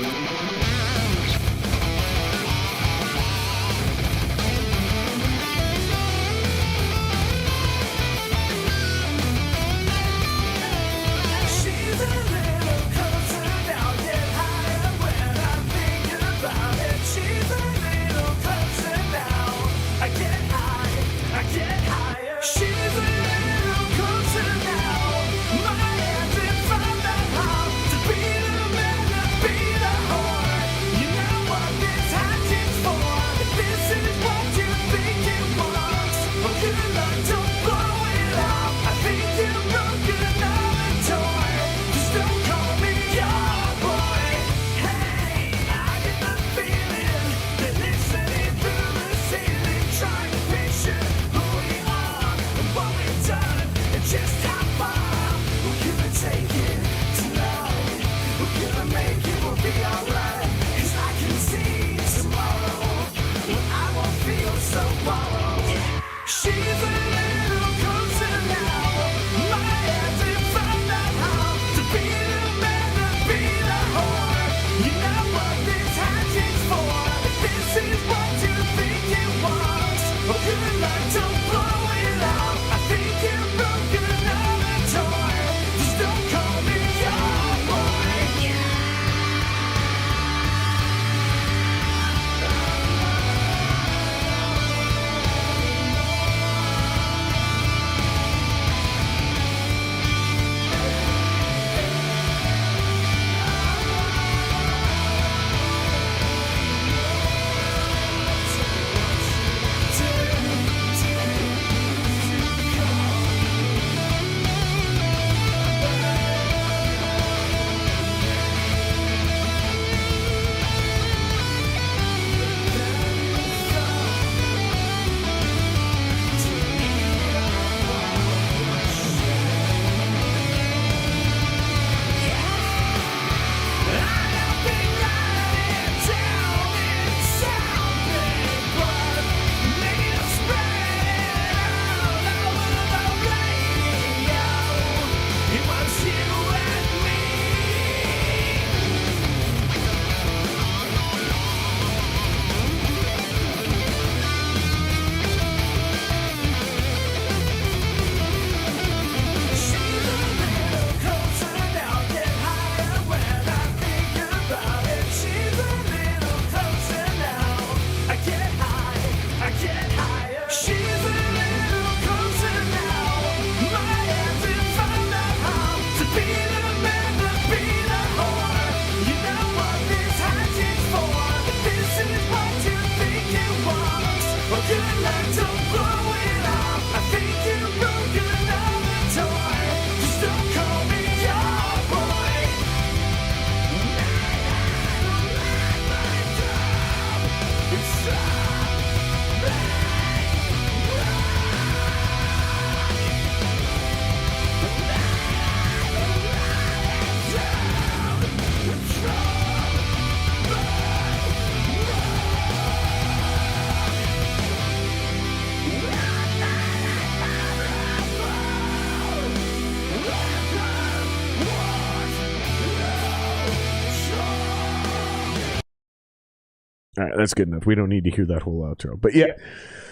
All right, that's good enough. We don't need to hear that whole outro. But yeah,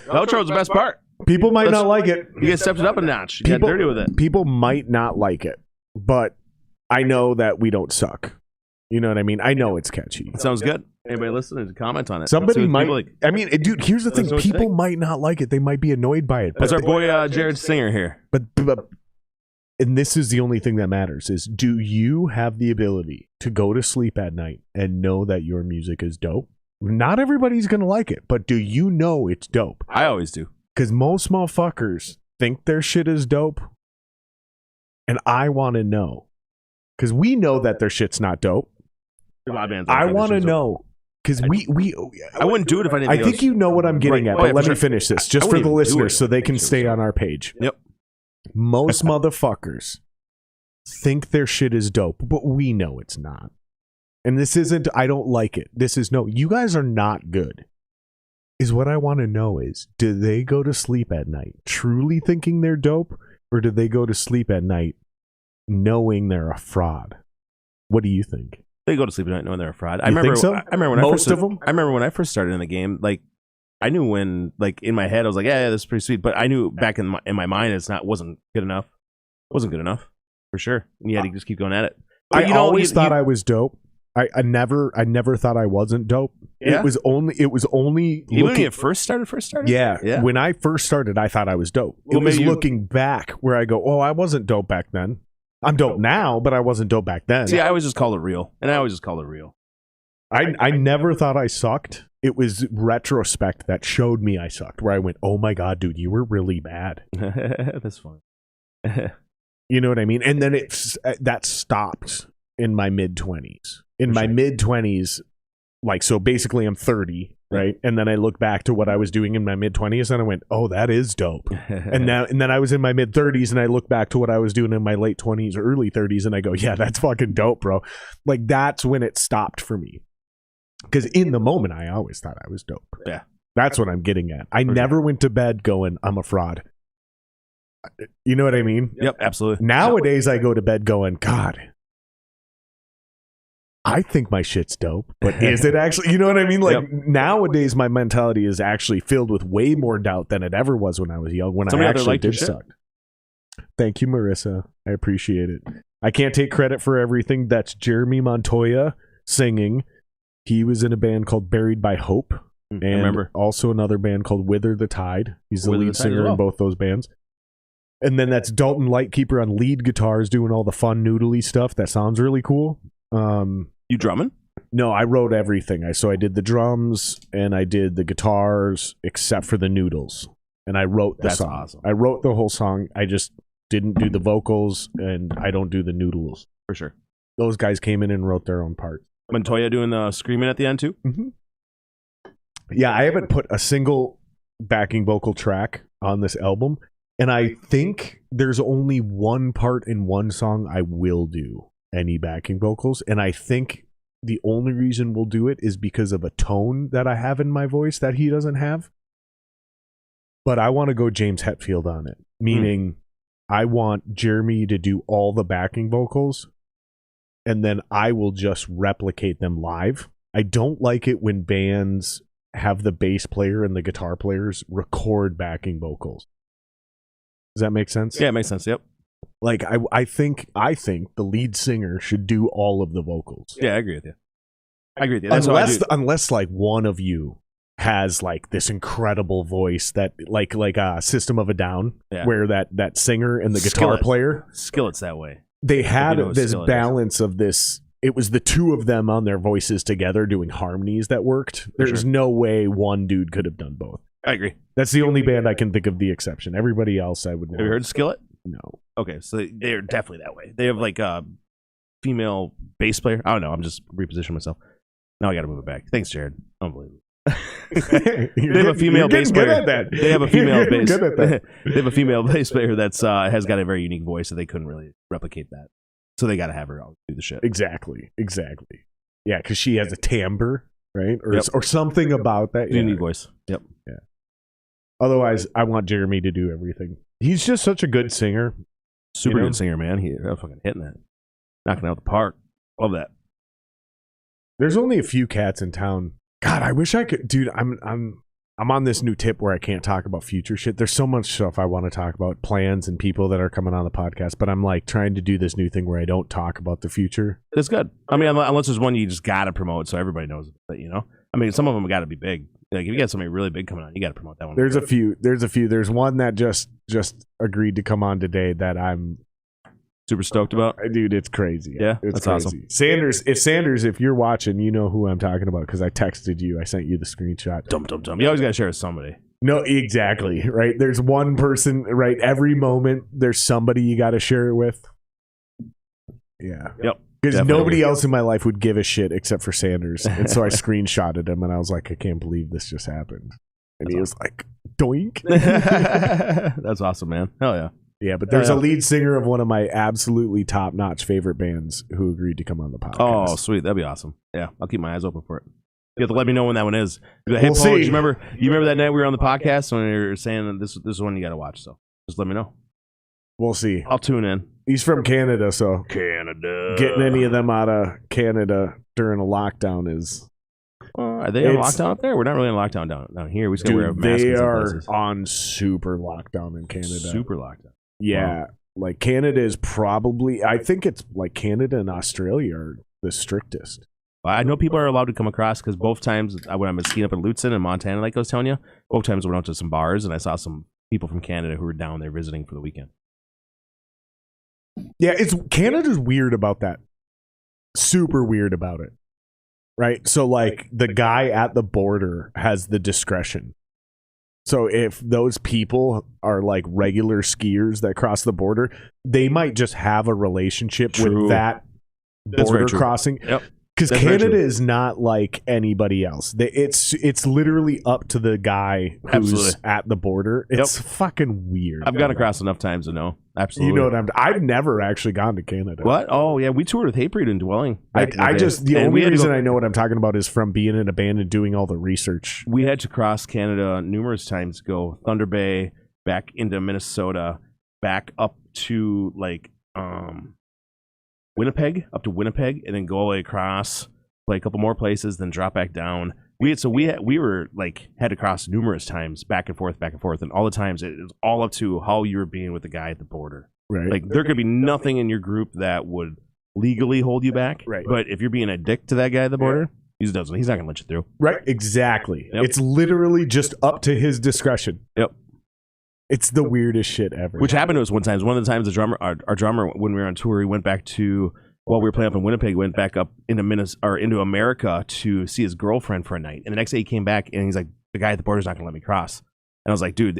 The outro was the best part. people might not like it. You guys stepped it up a notch. You got dirty with it. People might not like it, but I know that we don't suck. You know what I mean? I know it's catchy. It sounds good. Anybody listening to comment on it? Somebody Let's see what might. people like. I mean, dude, here's the thing. That's what you People think. might not like it. They might be annoyed by it. That's our boy Jared Singer here. But and this is the only thing that matters is, do you have the ability to go to sleep at night and know that your music is dope? Not everybody's going to like it, but do you know it's dope? I always do. Because most motherfuckers think their shit is dope. And I want to know. Because we know that their shit's not dope. I want to know. Because I wouldn't do it if I didn't. I think you know what I'm getting at, Oh, yeah, but let for me sure. finish this just I for wouldn't the even do listeners it so they if I can didn't stay do it. on our page. Yep. Most motherfuckers think their shit is dope, but we know it's not. And this isn't, I don't like it. This is, no, you guys are not good. Is what I want to know is, do they go to sleep at night truly thinking they're dope, or do they go to sleep at night knowing they're a fraud? What do you think? They go to sleep at night knowing they're a fraud. You think so? I remember when Most of them? I remember when I first started in the game. Like, I knew when, like, in my head, I was like, yeah, this is pretty sweet. But I knew back in my mind, wasn't good enough. Wasn't good enough for sure. And you had to just keep going at it. But, I always thought I was dope. I never thought I wasn't dope. Yeah? It was only Even when you first started. Yeah. When I first started, I thought I was dope. Well, it was maybe looking back where I go, oh, I wasn't dope back then. I'm dope now, but I wasn't dope back then. See, I always just call it real, and I always just call it real. I never thought I sucked. It was retrospect that showed me I sucked, where I went, oh my God, dude, you were really bad. That's fun. You know what I mean? And then that stopped in my mid-20s. In my mid-20s, like, so basically I'm 30, right? And then I look back to what I was doing in my mid-20s and I went, oh, that is dope. And then I was in my mid-30s and I look back to what I was doing in my late 20s or early 30s and I go, yeah, that's fucking dope, bro. Like, that's when it stopped for me. Because in the moment, I always thought I was dope. Yeah. That's what I'm getting at. I never went to bed going, I'm a fraud. You know what I mean? Yep, absolutely. Nowadays, I go to bed going, God, I think my shit's dope, but is it actually? You know what I mean? Like, nowadays, my mentality is actually filled with way more doubt than it ever was when I was young, when I actually did suck. Thank you, Marissa. I appreciate it. I can't take credit for everything. That's Jeremy Montoya singing. He was in a band called Buried by Hope, and I remember. Also another band called Wither the Tide. He's the Wither lead the Tide singer as well. in both those bands. And then that's Dalton Lightkeeper on lead guitars doing all the fun noodly stuff. That sounds really cool. You drumming? No, I wrote everything. So I did the drums and I did the guitars except for the noodles. And I wrote the song. Awesome. I wrote the whole song. I just didn't do the vocals and I don't do the noodles. For sure. Those guys came in and wrote their own part. Montoya doing the screaming at the end too? Mm-hmm. Yeah, I haven't put a single backing vocal track on this album. And I think there's only one part in one song I will do any backing vocals. And I think the only reason we'll do it is because of a tone that I have in my voice that he doesn't have. But I want to go James Hetfield on it. Meaning I want Jeremy to do all the backing vocals and then I will just replicate them live. I don't like it when bands have the bass player and the guitar players record backing vocals. Does that make sense? Yeah, it makes sense. Yep. Like I think the lead singer should do all of the vocals. Yeah, I agree with you. That's what I do. Unless like one of you has like this incredible voice that like a System of a Down, where that singer and the guitar player, Skillet's that way. They had this balance of this. It was the two of them on their voices together doing harmonies that worked. There's no way one dude could have done both. I agree. That's the only band I can think of the exception. Everybody else I would want. Have you heard Skillet? No. Okay, so they're definitely that way. They have like a female bass player. I don't know. I'm just repositioning myself. Now I got to move it back. Thanks, Jared. Unbelievable. They have a female bass player. They have a female bass. They have a female bass player that's has got a very unique voice, so they couldn't really replicate that. So they got to have her do the shit. Exactly. Yeah, because she has a timbre, right, or something about that unique voice. Yep. Yeah. Otherwise, I want Jeremy to do everything. He's just such a good singer. Super good singer, man. He's fucking hitting that, knocking out the park. Love that. There's only a few cats in town God, I wish I could, dude. I'm on this new tip where I can't talk about future shit. There's so much stuff I want to talk about, plans and people that are coming on the podcast, but I'm like trying to do this new thing where I don't talk about the future. That's good. I mean, unless there's one you just gotta promote, so everybody knows that, you know. I mean, some of them got to be big. Like if you got somebody really big coming on, you got to promote that one. There's a few. There's one that just agreed to come on today that I'm super stoked about. Dude, it's crazy. Yeah, it's that's crazy. awesome. Sanders, if you're watching, you know who I'm talking about because I texted you. I sent you the screenshot. Dum. You always got to share with somebody. No, exactly. Right. There's one person. Right. Every moment, there's somebody you got to share it with. Yeah. Yep. Because nobody else in my life would give a shit except for Sanders. And so I screenshotted him and I was like, I can't believe this just happened. And he was like, doink. That's awesome, man. Hell yeah. Yeah, but there's a lead singer of one of my absolutely top-notch favorite bands who agreed to come on the podcast. Oh, sweet. That'd be awesome. Yeah, I'll keep my eyes open for it. You have to let me know when that one is. Like, hey, we'll Paul, see. you remember that night we were on the podcast when you were saying that this is one you got to watch, so just let me know. We'll see. I'll tune in. He's from Canada, so Canada. Getting any of them out of Canada during a lockdown is... Are they on lockdown up there? We're not really on lockdown down here. We just got to wear masks. They are on super lockdown in Canada. Super lockdown. Yeah. Wow. Like Canada is probably... I think it's like Canada and Australia are the strictest. I know people are allowed to come across because both times when I was skiing up in Lutsen in Montana, like I was telling you, both times I went out to some bars and I saw some people from Canada who were down there visiting for the weekend. Yeah, Canada's weird about that. Super weird about it. Right? So like the guy at the border has the discretion. So if those people are like regular skiers that cross the border, they might just have a relationship with that border crossing. Yep. Because Canada is not like anybody else. It's literally up to the guy who's at the border. It's fucking weird. I've gone across enough times to know. Absolutely. You know what I've never actually gone to Canada. What? Oh, yeah. We toured with Hatebreed and Dwelling. The only reason I know what I'm talking about is from being in a band and doing all the research. We had to cross Canada numerous times, go Thunder Bay, back into Minnesota, back up to like Winnipeg, and then go all the way across, play a couple more places, then drop back down. We were like had to cross numerous times, back and forth, and all the times it was all up to how you were being with the guy at the border. Right. Like there could be nothing in your group that would legally hold you back. Right. But if you're being a dick to that guy at the border, he's not gonna let you through. Right. Exactly. Yep. It's literally just up to his discretion. Yep. It's the weirdest shit ever. Which happened to us one time. One of the times our drummer, when we were on tour, he went back to, while we were playing up in Winnipeg, went back up into America to see his girlfriend for a night. And the next day he came back and he's like, the guy at the border's not going to let me cross. And I was like, dude,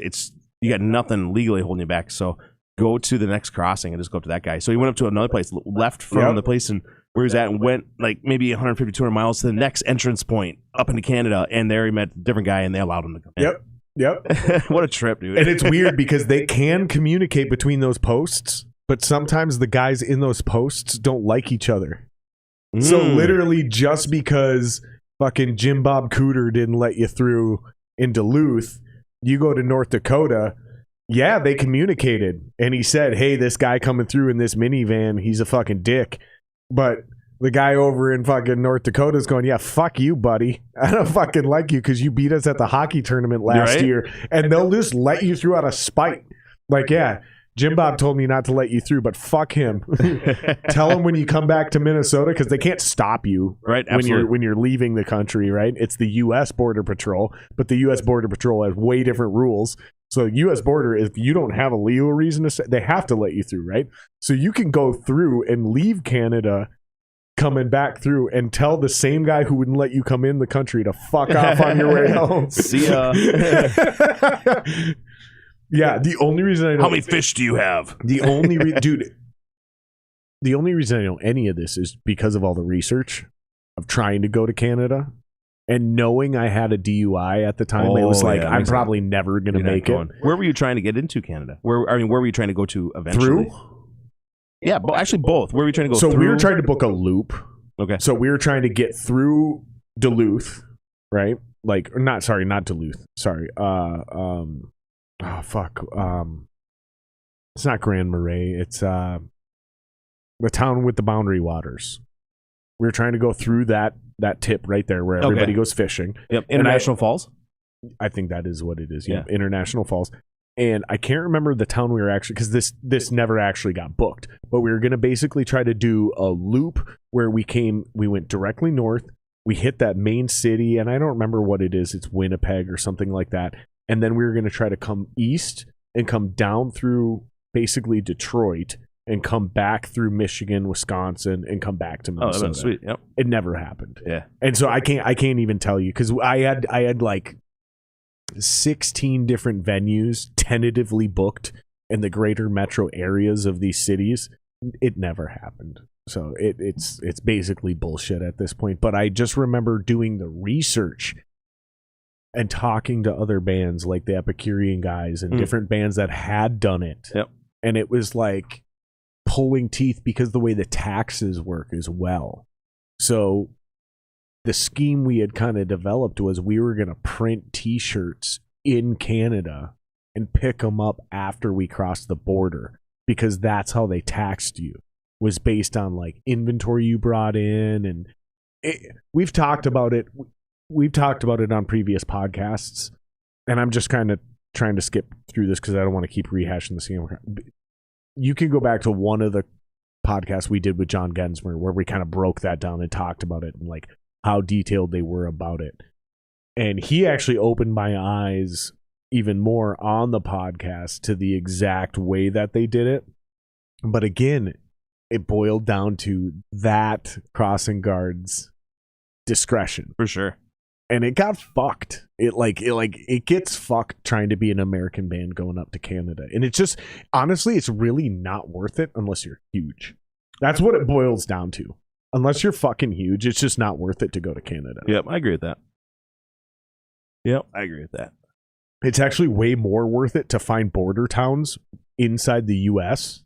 you got nothing legally holding you back. So go to the next crossing and just go up to that guy. So he went up to another place, left from the place and where he was at and went like maybe 150, 200 miles to the next entrance point up into Canada. And there he met a different guy and they allowed him to come in. Yep. What a trip, dude. And it's weird because they can communicate between those posts, but sometimes the guys in those posts don't like each other. So literally just because fucking Jim Bob Cooter didn't let you through in Duluth, you go to North Dakota, they communicated. And he said, hey, this guy coming through in this minivan, he's a fucking dick. But the guy over in fucking North Dakota is going, yeah, fuck you, buddy. I don't fucking like you because you beat us at the hockey tournament last year. And they'll just let you through out of spite. Like, yeah, Jim Bob told me not to let you through, but fuck him. Tell him when you come back to Minnesota because they can't stop you when you're leaving the country, right? It's the U.S. Border Patrol, but the U.S. Border Patrol has way different rules. So U.S. border, if you don't have a legal reason to say, they have to let you through, right? So you can go through and leave Canada coming back through and tell the same guy who wouldn't let you come in the country to fuck off on your way home. See ya. Yeah, the only reason I know... How many fish do you have? The only reason I know any of this is because of all the research of trying to go to Canada and knowing I had a DUI at the time. It was like, I'm probably never going to make it. Where were you trying to get into Canada? Where were you trying to go to eventually? Through? Yeah, but actually both. Where were we trying to go through? So we were trying to book a loop. Okay. So we were trying to get through Duluth, right? Like, not Duluth. Sorry. It's not Grand Marais. It's the town with the Boundary Waters. We were trying to go through that tip right there where everybody goes fishing. Yep. International Falls. I think that is what it is. Yeah. International Falls. And I can't remember the town we were actually, because this never actually got booked, but we were going to basically try to do a loop where we went directly north. We hit that main city, and I don't remember what it is. It's Winnipeg or something like that. And then we were going to try to come east and come down through basically Detroit and come back through Michigan, Wisconsin, and come back to Minnesota. Oh, that's sweet. Yep. It never happened. Yeah. And so I can't even tell you, because I had like 16 different venues tentatively booked in the greater metro areas of these cities. It never happened. So it's basically bullshit at this point. But I just remember doing the research and talking to other bands like the Epicurean guys and different bands that had done it. Yep. And it was like pulling teeth because the way the taxes work as well. So the scheme we had kind of developed was we were going to print t-shirts in Canada and pick them up after we crossed the border, because that's how they taxed you, was based on like inventory you brought in. And we've talked about it. We've talked about it on previous podcasts, and I'm just kind of trying to skip through this because I don't want to keep rehashing the same. You can go back to one of the podcasts we did with John Gensmer where we kind of broke that down and talked about it and like how detailed they were about it. And he actually opened my eyes even more on the podcast to the exact way that they did it. But again, it boiled down to that crossing guard's discretion. For sure. And it got fucked. It gets fucked trying to be an American band going up to Canada. And it's just, honestly, it's really not worth it unless you're huge. That's what it boils down to. Unless you're fucking huge, it's just not worth it to go to Canada. Yep, I agree with that. Yep, I agree with that. It's actually way more worth it to find border towns inside the U.S.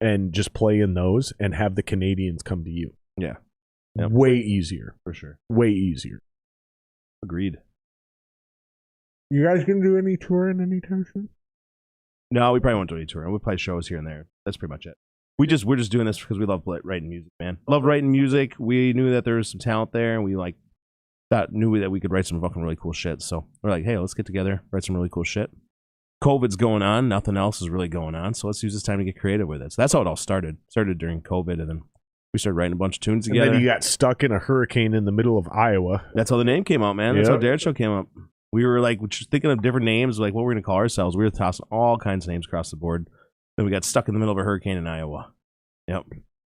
and just play in those and have the Canadians come to you. Yeah. Yep. Way easier. For sure. Way easier. Agreed. You guys gonna do any touring anytime soon? No, we probably won't do any touring. We'll play shows here and there. That's pretty much it. We're just doing this because we love writing music, man. Love writing music. We knew that there was some talent there, and we knew that we could write some fucking really cool shit. So we're like, hey, let's get together, write some really cool shit. COVID's going on. Nothing else is really going on. So let's use this time to get creative with it. So that's how it all started. Started during COVID, and then we started writing a bunch of tunes together. And then you got stuck in a hurricane in the middle of Iowa. That's how the name came out, man. That's how Dare Show came up. We were like just thinking of different names, like what we're going to call ourselves. We were tossing all kinds of names across the board. Then we got stuck in the middle of a hurricane in Iowa. Yep.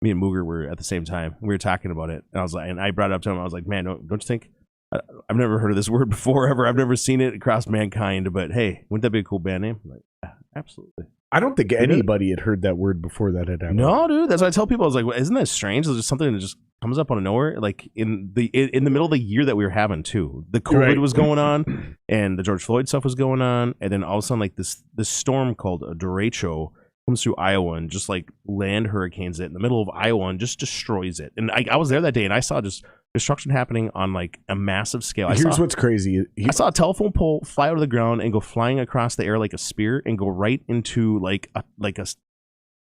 Me and Mooger were at the same time. We were talking about it. And I was like, and I brought it up to him. I was like, man, don't you think? I've never heard of this word before ever. I've never seen it across mankind. But hey, wouldn't that be a cool band name? I'm like, yeah, absolutely. I don't think anybody had heard that word before that had happened. No, dude. That's what I tell people. I was like, well, isn't that strange? There's just something that just comes up out of nowhere. Like in the middle of the year that we were having too. The COVID was going on, and the George Floyd stuff was going on, and then all of a sudden, like this storm called a derecho comes through Iowa and just like land hurricanes it in the middle of Iowa and just destroys it. And I was there that day and I saw just destruction happening on like a massive scale. Here's what's crazy. I saw a telephone pole fly out of the ground and go flying across the air like a spear and go right into the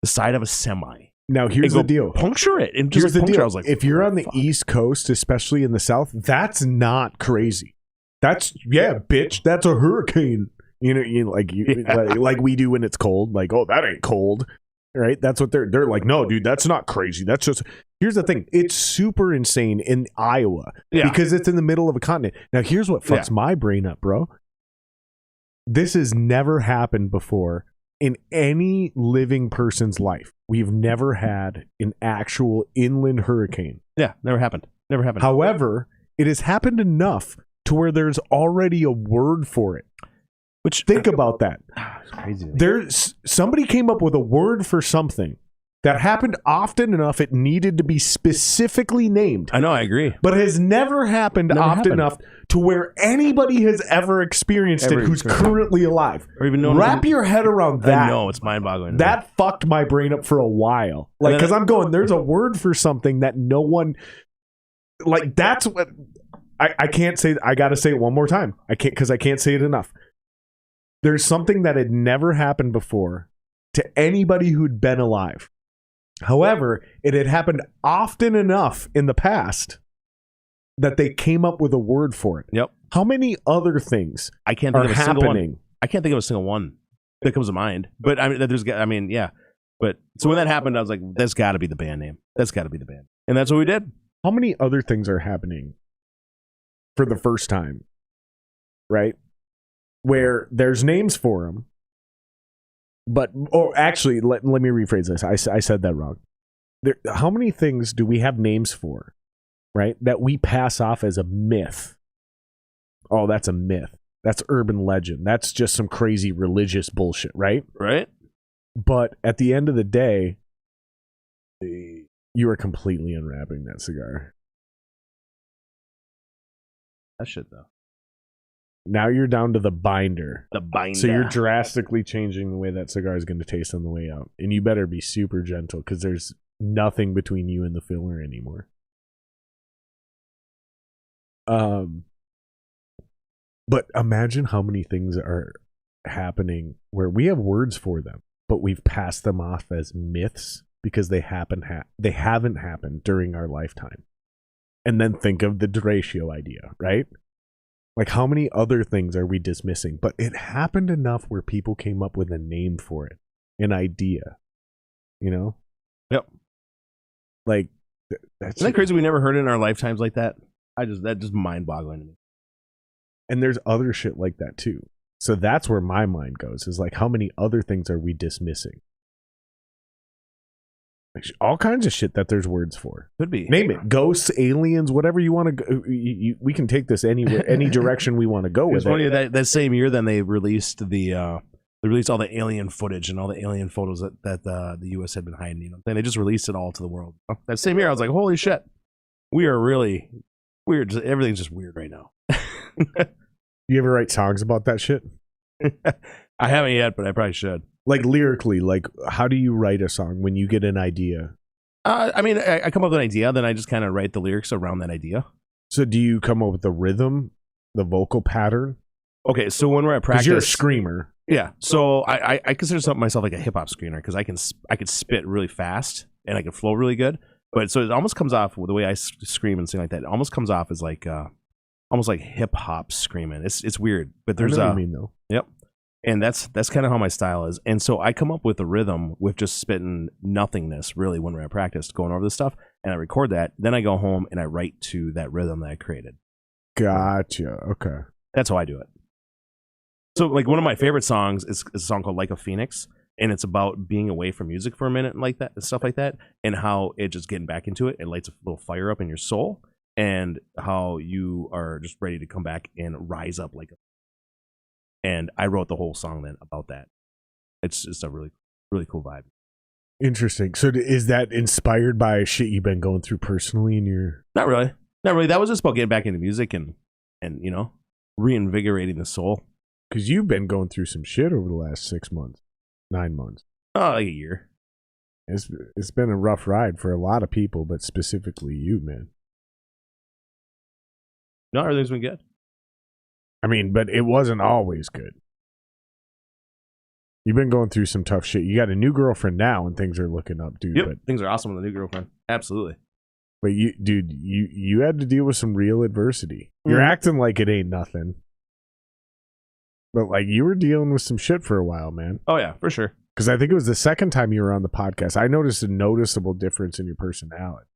side of a semi. Now here's the deal. Puncture it. And just here's the deal. I was like, if you're on the East Coast, especially in the South, that's not crazy. That's bitch. That's a hurricane. Like we do when it's cold. Like, oh, that ain't cold, right? That's what they're like. No, dude, that's not crazy. That's just. Here's the thing. It's super insane in Iowa because it's in the middle of a continent. Now, here's what fucks my brain up, bro. This has never happened before in any living person's life. We've never had an actual inland hurricane. Yeah, never happened. Never happened. However, it has happened enough to where there's already a word for it. Which think about that. It's crazy. There's somebody came up with a word for something that happened often enough it needed to be specifically named. I know, I agree. But has never happened enough to where anybody has ever experienced it who's currently alive. Or even known. Wrap your head around that. I know, it's mind-boggling. That fucked my brain up for a while. Like, because I'm going, there's a word for something that no one, like, that's what, I can't say, I got to say it one more time. I can't, because I can't say it enough. There's something that had never happened before to anybody who'd been alive. However, it had happened often enough in the past that they came up with a word for it. Yep. How many other things I can't think are of a single one. happening? I can't think of a single one that comes to mind. But yeah. But so when that happened, I was like, that's got to be the band name. That's got to be the band. And that's what we did. How many other things are happening for the first time, right? Where there's names for them, but, or actually, let me rephrase this. I said that wrong. How many things do we have names for, right, that we pass off as a myth? Oh, that's a myth. That's urban legend. That's just some crazy religious bullshit, right? Right. But at the end of the day, you are completely unwrapping that cigar. That shit, though. Now you're down to the binder. The binder. So you're drastically changing the way that cigar is going to taste on the way out. And you better be super gentle because there's nothing between you and the filler anymore. But imagine how many things are happening where we have words for them, but we've passed them off as myths because they haven't happened during our lifetime. And then think of the Duratio idea, right? Like, how many other things are we dismissing? But it happened enough where people came up with a name for it, an idea, you know? Yep. Like, isn't that crazy? We never heard it in our lifetimes like that. That just mind-boggling to me. And there's other shit like that too. So that's where my mind goes, is like, how many other things are we dismissing? Like, all kinds of shit that there's words for. Could be. Name it. Ghosts, aliens, whatever you want to go. We can take this anywhere, any direction we want to go with it. Funny that same year, then they released all the alien footage and all the alien photos that the U.S. had been hiding. You know, and they just released it all to the world. That same year, I was like, holy shit, we are really weird. Everything's just weird right now. You ever write songs about that shit? I haven't yet, but I probably should. Like, lyrically, like, how do you write a song when you get an idea? I mean, I come up with an idea, then I just kind of write the lyrics around that idea. So do you come up with the rhythm, the vocal pattern? Okay, so when we're at practice, you're a screamer. Yeah, so I consider myself like a hip hop screamer because I can spit really fast and I can flow really good. But so it almost comes off with the way I scream and sing like that. It almost comes off as like almost like hip hop screaming. It's weird, but there's I know what you mean, though. Yep. And that's kind of how my style is. And so I come up with a rhythm with just spitting nothingness, really, when we're at practice, going over this stuff. And I record that. Then I go home and I write to that rhythm that I created. Gotcha. Okay. That's how I do it. So, like, one of my favorite songs is a song called Like a Phoenix. And it's about being away from music for a minute and like that, and stuff like that. And how it just getting back into it. It lights a little fire up in your soul. And how you are just ready to come back and rise up like a. And I wrote the whole song then about that. It's just a really, really cool vibe. Interesting. So is that inspired by shit you've been going through personally in your... Not really. That was just about getting back into music and you know, reinvigorating the soul. Because you've been going through some shit over the last 6 months, 9 months. Oh, like a year. It's been a rough ride for a lot of people, but specifically you, man. No, everything's been good. I mean, but it wasn't always good. You've been going through some tough shit. You got a new girlfriend now, and things are looking up, dude. Yep, but things are awesome with the new girlfriend. Absolutely. But you had to deal with some real adversity. Mm-hmm. You're acting like it ain't nothing, but like you were dealing with some shit for a while, man. Oh yeah, for sure. Because I think it was the second time you were on the podcast, I noticed a noticeable difference in your personality.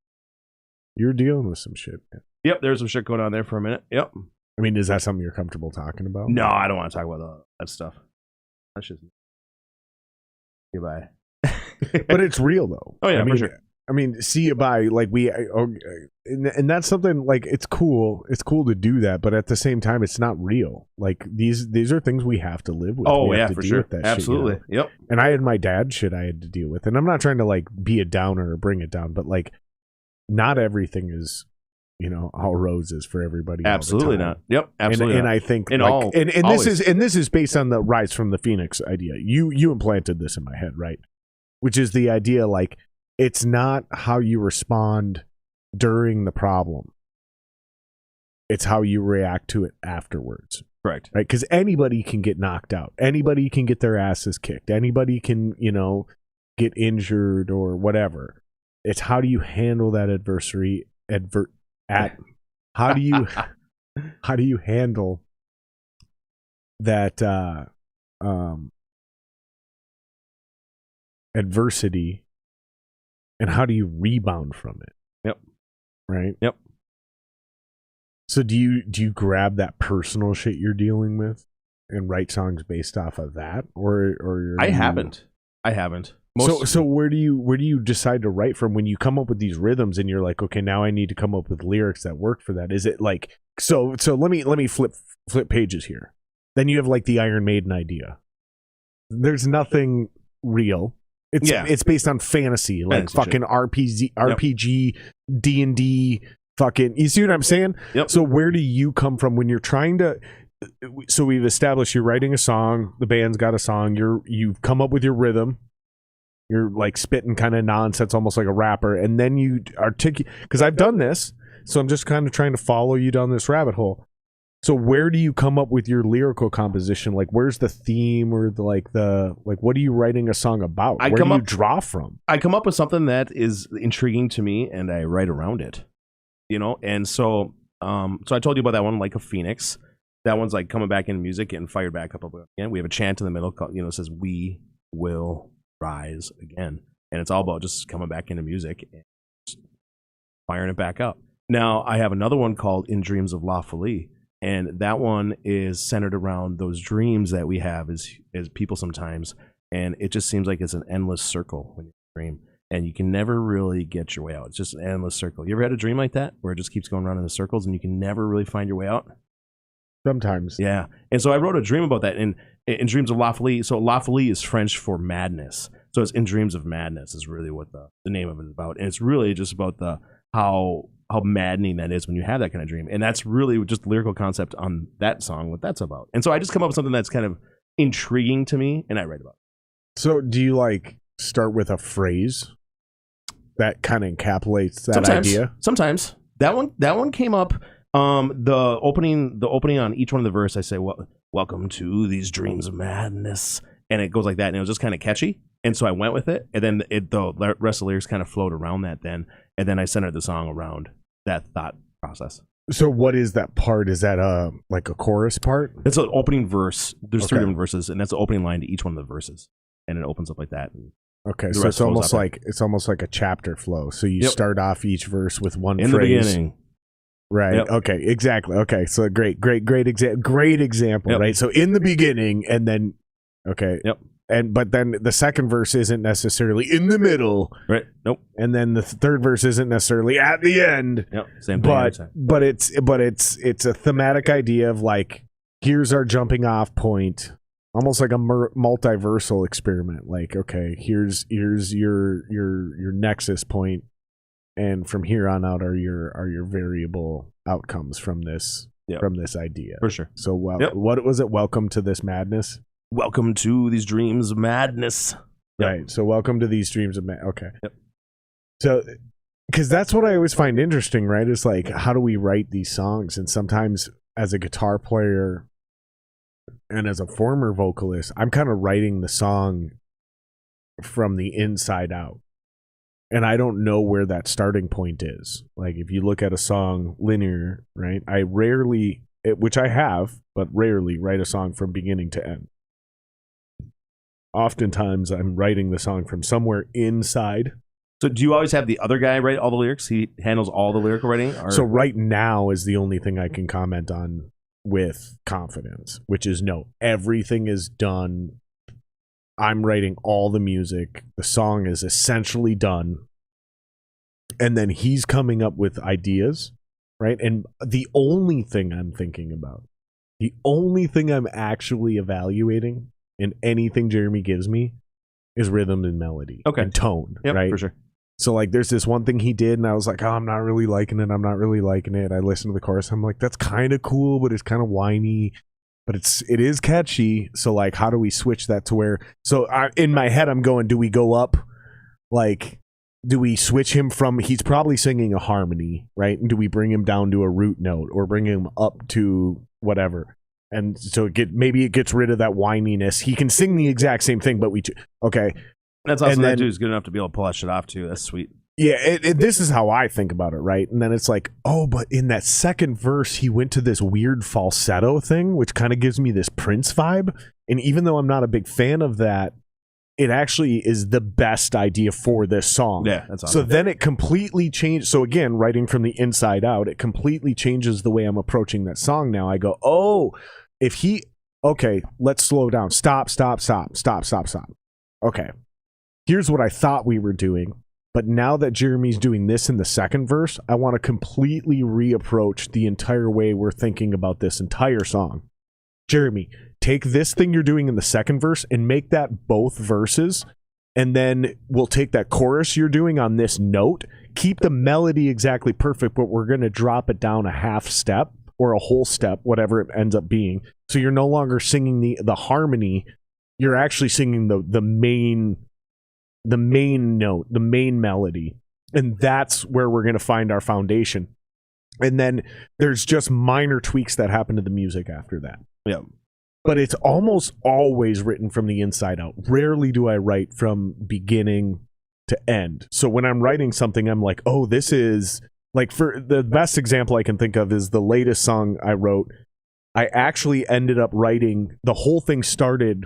You were dealing with some shit, man. Yep, there was some shit going on there for a minute. Yep. I mean, is that something you're comfortable talking about? No, I don't want to talk about that stuff. That's just goodbye. But it's real, though. Oh yeah, I mean, for sure. I mean, see it by like and that's something like it's cool. It's cool to do that, but at the same time, it's not real. Like these are things we have to live with. Oh we yeah, have to for deal sure. with that Absolutely. Shit, you know? Yep. And I had my dad shit I had to deal with, and I'm not trying to like be a downer or bring it down, but like not everything is, you know, all roses for everybody. Absolutely not. Yep. Absolutely. And not. I think and like, all, and always. this is based on the Rise from the Phoenix idea. You implanted this in my head, right? Which is the idea like it's not how you respond during the problem. It's how you react to it afterwards. Correct. Right? Because anybody can get knocked out. Anybody can get their asses kicked. Anybody can, you know, get injured or whatever. It's how do you handle that adversity? How do you handle that adversity, and how do you rebound from it? Yep. Right. Yep. So do you grab that personal shit you're dealing with and write songs based off of that, or I haven't. So where do you decide to write from when you come up with these rhythms and you're like, okay, now I need to come up with lyrics that work for that? Is it like so let me flip pages here. Then you have like the Iron Maiden idea. There's nothing real. It's based on fantasy, like fucking RPG, D&D, fucking. You see what I'm saying? Yep. So where do you come from when you're trying to? So we've established you're writing a song. The band's got a song. You've come up with your rhythm. You're like spitting kind of nonsense, almost like a rapper, and then you articulate. Because I've done this, so I'm just kind of trying to follow you down this rabbit hole. So where do you come up with your lyrical composition? Like, where's the theme or what are you writing a song about? Where do you draw from? I come up with something that is intriguing to me, and I write around it. And so I told you about that one, like a phoenix. That one's like coming back in music and fired back up again. We have a chant in the middle called, it says "We will rise again," and it's all about just coming back into music and just firing it back up. Now I have another one called "In Dreams of La Folie," and that one is centered around those dreams that we have as people sometimes, and it just seems like it's an endless circle when you dream, and you can never really get your way out. It's just an endless circle. You ever had a dream like that where it just keeps going around in the circles and you can never really find your way out? Sometimes. Yeah. And so I wrote a dream about that in Dreams of La Folie. So La Folie is French for madness. So it's In Dreams of Madness is really what the name of it is about. And it's really just about how maddening that is when you have that kind of dream. And that's really just the lyrical concept on that song, what that's about. And so I just come up with something that's kind of intriguing to me, and I write about it. So do you like start with a phrase that kind of encapsulates that idea? Sometimes. That one came up. The opening on each one of the verse, I say, "Welcome to these dreams of madness," and it goes like that, and it was just kind of catchy, and so I went with it, and then the rest of the lyrics kind of flowed around that, and then I centered the song around that thought process. So what is that part? Is that like a chorus part? It's an opening verse. There's 3 different verses, and that's the opening line to each one of the verses, and it opens up like that. Okay, so it's almost like a chapter flow. So you start off each verse with one in phrase. The beginning. Right. Yep. Okay. Exactly. Okay. So great example. Yep. Right. So in the beginning, and then okay. Yep. But then the second verse isn't necessarily in the middle. Right. Nope. And then the third verse isn't necessarily at the end. Yep. Same thing. But it's a thematic idea of like, here's our jumping off point, almost like a multiversal experiment. Like, okay, here's your nexus point. And from here on out are your variable outcomes from this idea. For sure. So what was it? Welcome to this madness. Welcome to these dreams of madness. Yep. Right. So welcome to these dreams of madness. Okay. Yep. So because that's what I always find interesting, right? Is like, how do we write these songs? And sometimes as a guitar player and as a former vocalist, I'm kind of writing the song from the inside out. And I don't know where that starting point is. Like if you look at a song linear, right? I rarely, which I have, but rarely write a song from beginning to end. Oftentimes I'm writing the song from somewhere inside. So do you always have the other guy write all the lyrics? He handles all the lyrical writing? Or? So right now is the only thing I can comment on with confidence, which is no, everything is done. I'm writing all the music. The song is essentially done. And then he's coming up with ideas, right? And the only thing I'm thinking about, the only thing I'm actually evaluating in anything Jeremy gives me is rhythm and melody and tone, right? For sure. So like there's this one thing he did and I was like, oh, I'm not really liking it. I listened to the chorus. I'm like, that's kind of cool, but it's kind of whiny. But it is catchy. So like, how do we switch that to where? So in my head, I'm going, do we go up? Like, do we switch him from? He's probably singing a harmony, right? And do we bring him down to a root note or bring him up to whatever? And so maybe it gets rid of that whininess. He can sing the exact same thing, but okay. That's awesome. And That then- dude's good enough to be able to pull that shit off too. That's sweet. Yeah, this is how I think about it, right? And then it's like, oh, but in that second verse, he went to this weird falsetto thing, which kind of gives me this Prince vibe. And even though I'm not a big fan of that, it actually is the best idea for this song. Yeah, that's awesome. So then it completely changed. So again, writing from the inside out, it completely changes the way I'm approaching that song now. I go, oh, okay, let's slow down. Stop. Okay, here's what I thought we were doing. But now that Jeremy's doing this in the second verse, I want to completely reapproach the entire way we're thinking about this entire song. Jeremy, take this thing you're doing in the second verse and make that both verses, and then we'll take that chorus you're doing on this note, keep the melody exactly perfect, but we're going to drop it down a half step or a whole step, whatever it ends up being. So you're no longer singing the harmony, you're actually singing the main note, the main melody. And that's where we're going to find our foundation. And then there's just minor tweaks that happen to the music after that. Yeah. But it's almost always written from the inside out. Rarely do I write from beginning to end. So when I'm writing something, I'm like, oh, this is like, for the best example I can think of is the latest song I wrote. I actually ended up writing, the whole thing started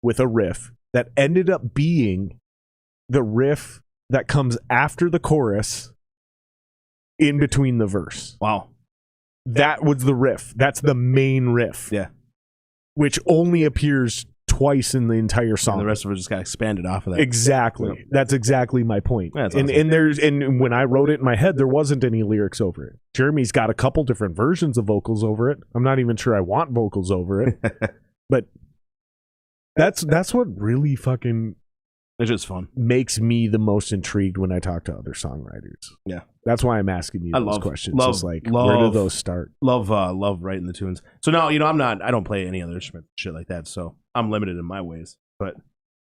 with a riff that ended up being the riff that comes after the chorus in between the verse. Wow. That was the riff. That's the main riff. Yeah. Which only appears twice in the entire song. And the rest of it just got expanded off of that. Exactly. Yeah. That's exactly my point. That's and awesome. and when I wrote it in my head, there wasn't any lyrics over it. Jeremy's got a couple different versions of vocals over it. I'm not even sure I want vocals over it. But that's what really fucking It's just fun. makes me the most intrigued when I talk to other songwriters. Yeah. That's why I'm asking you those questions. It's like, where do those start? Love writing the tunes. So now, I don't play any other instrument, shit like that. So I'm limited in my ways, but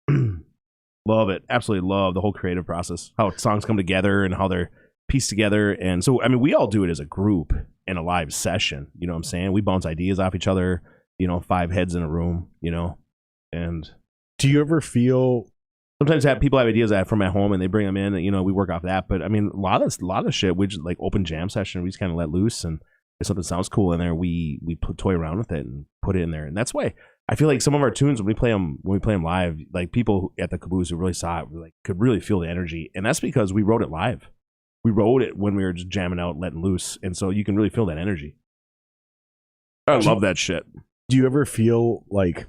love it. Absolutely love the whole creative process, how songs come together and how they're pieced together. And so, I mean, we all do it as a group in a live session. You know what I'm saying? We bounce ideas off each other, 5 heads in a room, and Do you ever feel sometimes people have ideas from at home and they bring them in and, we work off that. But I mean, a lot of shit, we just like open jam session. We just kind of let loose, and if something sounds cool in there, we toy around with it and put it in there. And that's why I feel like some of our tunes, when we play them live, like people at the Caboose who really saw it, like could really feel the energy. And that's because we wrote it live. We wrote it when we were just jamming out, letting loose. And so you can really feel that energy. I love that shit. Do you ever feel like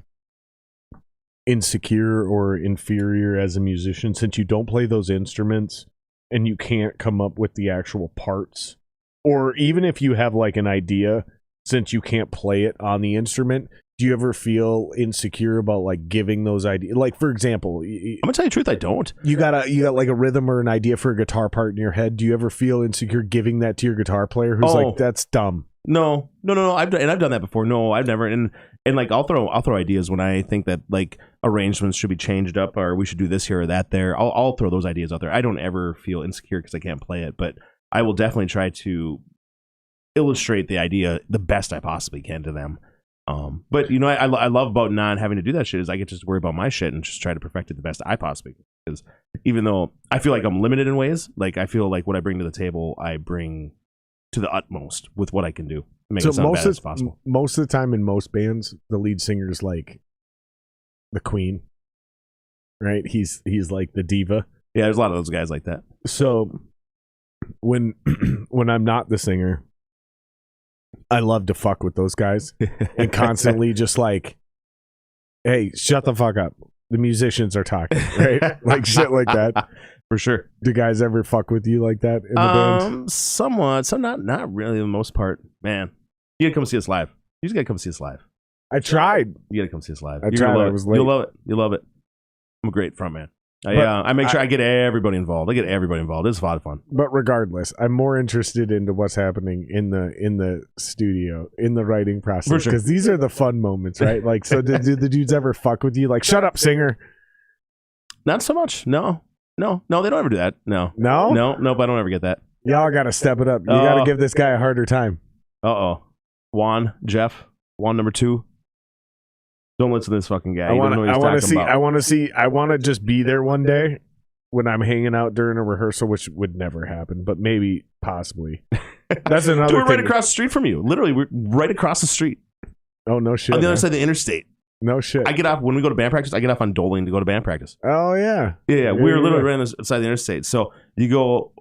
insecure or inferior as a musician since you don't play those instruments and you can't come up with the actual parts? Or even if you have like an idea, since you can't play it on the instrument, do you ever feel insecure about like giving those ideas? Like, for example, I'm gonna tell you the truth, I don't. You got like a rhythm or an idea for a guitar part in your head. Do you ever feel insecure giving that to your guitar player who's like, that's dumb? No. I've done that before. No, I've never. And like I'll throw ideas when I think that like arrangements should be changed up or we should do this here or that there. I'll throw those ideas out there. I don't ever feel insecure because I can't play it, but I will definitely try to illustrate the idea the best I possibly can to them. But I love about not having to do that shit is I get to just worry about my shit and just try to perfect it the best I possibly can. Because even though I feel like I'm limited in ways, like I feel like what I bring to the table, I bring to the utmost with what I can do. Make it sound bad as possible. Most of the time in most bands, the lead singer is like the queen, right? He's like the diva. Yeah, there's a lot of those guys like that. So when I'm not the singer, I love to fuck with those guys and constantly just like, hey, shut the fuck up. The musicians are talking, right? Like shit like that. For sure. Do guys ever fuck with you like that in the band? Somewhat. So not really the most part. Man, you gotta come see us live. You just gotta come see us live. I tried. You gotta come see us live. I tried. I was late. You'll love it. You'll love it. I'm a great front man. I make sure I get everybody involved. It's a lot of fun. But regardless, I'm more interested into what's happening in the studio, in the writing process, because these are the fun moments, right? Like, so do the dudes ever fuck with you? Like, shut up, singer. Not so much. No, they don't ever do that. No. But I don't ever get that. Y'all got to step it up. You got to give this guy a harder time. Jeff, Juan number 2. Don't listen to this fucking guy. I want to just be there one day when I'm hanging out during a rehearsal, which would never happen, but maybe, possibly. That's another We're thing. right across the street from you. Literally, we're right across the street. Oh, no shit. On the other side of the interstate. No shit. I get off, when we go to band practice, I get off on Doling to go to band practice. Oh, yeah. Yeah, we're literally right on the side of the interstate. So you go,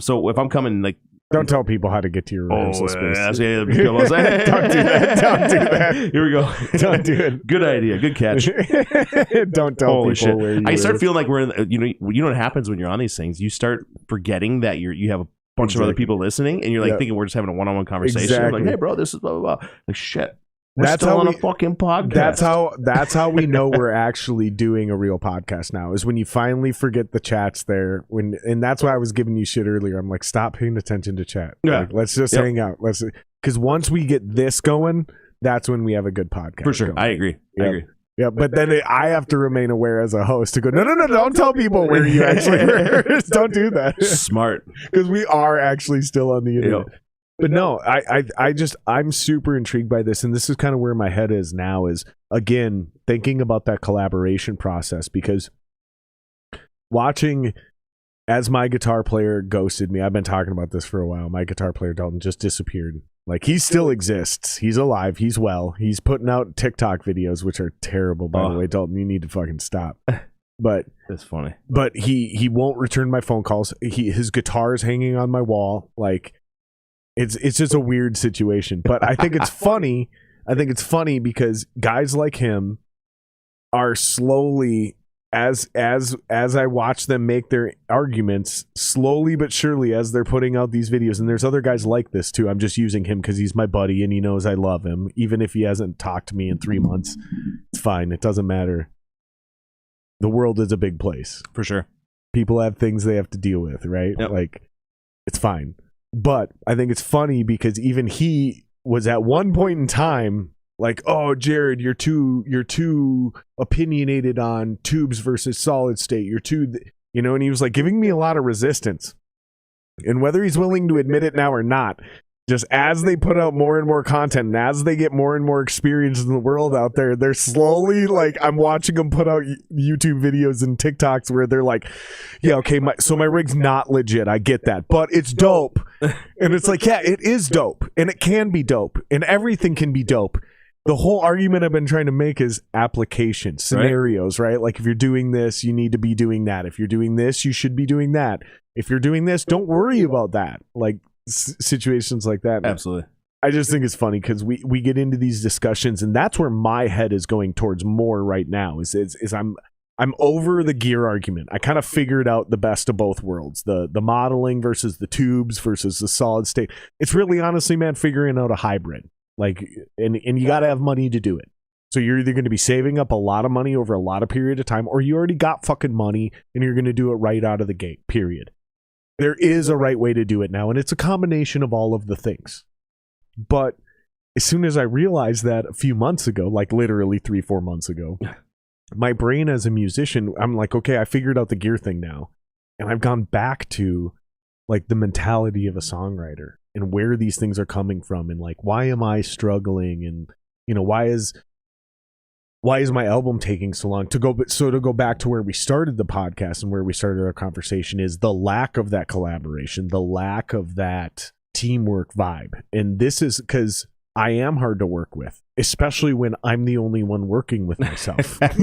so if I'm coming, like, don't tell people how to get to your rehearsal space. Yeah, Don't do that. Don't do that. Here we go. Don't do it. Good idea. Good catch. Don't tell Holy people shit. where you I start live. feeling like we're in, you know what happens when you're on these things? You start forgetting that you have a bunch of other people listening, and you're like thinking we're just having a one-on-one conversation. Exactly. Like, hey, bro, this is blah, blah, blah. Like, shit. We're still on a fucking podcast. That's how we know we're actually doing a real podcast now, is when you finally forget the chat's there. And that's why I was giving you shit earlier. I'm like, stop paying attention to chat. Yeah. Like, let's just hang out. Because once we get this going, that's when we have a good podcast. For sure. Going. I agree. Yeah, but then I have to remain aware as a host to go, no, don't tell people where you actually rehearse. Don't do that. Smart. Because we are actually still on the internet. Yep. But no, I'm super intrigued by this, and this is kind of where my head is now, is again thinking about that collaboration process, because watching as my guitar player ghosted me. I've been talking about this for a while. My guitar player Dalton just disappeared. Like, he still exists. He's alive. He's well. He's putting out TikTok videos, which are terrible, by the way. Dalton, you need to fucking stop. But that's funny. But he won't return my phone calls. His guitar is hanging on my wall. Like, it's just a weird situation. But I think it's funny. I think it's funny because guys like him are slowly, as I watch them make their arguments, slowly but surely, as they're putting out these videos, and there's other guys like this too. I'm just using him because he's my buddy and he knows I love him, even if he hasn't talked to me in 3 months. It's fine. It doesn't matter. The world is a big place. For sure. People have things they have to deal with, right? Yep. Like, it's fine. But I think it's funny because even he was at one point in time like, oh, Jared, you're too opinionated on tubes versus solid state. You're too, and he was like giving me a lot of resistance. And whether he's willing to admit it now or not, just as they put out more and more content and as they get more and more experience in the world out there, they're slowly, like, I'm watching them put out YouTube videos and TikToks where they're like, yeah, okay, so my rig's not legit. I get that, but it's dope. And it's like, yeah, it is dope. And it can be dope. And everything can be dope. The whole argument I've been trying to make is application, scenarios, right? Like, if you're doing this, you need to be doing that. If you're doing this, you should be doing that. If you're doing this, don't worry about that. Like, situations like that. Absolutely. I just think it's funny because we get into these discussions, and that's where my head is going towards more right now. Is I'm over the gear argument. I kind of figured out the best of both worlds: the modeling versus the tubes versus the solid state. It's really, honestly, man, figuring out a hybrid. Like, and you got to have money to do it. So you're either going to be saving up a lot of money over a lot of period of time, or you already got fucking money and you're going to do it right out of the gate. Period. There is a right way to do it now, and it's a combination of all of the things. But as soon as I realized that a few months ago, like literally 3-4 months ago, my brain as a musician, I'm like, okay, I figured out the gear thing now. And I've gone back to like the mentality of a songwriter and where these things are coming from, and like, why am I struggling, and why is my album taking so long to go back to where we started the podcast and where we started our conversation, is the lack of that collaboration, the lack of that teamwork vibe. And this is because I am hard to work with, especially when I'm the only one working with myself. Like,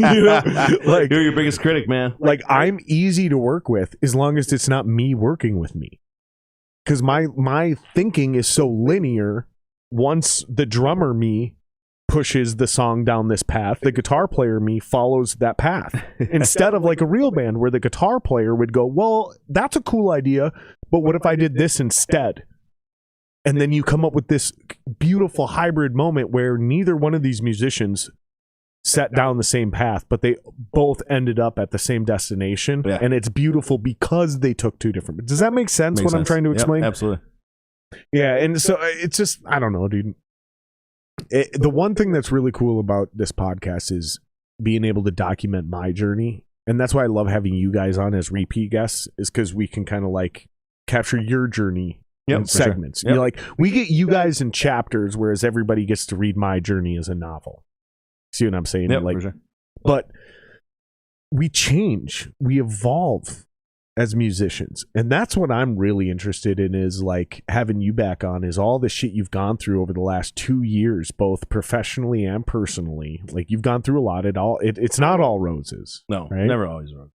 you're your biggest critic, man. Like, I'm easy to work with as long as it's not me working with me. Because my thinking is so linear. Once the drummer me pushes the song down this path, the guitar player me follows that path. Instead of like a real band where the guitar player would go, well, that's a cool idea, but what if I did this instead? And then you come up with this beautiful hybrid moment where neither one of these musicians set down the same path, but they both ended up at the same destination. Yeah. And it's beautiful because they took two different. Does that make sense? I'm trying to explain? Yep, absolutely. Yeah. And so it's just, I don't know, dude. The one thing that's really cool about this podcast is being able to document my journey. And that's why I love having you guys on as repeat guests, is because we can kind of like capture your journey in segments. Sure. Yep. Like, we get you guys in chapters, whereas everybody gets to read my journey as a novel. See what I'm saying? Yep, like, for sure. but we change, we evolve as musicians, and that's what I'm really interested in. Is like having you back on. Is all the shit you've gone through over the last 2 years, both professionally and personally. Like you've gone through a lot. It's not all roses. No, right? never always roses.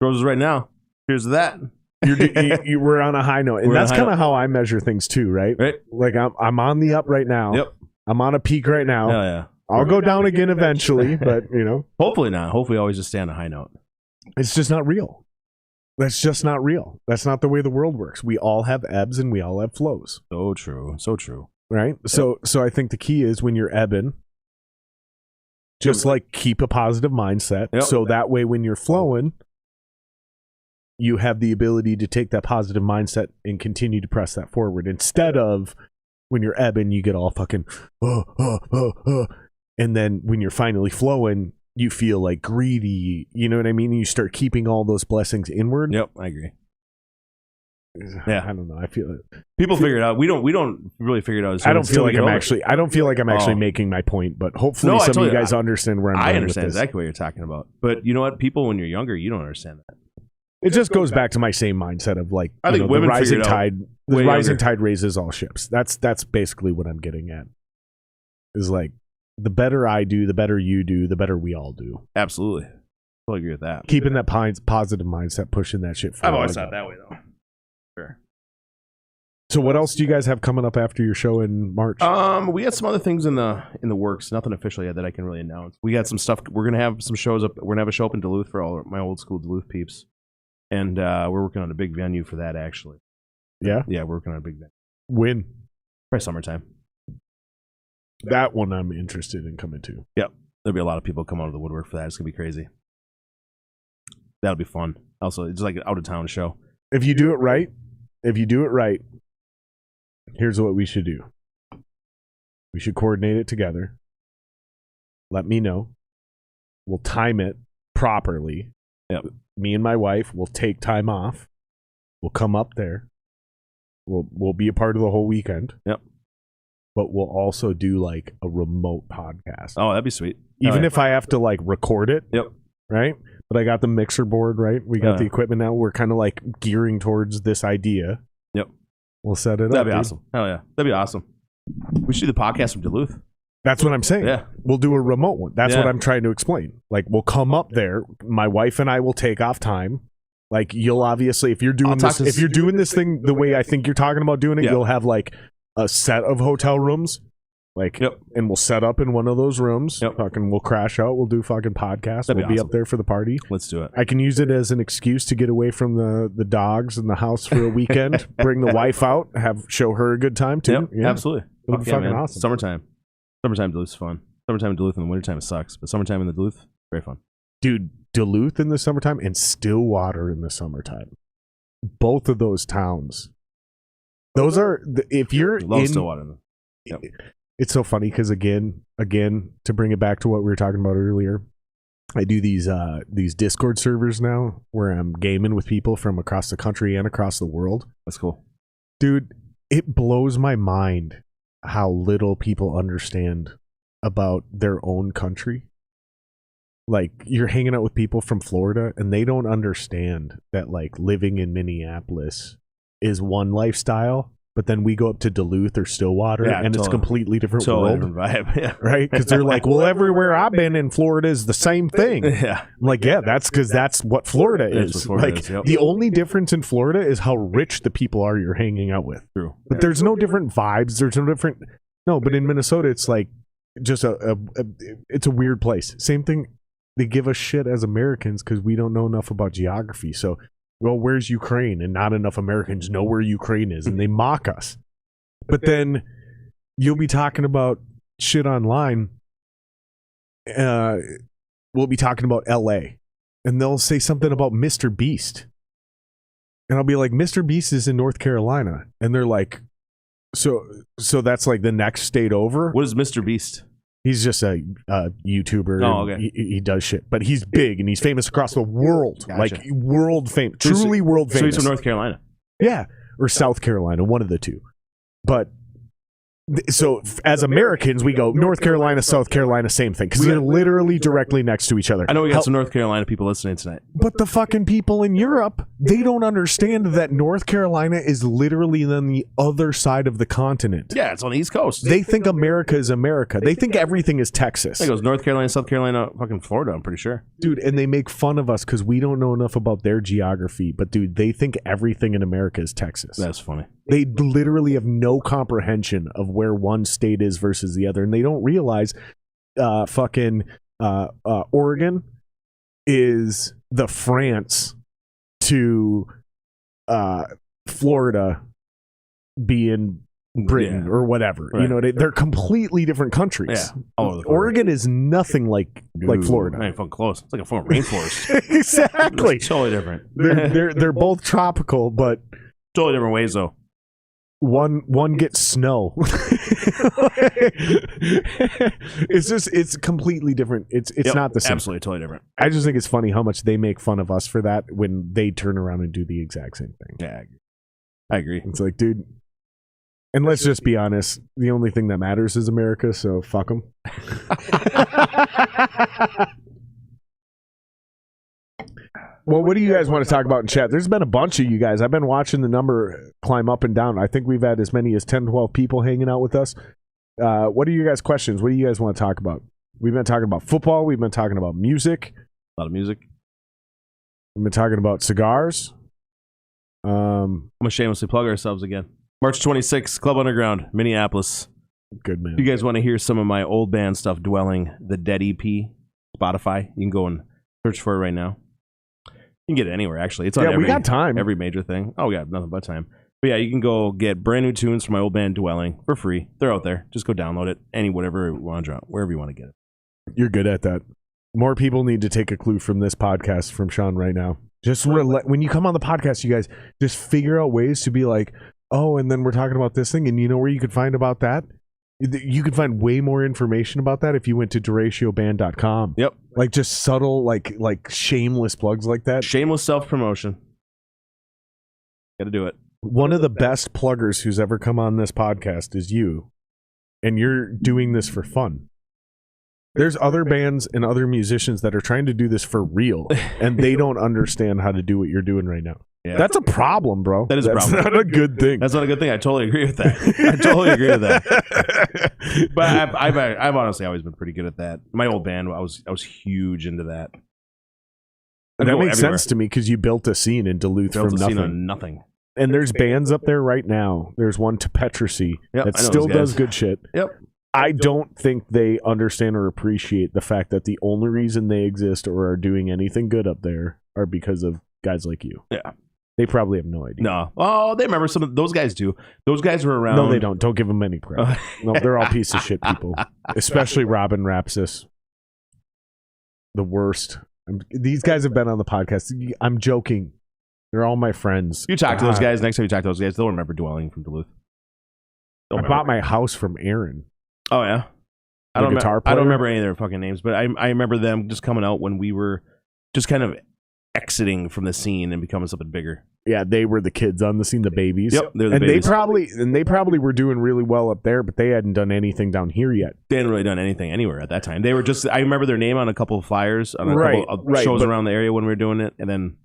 Roses right now. Here's that. You were on a high note, and that's kind of how I measure things too, right? Right. Like I'm on the up right now. Yep. I'm on a peak right now. Oh yeah. I'll go down again eventually, but hopefully not. Hopefully, always just stay on a high note. It's just not real. That's just not real. That's not the way the world works. We all have ebbs and we all have flows. So true. So true. Right? Yep. So I think the key is when you're ebbing, just like keep a positive mindset. Yep. So that way when you're flowing, you have the ability to take that positive mindset and continue to press that forward. Instead of when you're ebbing, you get all fucking, and then when you're finally flowing, you feel like greedy, you know what I mean? And you start keeping all those blessings inward. Yep, I agree. Yeah, I don't know. I feel it. People figure it out. We don't really figure it out. I don't feel like I'm actually making my point, but hopefully some of you guys understand where I'm going. I understand exactly what you're talking about. But you know what? People, when you're younger, you don't understand that. It just goes back to my same mindset of like, I think women the rising tide. The rising tide raises all ships. That's basically what I'm getting at. Is like, the better I do, the better you do, the better we all do. Absolutely. I agree with that. Keeping that positive mindset, pushing that shit forward. I've always thought that way, though. Sure. So what else do you guys have coming up after your show in March? We got some other things in the works. Nothing official yet that I can really announce. We got some stuff. We're going to have some shows up. We're going to have a show up in Duluth for all my old school Duluth peeps. And we're working on a big venue for that, actually. Yeah? Yeah, we're working on a big venue. When? Probably summertime. That one I'm interested in coming to. Yep. There'll be a lot of people come out of the woodwork for that. It's going to be crazy. That'll be fun. Also, it's like an out-of-town show. If you do it right, here's what we should do. We should coordinate it together. Let me know. We'll time it properly. Yep. Me and my wife will take time off. We'll come up there. We'll be a part of the whole weekend. Yep. But we'll also do like a remote podcast. Oh, that'd be sweet. Even if I have to like record it. Yep. Right? But I got the mixer board, right? We got the equipment now. We're kind of like gearing towards this idea. Yep. We'll set it up. That'd be awesome. Hell yeah. That'd be awesome. We should do the podcast from Duluth. That's what I'm saying. Yeah. We'll do a remote one. That's what I'm trying to explain. Like, we'll come up there. My wife and I will take off time. Like, you'll obviously, if you're doing this thing the way I think you're talking about doing it, you'll have like a set of hotel rooms. Like, and we'll set up in one of those rooms. Fucking, we'll crash out. We'll do fucking podcasts. We'll be up there for the party. Let's do it. I can use it as an excuse to get away from the dogs in the house for a weekend. Bring the wife out. Show her a good time too. Yep, yeah. absolutely. It'll be fucking awesome. Summertime Duluth's fun. Summertime in Duluth in the wintertime it sucks, but summertime in the Duluth, very fun. Dude, Duluth in the summertime and Stillwater in the summertime. Both of those towns. Those are if you're in Stillwater. Yep. It's so funny because again, to bring it back to what we were talking about earlier, I do these Discord servers now where I'm gaming with people from across the country and across the world. That's cool. Dude, it blows my mind how little people understand about their own country. Like, you're hanging out with people from Florida and they don't understand that like living in Minneapolis is one lifestyle, but then we go up to Duluth or Stillwater and it's a completely different world. Different vibe. Right? Because they're like, well, everywhere I've been in Florida is the same thing. Yeah. I'm like, yeah, that's because that's what Florida is. The only difference in Florida is how rich the people are you're hanging out with. True. But there's no different vibes. There's no different. No, but in Minnesota, it's like just it's a weird place. Same thing. They give us shit as Americans because we don't know enough about geography. So, well, where's Ukraine? And not enough Americans know where Ukraine is, and they mock us. But then you'll be talking about shit online. We'll be talking about LA, and they'll say something about Mr. Beast. And I'll be like, Mr. Beast is in North Carolina. And they're like, so that's like the next state over? What is Mr. Beast? He's just a YouTuber. Oh, okay. He does shit, but he's big and he's famous across the world. Gotcha. Like world famous, truly world famous. So he's from North Carolina. Yeah, or South Carolina, one of the two. But So as Americans, we go North Carolina, South Carolina, same thing, because they're literally directly next to each other. I know we got some North Carolina people listening tonight. But the fucking people in Europe, they don't understand that North Carolina is literally on the other side of the continent. Yeah, it's on the East Coast. They think America is America. They think everything is Texas. It goes North Carolina, South Carolina, fucking Florida, I'm pretty sure. Dude, and they make fun of us because we don't know enough about their geography. But, dude, they think everything in America is Texas. That's funny. They literally have no comprehension of where one state is versus the other. And they don't realize Oregon is the France to Florida being Britain or whatever. Right. You know, they're completely different countries. Yeah. Oregon is nothing like Florida. Not even fucking close. It's like a form of rainforest. Exactly. It's totally different. They're both tropical, but totally different ways though. One gets snow. It's completely different. It's not the same. Absolutely, totally different. I just think it's funny how much they make fun of us for that when they turn around and do the exact same thing. Yeah, I agree. It's like, dude. And let's just be honest. The only thing that matters is America. So fuck them. Well, what do you guys want to talk about in chat? There's been a bunch of you guys. I've been watching the number climb up and down. I think we've had as many as 10, 12 people hanging out with us. What are you guys' questions? What do you guys want to talk about? We've been talking about football. We've been talking about music. A lot of music. We've been talking about cigars. I'm going to shamelessly plug ourselves again. March 26th, Club Underground, Minneapolis. Good, man. If you guys want to hear some of my old band stuff, Dwelling, the Dead EP, Spotify, you can go and search for it right now. You can get it anywhere, actually. It's on we got time. Every major thing. Oh, we got nothing but time. But yeah, you can go get brand new tunes from my old band, Dwelling, for free. They're out there. Just go download it. Whatever you want to drop, wherever you want to get it. You're good at that. More people need to take a clue from this podcast from Shawn right now. Just when you come on the podcast, you guys just figure out ways to be like, oh, and then we're talking about this thing, and you know where you could find about that? You could find way more information about that if you went to DuratioBand.com. Yep. Like just subtle, like shameless plugs like that. Shameless self-promotion. Got to do it. One of the best pluggers who's ever come on this podcast is you, and you're doing this for fun. There's other bands and other musicians that are trying to do this for real, and they don't understand how to do what you're doing right now. Yeah. That's a problem, bro. That is a problem. That's not a good thing. That's not a good thing. I totally agree with that. I totally agree with that. But I've honestly always been pretty good at that. My old band, I was huge into that. That makes sense to me because you built a scene in Duluth from nothing. Scene on nothing. And there's bands up there right now. There's one to Petracy that still does good shit. Yep. I don't think they understand or appreciate the fact that the only reason they exist or are doing anything good up there are because of guys like you. Yeah. They probably have no idea. No. Oh, they remember some of those guys do. Those guys were around. No, they don't. Don't give them any credit. No, they're all piece of shit people. Especially Robin Rapsis. The worst. These guys have been on the podcast. I'm joking. They're all my friends. You talk to those guys. Next time you talk to those guys, they'll remember Dwelling from Duluth. I bought my house from Aaron. Oh, yeah? I don't remember any of their fucking names, but I remember them just coming out when we were just kind of exiting from the scene and becoming something bigger. Yeah, they were the kids on the scene, the babies. Yep, they're the babies. They probably were doing really well up there, but they hadn't done anything down here yet. They hadn't really done anything anywhere at that time. They were just, I remember their name on a couple of flyers on a couple of shows around the area when we were doing it, and then...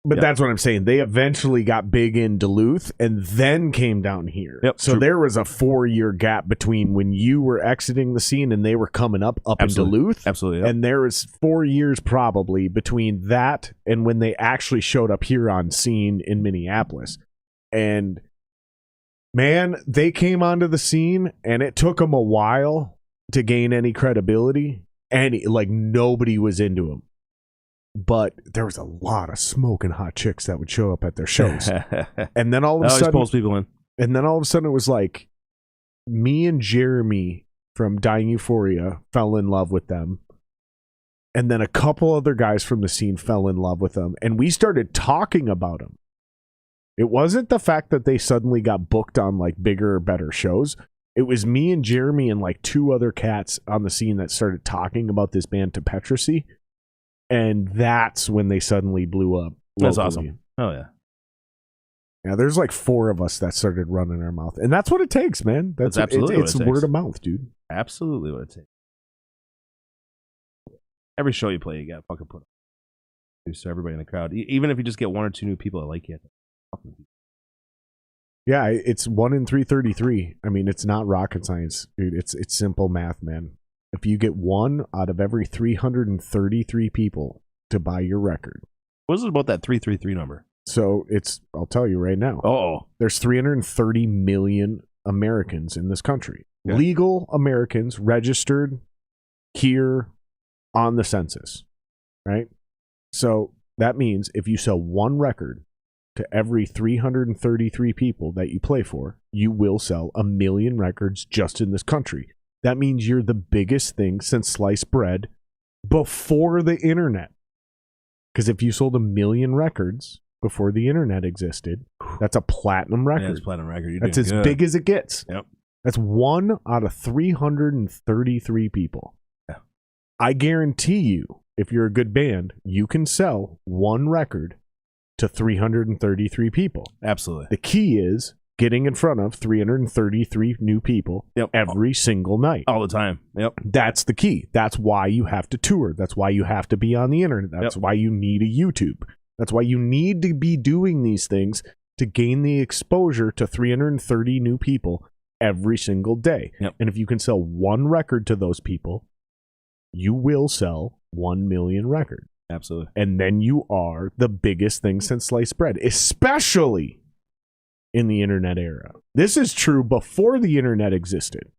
But that's what I'm saying. They eventually got big in Duluth and then came down here. Yep, so there was a 4-year gap between when you were exiting the scene and they were coming up in Duluth. Absolutely. Yep. And there was 4 years probably between that and when they actually showed up here on scene in Minneapolis. And man, they came onto the scene and it took them a while to gain any credibility. And nobody was into them. But there was a lot of smoking hot chicks that would show up at their shows. And then all of a sudden pulls people in. And then all of a sudden it was like me and Jeremy from Dying Euphoria fell in love with them. And then a couple other guys from the scene fell in love with them. And we started talking about them. It wasn't the fact that they suddenly got booked on bigger or better shows. It was me and Jeremy and 2 other cats on the scene that started talking about this band to Petracy. And that's when they suddenly blew up. That's awesome. Oh, yeah. Yeah, there's like 4 of us that started running our mouth. And that's what it takes, man. That's absolutely what it it's takes. word of mouth, dude. Absolutely what it takes. Every show you play, you got to fucking put up. So everybody in the crowd, even if you just get 1 or 2 new people that like you. Yeah, it's 1 in 333. I mean, it's not rocket science, dude. It's simple math, man. If you get 1 out of every 333 people to buy your record. What is it about that 333 number? So I'll tell you right now. Oh. There's 330 million Americans in this country. Yeah. Legal Americans registered here on the census, right? So that means if you sell 1 record to every 333 people that you play for, you will sell 1 million records just in this country. That means you're the biggest thing since sliced bread before the internet. Because if you sold 1 million records before the internet existed, that's a platinum record. Yeah, it's a platinum record. That's as big as it gets. Yep. That's 1 out of 333 people. Yeah. I guarantee you, if you're a good band, you can sell 1 record to 333 people. Absolutely. The key is getting in front of 333 new people every single night. All the time. Yep. That's the key. That's why you have to tour. That's why you have to be on the internet. That's why you need a YouTube. That's why you need to be doing these things to gain the exposure to 330 new people every single day. Yep. And if you can sell 1 record to those people, you will sell 1 million records. Absolutely. And then you are the biggest thing since sliced bread, especially in the internet era. This is true before the internet existed.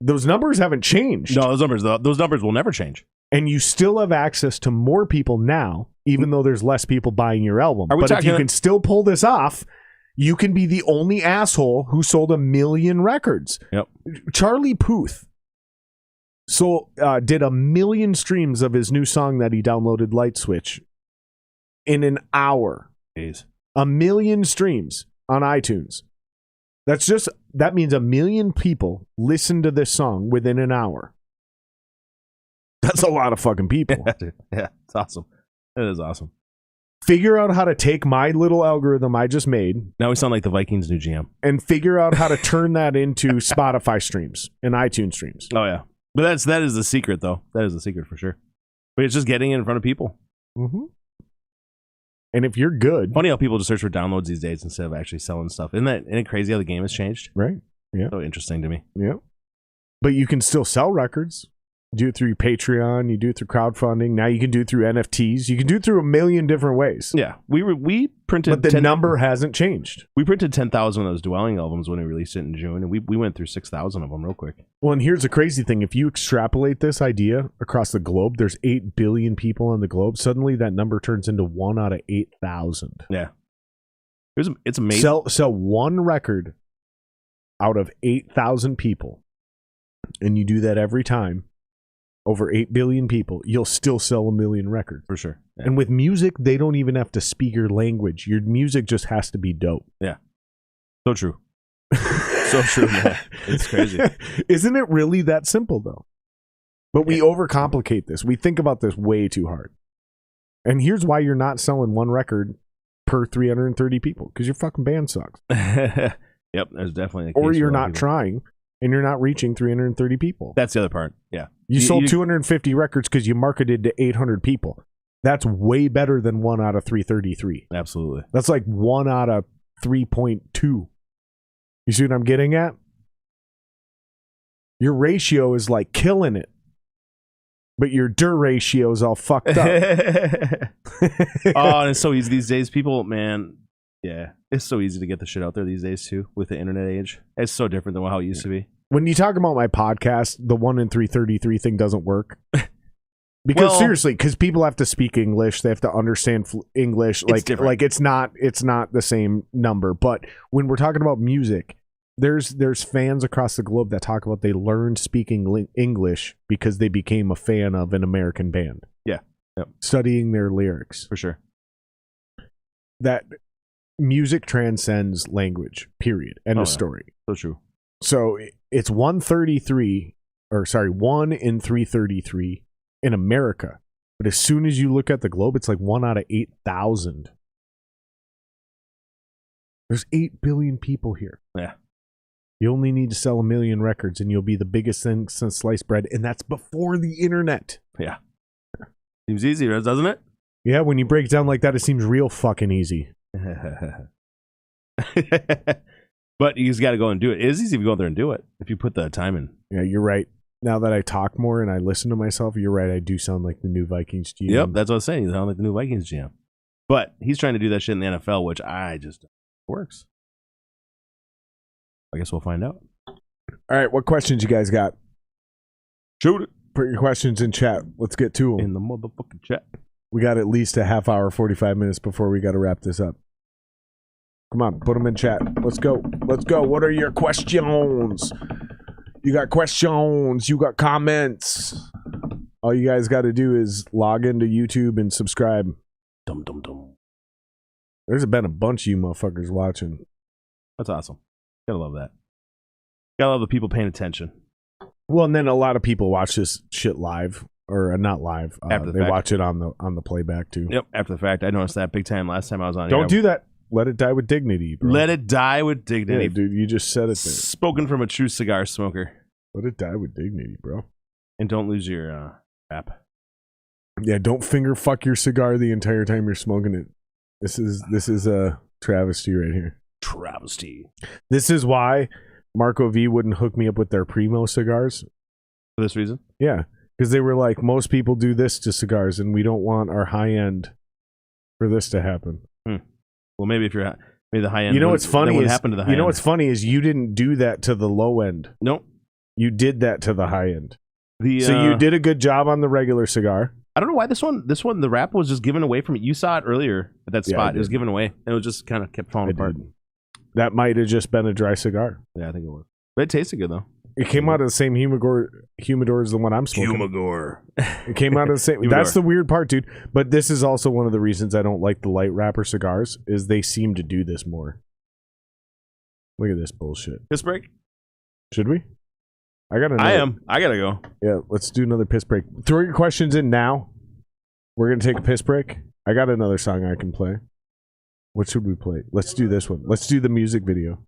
Those numbers haven't changed. No, those numbers will never change. And you still have access to more people now, even though there's less people buying your album. But if you can still pull this off, you can be the only asshole who sold 1 million records. Yep. Charlie Puth did 1 million streams of his new song that he downloaded, Light Switch, in an hour. Jeez. 1 million streams on iTunes. That means 1 million people listened to this song within an hour. That's a lot of fucking people. Yeah, it's awesome. It is awesome. Figure out how to take my little algorithm I just made. Now we sound like the Vikings' new GM. And figure out how to turn that into Spotify streams and iTunes streams. Oh, yeah. But that is the secret, though. That is the secret for sure. But it's just getting in front of people. Mm-hmm. And if you're good. Funny how people just search for downloads these days instead of actually selling stuff. Isn't it crazy how the game has changed? Right. Yeah. So interesting to me. Yeah. But you can still sell records. You do it through your Patreon. You do it through crowdfunding. Now you can do it through NFTs. You can do it through 1 million different ways. Yeah. We printed. But the number hasn't changed. We printed 10,000 of those Dwelling albums when we released it in June, and we went through 6,000 of them real quick. Well, and here's the crazy thing. If you extrapolate this idea across the globe, there's 8 billion people on the globe. Suddenly that number turns into 1 out of 8,000. Yeah. It's amazing. Sell 1 record out of 8,000 people, and you do that every time. Over 8 billion people, you'll still sell 1 million records. For sure. Yeah. And with music, they don't even have to speak your language. Your music just has to be dope. Yeah. So true. So true, man. It's crazy. Isn't it really that simple, though? But we overcomplicate this. We think about this way too hard. And here's why you're not selling 1 record per 330 people. Because your fucking band sucks. Yep, there's definitely a case. Or you're not trying. And you're not reaching 330 people. That's the other part. Yeah. You sold 250 records because you marketed to 800 people. That's way better than 1 out of 333. Absolutely. That's like 1 out of 3.2. You see what I'm getting at? Your ratio is like killing it. But your dir ratio is all fucked up. Oh, and it's so easy these days. People, man, yeah, it's so easy to get the shit out there these days too with the internet age. It's so different than how it used to be. When you talk about my podcast, the 1 in 333 thing doesn't work. Because seriously, because people have to speak English, they have to understand English. Like it's not the same number. But when we're talking about music, there's fans across the globe that talk about they learned speaking English because they became a fan of an American band. Yeah, yep. Studying their lyrics for sure. That music transcends language. Period. End of story. So true. So it's 1 in 333 in America. But as soon as you look at the globe, it's like 1 out of 8,000. There's 8 billion people here. Yeah. You only need to sell 1 million records and you'll be the biggest thing since sliced bread. And that's before the internet. Yeah. Seems easy, doesn't it? Yeah, when you break it down like that, it seems real fucking easy. But you just got to go and do it. It is easy if you go out there and do it. If you put the time in. Yeah, you're right. Now that I talk more and I listen to myself, you're right. I do sound like the new Vikings GM. Yep, that's what I was saying. You sound like the new Vikings GM. But he's trying to do that shit in the NFL, which I just works. I guess we'll find out. All right, what questions you guys got? Shoot it. Put your questions in chat. Let's get to them. In the motherfucking chat. We got at least a half hour, 45 minutes before we got to wrap this up. Come on, put them in chat. Let's go. Let's go. What are your questions? You got questions. You got comments. All you guys got to do is log into YouTube and subscribe. Dum, dum, dum. There's been a bunch of you motherfuckers watching. That's awesome. Gotta love that. Gotta love the people paying attention. Well, and then a lot of people watch this shit live. Or not live. After the they fact. watch it on the playback too. Yep, after the fact. I noticed that big time last time I was on. Don't do that. Let it die with dignity, bro. Let it die with dignity. Yeah, dude, you just said it there. Spoken from a true cigar smoker. Let it die with dignity, bro. And don't lose your app. Yeah, don't finger fuck your cigar the entire time you're smoking it. This is a travesty right here. Travesty. This is why Marco V wouldn't hook me up with their Primo cigars. For this reason? Yeah, because they were like, most people do this to cigars, and we don't want our high end for this to happen. Well, maybe if you're maybe the high end. You know what's funny is happened to the high you know end. what's funny is you didn't do that to the low end. Nope. You did that to the high end. So you did a good job on the regular cigar. I don't know why this one, the wrap was just given away from it. You saw it earlier at that spot. It was given away, and it was just kind of kept falling apart. That might have just been a dry cigar. Yeah, I think it was. But it tasted good though. It came out of the same humidor as the one I'm smoking. Humidor. It came out of the same. That's the weird part, dude. But this is also one of the reasons I don't like the light wrapper cigars is they seem to do this more. Look at this bullshit. Piss break? Should we? I gotta go. Yeah, let's do another piss break. Throw your questions in now. We're gonna take a piss break. I got another song I can play. What should we play? Let's do this one. Let's do the music video.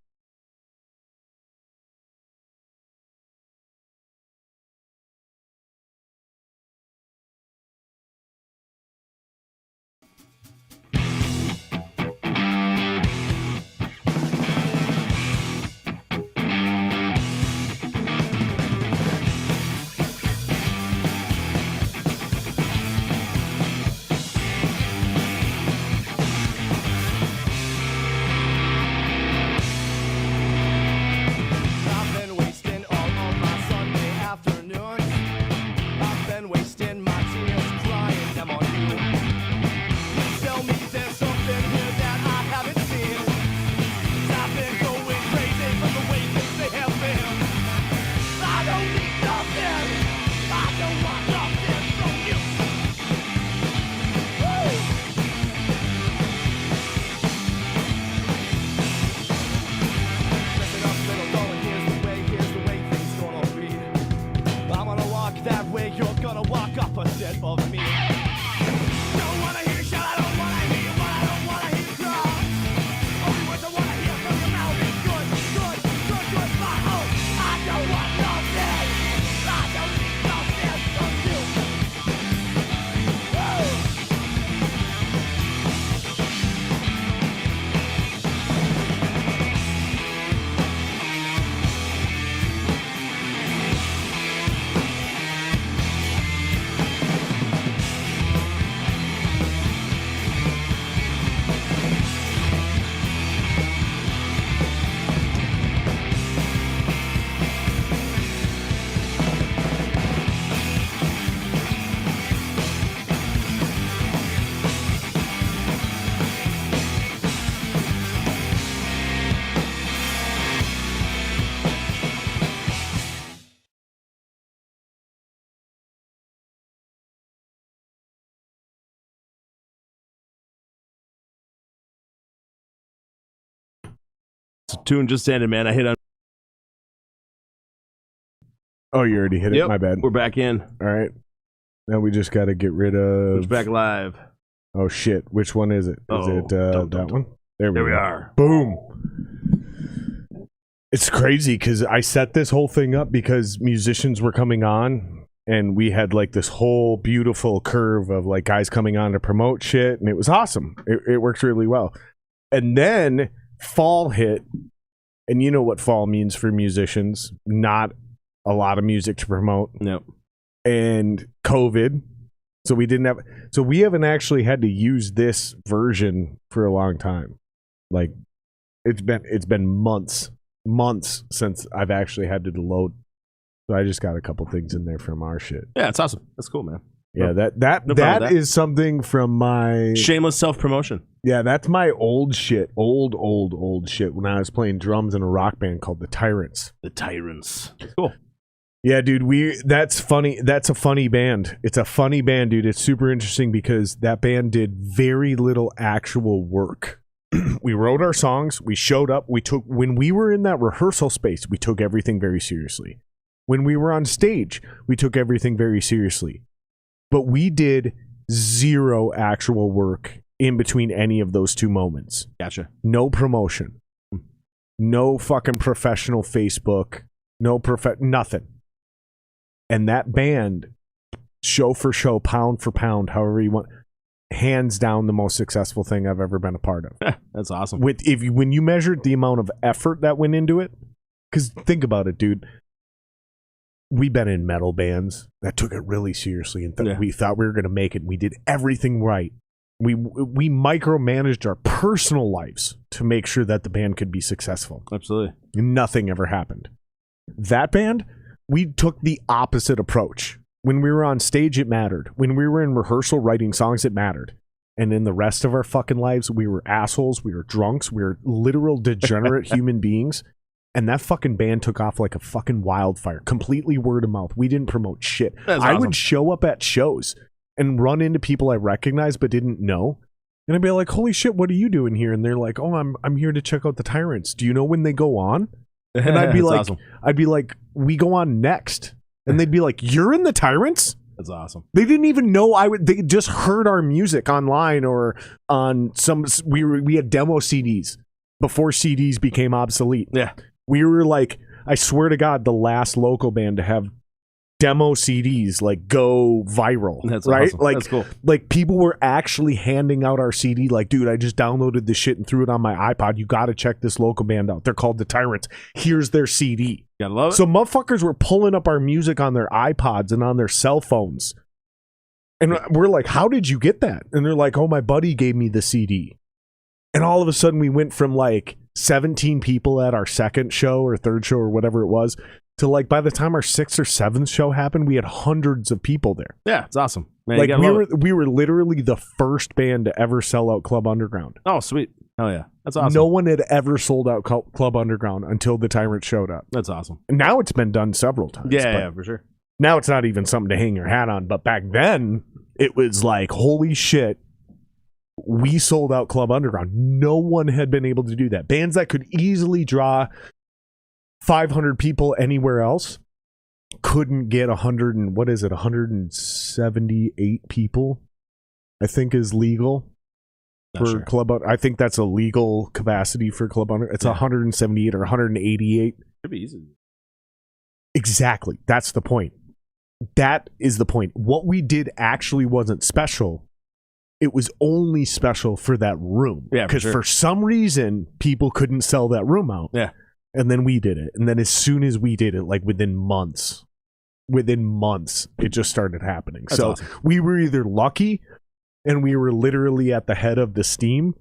Tune just ended, man. I hit on. Oh, you already hit it? My bad. We're back in. All right. Now we just got to get rid of... It's back live. Oh, shit. Which one is it? Is it that one? There we we go. are. Boom. It's crazy because I set this whole thing up because musicians were coming on and we had like this whole beautiful curve of like guys coming on to promote shit, and it was awesome. It worked really well. And then fall hit, and you know what fall means for musicians. Not a lot of music to promote. Nope. And COVID. So we haven't actually had to use this version for a long time. Like it's been months since I've actually had to load. So I just got a couple things in there from our shit. Yeah, it's awesome. That's cool, man. Yeah, No that problem with that. is something from my Shameless self-promotion. Yeah, that's my old shit. Old shit when I was playing drums in a rock band called the Tyrants. The Tyrants. Cool. Yeah, dude, that's funny. That's a funny band. It's a funny band, dude. It's super interesting because that band did very little actual work. We wrote our songs, we showed up, when we were in that rehearsal space, we took everything very seriously. When we were on stage, we took everything very seriously. But we did zero actual work in between any of those two moments. Gotcha. No promotion. No fucking professional Facebook. Nothing. And that band, show for show, pound for pound, however you want, hands down the most successful thing I've ever been a part of. That's awesome. When you measured the amount of effort that went into it, because think about it, dude. We've been in metal bands that took it really seriously, and we thought we were going to make it. We did everything right. We micromanaged our personal lives to make sure that the band could be successful. Absolutely. Nothing ever happened. That band, we took the opposite approach. When we were on stage, it mattered. When we were in rehearsal writing songs, it mattered. And in the rest of our fucking lives, we were assholes, we were drunks, we were literal degenerate human beings. And that fucking band took off like a fucking wildfire, completely word of mouth. We didn't promote shit. I would show up at shows and run into people I recognized but didn't know. And I'd be like, holy shit, what are you doing here? And they're like, oh, I'm here to check out the Tyrants. Do you know when they go on? And I'd be like, awesome. We go on next. And they'd be like, you're in the Tyrants? That's awesome. They didn't even know they just heard our music online or on we had demo CDs before CDs became obsolete. Yeah. We were like, I swear to God, the last local band to have demo CDs like go viral. That's right. Awesome. Like, that's cool. Like people were actually handing out our CD. Like, dude, I just downloaded this shit and threw it on my iPod. You got to check this local band out. They're called the Tyrants. Here's their CD. Gotta love it. So motherfuckers were pulling up our music on their iPods and on their cell phones. And we're like, how did you get that? And they're like, oh, my buddy gave me the CD. And all of a sudden we went from like 17 people at our second show or third show or whatever it was to like by the time our sixth or seventh show happened, we had hundreds of people there. Yeah, it's awesome. Man, like we were literally the first band to ever sell out Club Underground. Oh, sweet. Oh, yeah. That's awesome. No one had ever sold out Club Underground until the Tyrant showed up. That's awesome. And now it's been done several times. Yeah, for sure. Now it's not even something to hang your hat on. But back then, it was like, holy shit, we sold out Club Underground. No one had been able to do that. Bands that could easily draw 500 people anywhere else couldn't get 178 people, I think is legal. Not for sure. Club, I think that's a legal capacity for Club Underground. It's 178 or 188. Could be easy. Exactly. That's the point. That is the point. What we did actually wasn't special. It was only special for that room. Yeah, because for some reason, people couldn't sell that room out. Yeah. And then we did it. And then as soon as we did it, like within months, it just started happening. That's so awesome. we were either lucky and we were literally at the head of the steam,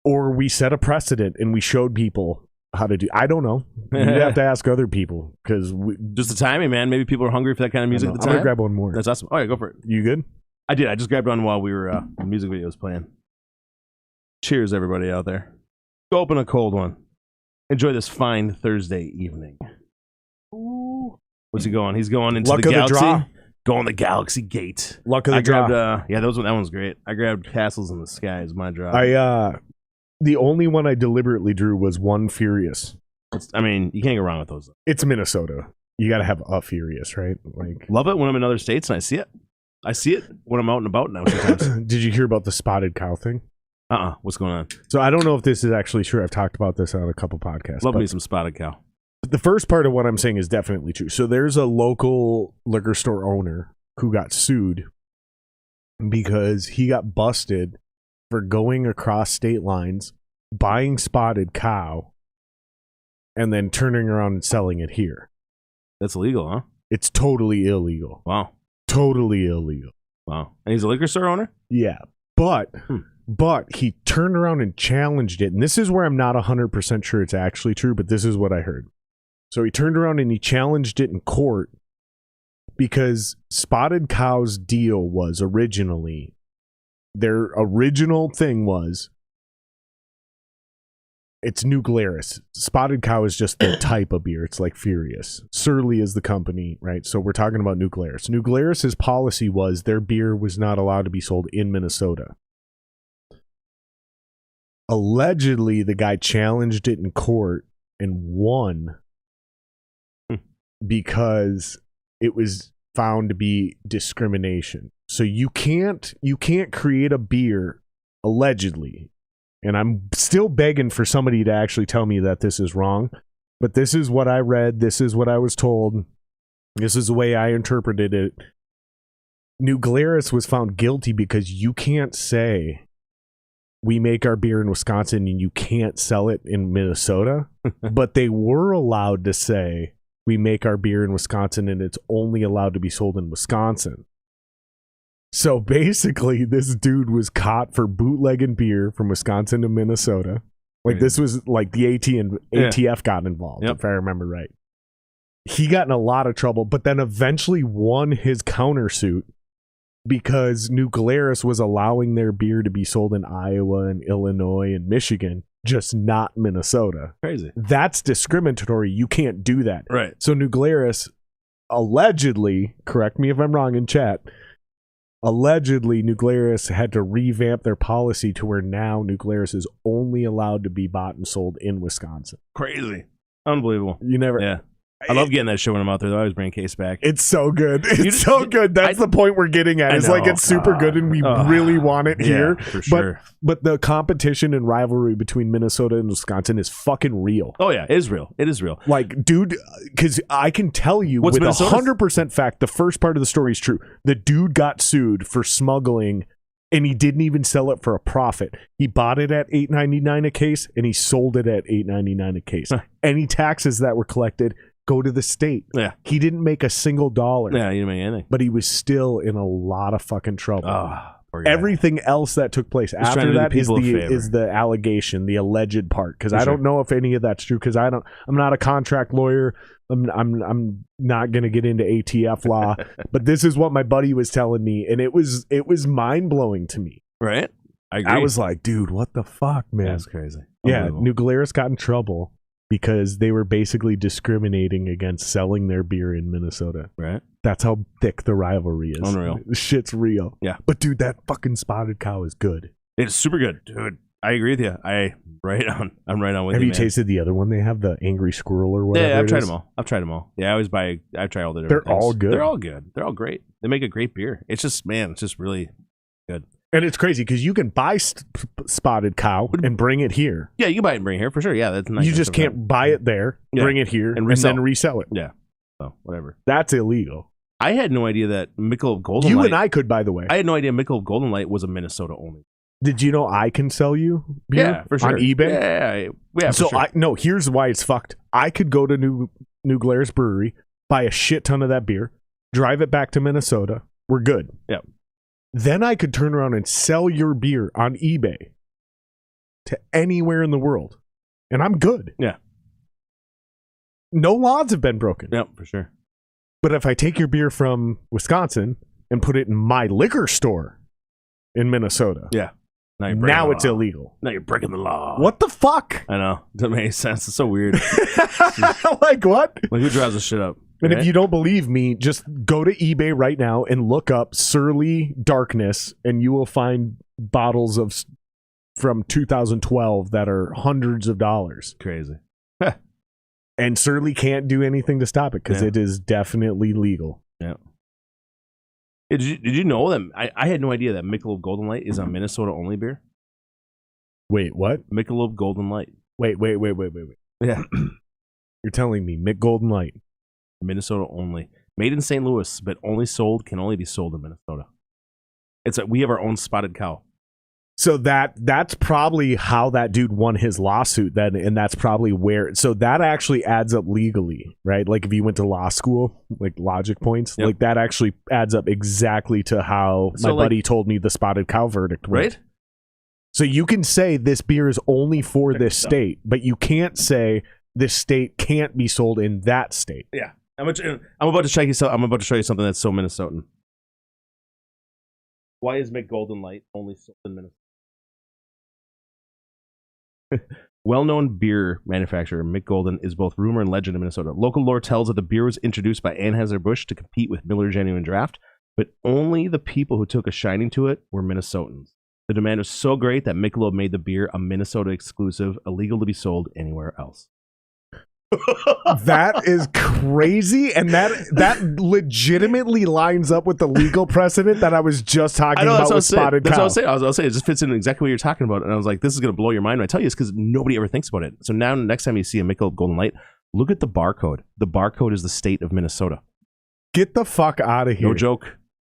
or we set a precedent and we showed people how to do. I don't know. You'd have to ask other people because just the timing, man. Maybe people are hungry for that kind of music at the I'm time. gonna grab one more. That's awesome. Oh yeah, go for it. You good? I did. I just grabbed one while we were the music video was playing. Cheers, everybody out there. Go open a cold one. Enjoy this fine Thursday evening. Ooh. What's he going? He's going into Luck the of the galaxy. draw. Going the galaxy gate. Luck of the I draw. grabbed, that one's great. I grabbed Castles in the Sky as my draw. The only one I deliberately drew was One Furious. I mean, you can't go wrong with those. It's Minnesota. You got to have a Furious, right? Like, Love it when I'm in other states and I see it. I see it when I'm out and about now sometimes. did you hear about the spotted cow thing? What's going on? So I don't know if this is actually true. I've talked about this on a couple podcasts. Love me some Spotted Cow. The first part of what I'm saying is definitely true. So there's a local liquor store owner who got sued because he got busted for going across state lines, buying Spotted Cow, and then turning around and selling it here. That's illegal, huh? It's totally illegal. Wow. Totally illegal. Wow. And he's a liquor store owner? Yeah. But he turned around and challenged it. And this is where I'm not 100% sure it's actually true, but this is what I heard. So he turned around and he challenged it in court because Spotted Cow's deal was originally, their original thing was, it's New Glarus. Spotted Cow is just the type of beer. It's like Furious. Surly is the company, right? So we're talking about New Glarus. New Glarus's policy was their beer was not allowed to be sold in Minnesota. Allegedly, the guy challenged it in court and won because it was found to be discrimination. So you can't create a beer allegedly. And I'm still begging for somebody to actually tell me that this is wrong. But this is what I read. This is what I was told. This is the way I interpreted it. New Glarus was found guilty because you can't say we make our beer in Wisconsin and you can't sell it in Minnesota. But they were allowed to say we make our beer in Wisconsin and it's only allowed to be sold in Wisconsin. So basically, this dude was caught for bootlegging beer from Wisconsin to Minnesota. Like, this was like the ATF got involved, if I remember right. He got in a lot of trouble, but then eventually won his countersuit because New Glarus was allowing their beer to be sold in Iowa and Illinois and Michigan, just not Minnesota. Crazy. That's discriminatory. You can't do that. Right. So New Glarus allegedly, correct me if I'm wrong in chat, allegedly, New Glarus had to revamp their policy to where now New Glarus is only allowed to be bought and sold in Wisconsin. Crazy. Unbelievable. You never... Yeah. I love getting that shit when I'm out there, though. I always bring a case back. It's so good. It's so good. That's the point we're getting at. It's like it's super good and we really want it here. For sure. But the competition and rivalry between Minnesota and Wisconsin is fucking real. Oh, yeah. It is real. It is real. Like, dude, because I can tell you with 100% fact, the first part of the story is true. The dude got sued for smuggling and he didn't even sell it for a profit. He bought it at $8.99 a case and he sold it at $8.99 a case. Any taxes that were collected go to the state. Yeah. He didn't make a single dollar. Yeah, he didn't make anything. But he was still in a lot of fucking trouble. Poor guy. Everything else that took place after that is the allegation, the alleged part. Because I don't know if any of that's true. Because I'm not a contract lawyer. I'm not gonna get into ATF law. But this is what my buddy was telling me, and it was mind blowing to me. Right. I agree. I was like, dude, what the fuck, man? That's crazy. Yeah, New Glarus got in trouble because they were basically discriminating against selling their beer in Minnesota. Right. That's how thick the rivalry is. Unreal. This shit's real. Yeah. But dude, that fucking Spotted Cow is good. It's super good, dude. I agree with you. I'm right on with you. Have you tasted the other one they have, the Angry Squirrel or whatever? Yeah, I've tried them all. Yeah, I try all the different They're things. all good. They're all good. They're all great. They make a great beer. It's just really good. And it's crazy because you can buy Spotted Cow and bring it here. Yeah, you can buy it and bring it here for sure. Yeah, that's nice. You just can't buy it there, bring it here, and then resell it. Yeah. So, whatever. That's illegal. I had no idea that Michelob Golden Light... You and I could, by the way. I had no idea Michelob Golden Light was a Minnesota only. Did you know I can sell you beer for sure. on eBay? Yeah, so for sure. Here's why it's fucked. I could go to New Glarus Brewery, buy a shit ton of that beer, drive it back to Minnesota. We're good. Yeah. Then I could turn around and sell your beer on eBay to anywhere in the world. And I'm good. Yeah. No laws have been broken. Yeah, for sure. But if I take your beer from Wisconsin and put it in my liquor store in Minnesota, now it's illegal. Now you're breaking the law. What the fuck? I know. Doesn't make sense. It's so weird. Like what? Like who drives this shit up? And if you don't believe me, just go to eBay right now and look up Surly Darkness, and you will find bottles from 2012 that are hundreds of dollars. Crazy. And Surly can't do anything to stop it because it is definitely legal. Yeah. Did you know that? I had no idea that Michelob Golden Light is a Minnesota only beer. Wait, what? Michelob Golden Light. Wait. Yeah. You're telling me Mick Golden Light. Minnesota only. Made in St. Louis, but can only be sold in Minnesota. It's we have our own spotted cow. So that's probably how that dude won his lawsuit then, and that's probably where. So that actually adds up legally, right? Like if you went to law school, like logic points, like that actually adds up exactly to how my buddy told me the spotted cow verdict went. Right? So you can say this beer is only for this state, but you can't say this state can't be sold in that state. Yeah. I'm about to show you something that's so Minnesotan. Why is Mick Golden Light only sold in Minnesota? Well-known beer manufacturer Mick Golden is both rumor and legend in Minnesota. Local lore tells that the beer was introduced by Anheuser-Busch to compete with Miller Genuine Draft, but only the people who took a shining to it were Minnesotans. The demand was so great that Michelob made the beer a Minnesota exclusive, illegal to be sold anywhere else. That is crazy, and that legitimately lines up with the legal precedent that I was just talking about with spotted cow. That's what I was saying. It just fits in exactly what you're talking about, and I was like, this is going to blow your mind when I tell you this, because nobody ever thinks about it. So now next time you see a Michelob Golden Light, look at the barcode. The barcode is the state of Minnesota. Get the fuck out of here.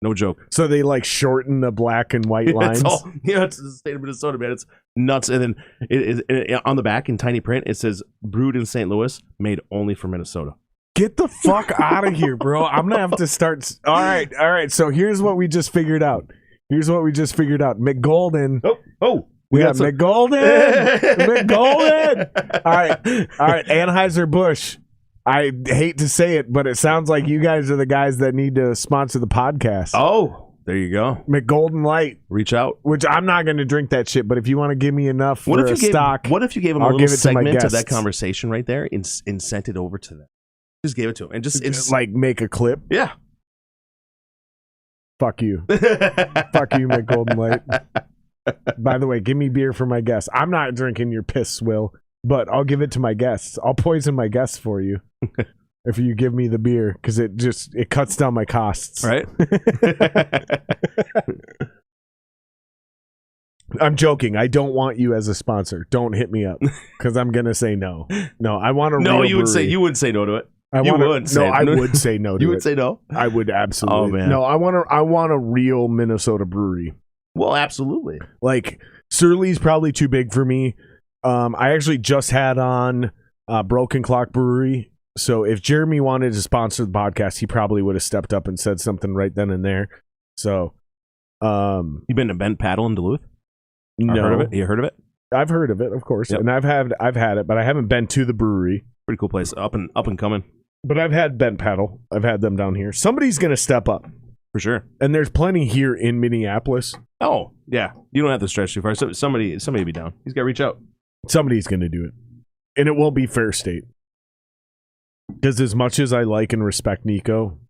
No joke. So they like shorten the black and white lines. It's the state of Minnesota, man. It's nuts. And then it on the back in tiny print, it says brewed in St. Louis, made only for Minnesota. Get the fuck out of here, bro. I'm going to have to start. All right. So here's what we just figured out. McGolden. Oh. We got McGolden. McGolden. All right. Anheuser-Busch. I hate to say it, but it sounds like you guys are the guys that need to sponsor the podcast. Oh, there you go. McGolden Light. Reach out. Which I'm not going to drink that shit, but if you want to give me enough for a stock. What if you gave them a little segment of that conversation right there and sent it over to them? Just gave it to them. And just like make a clip? Yeah. Fuck you. Fuck you, McGolden Light. By the way, give me beer for my guests. I'm not drinking your piss swill, but I'll give it to my guests. I'll poison my guests for you. If you give me the beer, because it cuts down my costs. Right? I'm joking. I don't want you as a sponsor. Don't hit me up, because I'm gonna say no. No, I want a real brewery. You wouldn't say no to it. I would say no to it. You would say no? I would absolutely. Oh, man. No, I want a real Minnesota brewery. Well, absolutely. Like Surly's probably too big for me. I actually just had on Broken Clock Brewery. So if Jeremy wanted to sponsor the podcast, he probably would have stepped up and said something right then and there. So, you been to Bent Paddle in Duluth? No, You heard of it? I've heard of it, of course, and I've had it, but I haven't been to the brewery. Pretty cool place, up and coming. But I've had Bent Paddle. I've had them down here. Somebody's gonna step up for sure, and there's plenty here in Minneapolis. Oh yeah, you don't have to stretch too far. So somebody will be down. He's got to reach out. Somebody's gonna do it, and it won't be Fair State. Because as much as I like and respect Nico,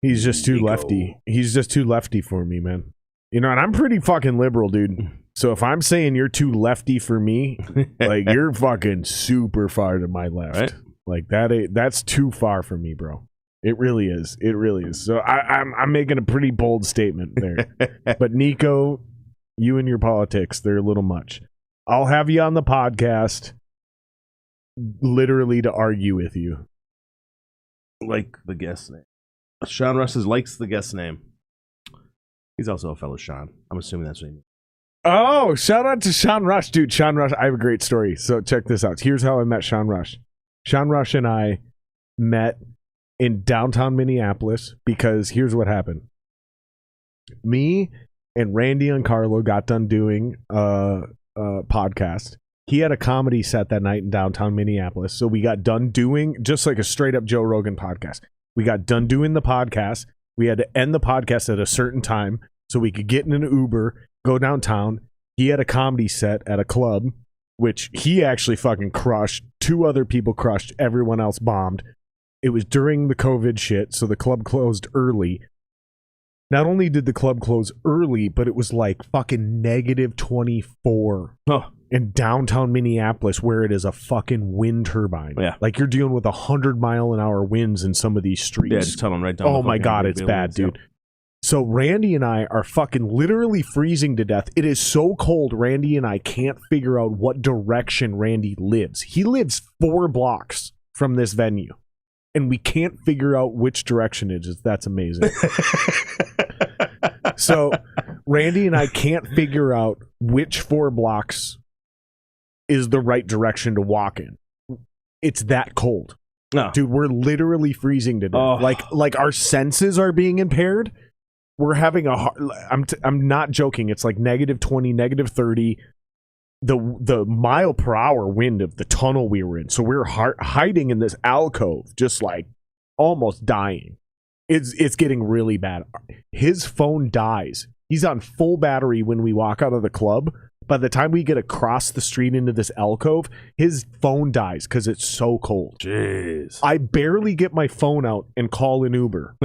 he's just too lefty. He's just too lefty for me, man. You know, and I'm pretty fucking liberal, dude. So if I'm saying you're too lefty for me, like you're fucking super far to my left. Right? Like that's too far for me, bro. It really is. It really is. So I'm making a pretty bold statement there. But Nico, you and your politics, they're a little much. I'll have you on the podcast. Literally to argue with you. Like the guest name. Shawn Rush likes the guest name. He's also a fellow Shawn. I'm assuming that's what he means. Oh, shout out to Shawn Rush. Dude, Shawn Rush, I have a great story. So check this out. Here's how I met Shawn Rush. Shawn Rush and I met in downtown Minneapolis because here's what happened. Me and Randy and Carlo got done doing a podcast. He had a comedy set that night in downtown Minneapolis. So we got done doing just like a straight up Joe Rogan podcast. We got done doing the podcast. We had to end the podcast at a certain time so we could get in an Uber, go downtown. He had a comedy set at a club, which he actually fucking crushed. 2 other people crushed. Everyone else bombed. It was during the COVID shit, so the club closed early. Not only did the club close early, but it was like fucking negative 24 in downtown Minneapolis, where it is a fucking wind turbine. Yeah. Like you're dealing with 100-mile-an-hour winds in some of these streets. Yeah, just tell them right down. Oh my God, it's bad, dude. So Randy and I are fucking literally freezing to death. It is so cold, Randy and I can't figure out what direction Randy lives. He lives 4 blocks from this venue, and we can't figure out which direction it is. That's amazing. So Randy and I can't figure out which 4 blocks is the right direction to walk in. It's that cold. No. Dude, we're literally freezing to death. Oh. Like our senses are being impaired. We're having I'm not joking. It's like -20, -30. The mile per hour wind of the tunnel we were in. So we're hiding in this alcove, just like almost dying. It's getting really bad. His phone dies. He's on full battery when we walk out of the club. By the time we get across the street into this alcove, his phone dies because it's so cold. Jeez. I barely get my phone out and call an Uber.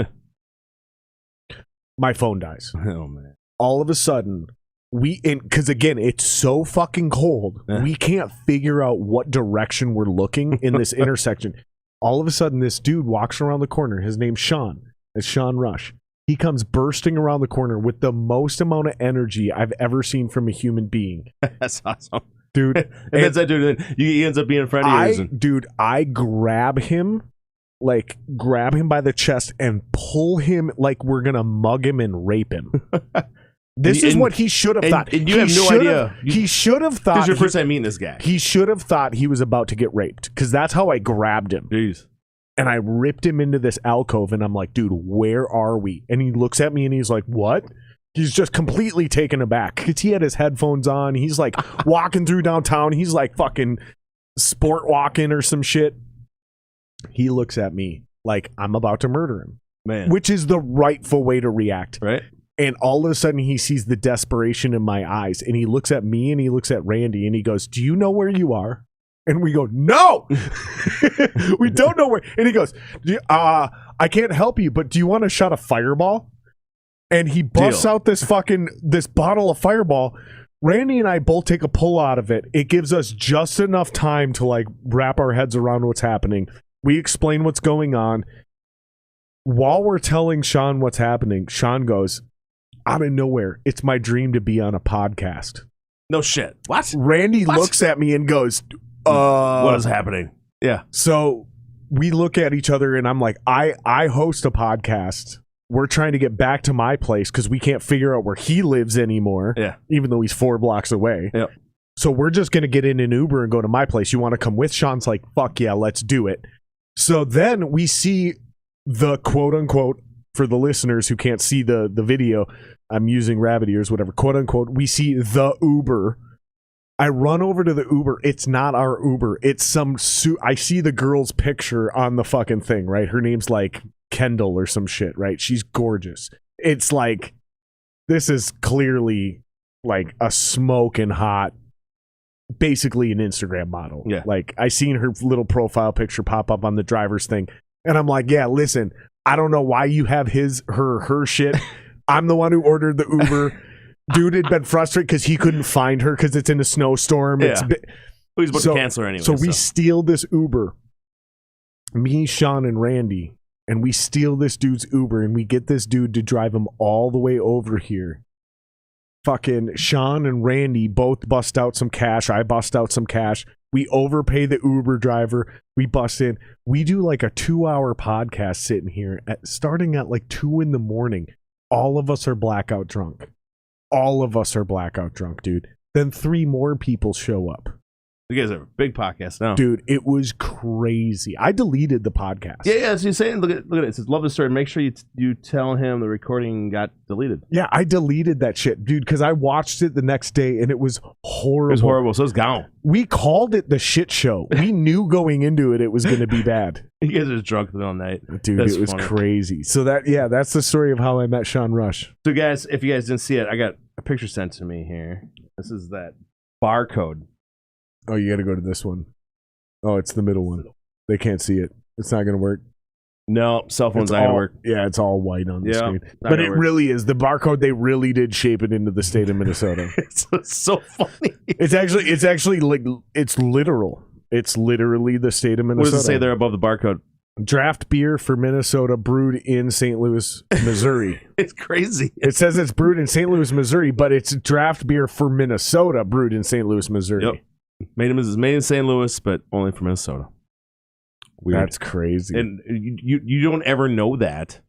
My phone dies. Oh, man. All of a sudden, because again, it's so fucking cold, we can't figure out what direction we're looking in this intersection. All of a sudden, this dude walks around the corner. His name's Shawn. It's Shawn Rush. He comes bursting around the corner with the most amount of energy I've ever seen from a human being. That's awesome. Dude. And that's that dude. He ends up being a friend of yours. Dude, I grab him by the chest and pull him like we're going to mug him and rape him. This is what he should have thought. And you have no idea. He should have thought. This is your first time meeting this guy. He should have thought he was about to get raped because that's how I grabbed him. Jeez. And I ripped him into this alcove and I'm like, dude, where are we? And he looks at me and he's like, what? He's just completely taken aback because he had his headphones on. He's like walking through downtown. He's like fucking sport walking or some shit. He looks at me like I'm about to murder him, Man. which is the rightful way to react. Right. And all of a sudden he sees the desperation in my eyes and he looks at me and he looks at Randy and he goes, do you know where you are? And we go, no, we don't know where. And he goes, I can't help you, but do you want a shot of Fireball? And he busts out this bottle of Fireball. Randy and I both take a pull out of it. It gives us just enough time to like wrap our heads around what's happening. We explain what's going on. While we're telling Shawn what's happening, Shawn goes, out of nowhere, it's my dream to be on a podcast. No shit. What? Randy looks at me and goes, what is happening? Yeah. So we look at each other and I'm like, I host a podcast. We're trying to get back to my place because we can't figure out where he lives anymore. Yeah. Even though he's 4 blocks away. Yep. So we're just going to get in an Uber and go to my place. You want to come with? Shawn's like, fuck yeah, let's do it. So then we see the quote unquote, for the listeners who can't see the video, I'm using rabbit ears, whatever, quote unquote, we see the Uber. I run over to the Uber. It's not our Uber. It's some I see the girl's picture on the fucking thing, right? Her name's like Kendall or some shit, right? She's gorgeous. It's like, this is clearly like a smoking hot, basically an Instagram model. Yeah. Like I seen her little profile picture pop up on the driver's thing. And I'm like, yeah, listen, I don't know why you have her shit. I'm the one who ordered the Uber. Dude had been frustrated because he couldn't find her because it's in a snowstorm. Yeah. He's about to cancel her anyway. So we steal this Uber. Me, Shawn, and Randy. And we steal this dude's Uber and we get this dude to drive him all the way over here. Fucking Shawn and Randy both bust out some cash. I bust out some cash. We overpay the Uber driver. We bust in. We do like a 2-hour podcast sitting here starting at like 2 a.m. All of us are blackout drunk. All of us are blackout drunk, dude. Then 3 more people show up. You guys are a big podcast now. Dude, it was crazy. I deleted the podcast. Yeah, as you're saying, look at it. It says, love the story. Make sure you tell him the recording got deleted. Yeah, I deleted that shit, dude, because I watched it the next day and it was horrible. It was horrible, so it's gone. We called it the shit show. We knew going into it was going to be bad. You guys are just drunk the whole night. Dude, it was crazy. So that's the story of how I met Shawn Rush. So guys, if you guys didn't see it, I got a picture sent to me here. This is that barcode. Oh, you got to go to this one. Oh, it's the middle one. They can't see it. It's not going to work. No, cell phone's not going to work. Yeah, it's all white on the screen. But it really is. The barcode, they really did shape it into the state of Minnesota. It's so funny. It's actually like, it's literal. It's literally the state of Minnesota. What does it say there above the barcode? Draft beer for Minnesota brewed in St. Louis, Missouri. It's crazy. It says it's brewed in St. Louis, Missouri, but it's draft beer for Minnesota brewed in St. Louis, Missouri. Yep. Made in St. Louis, but only for Minnesota. Weird. That's crazy. And you don't ever know that.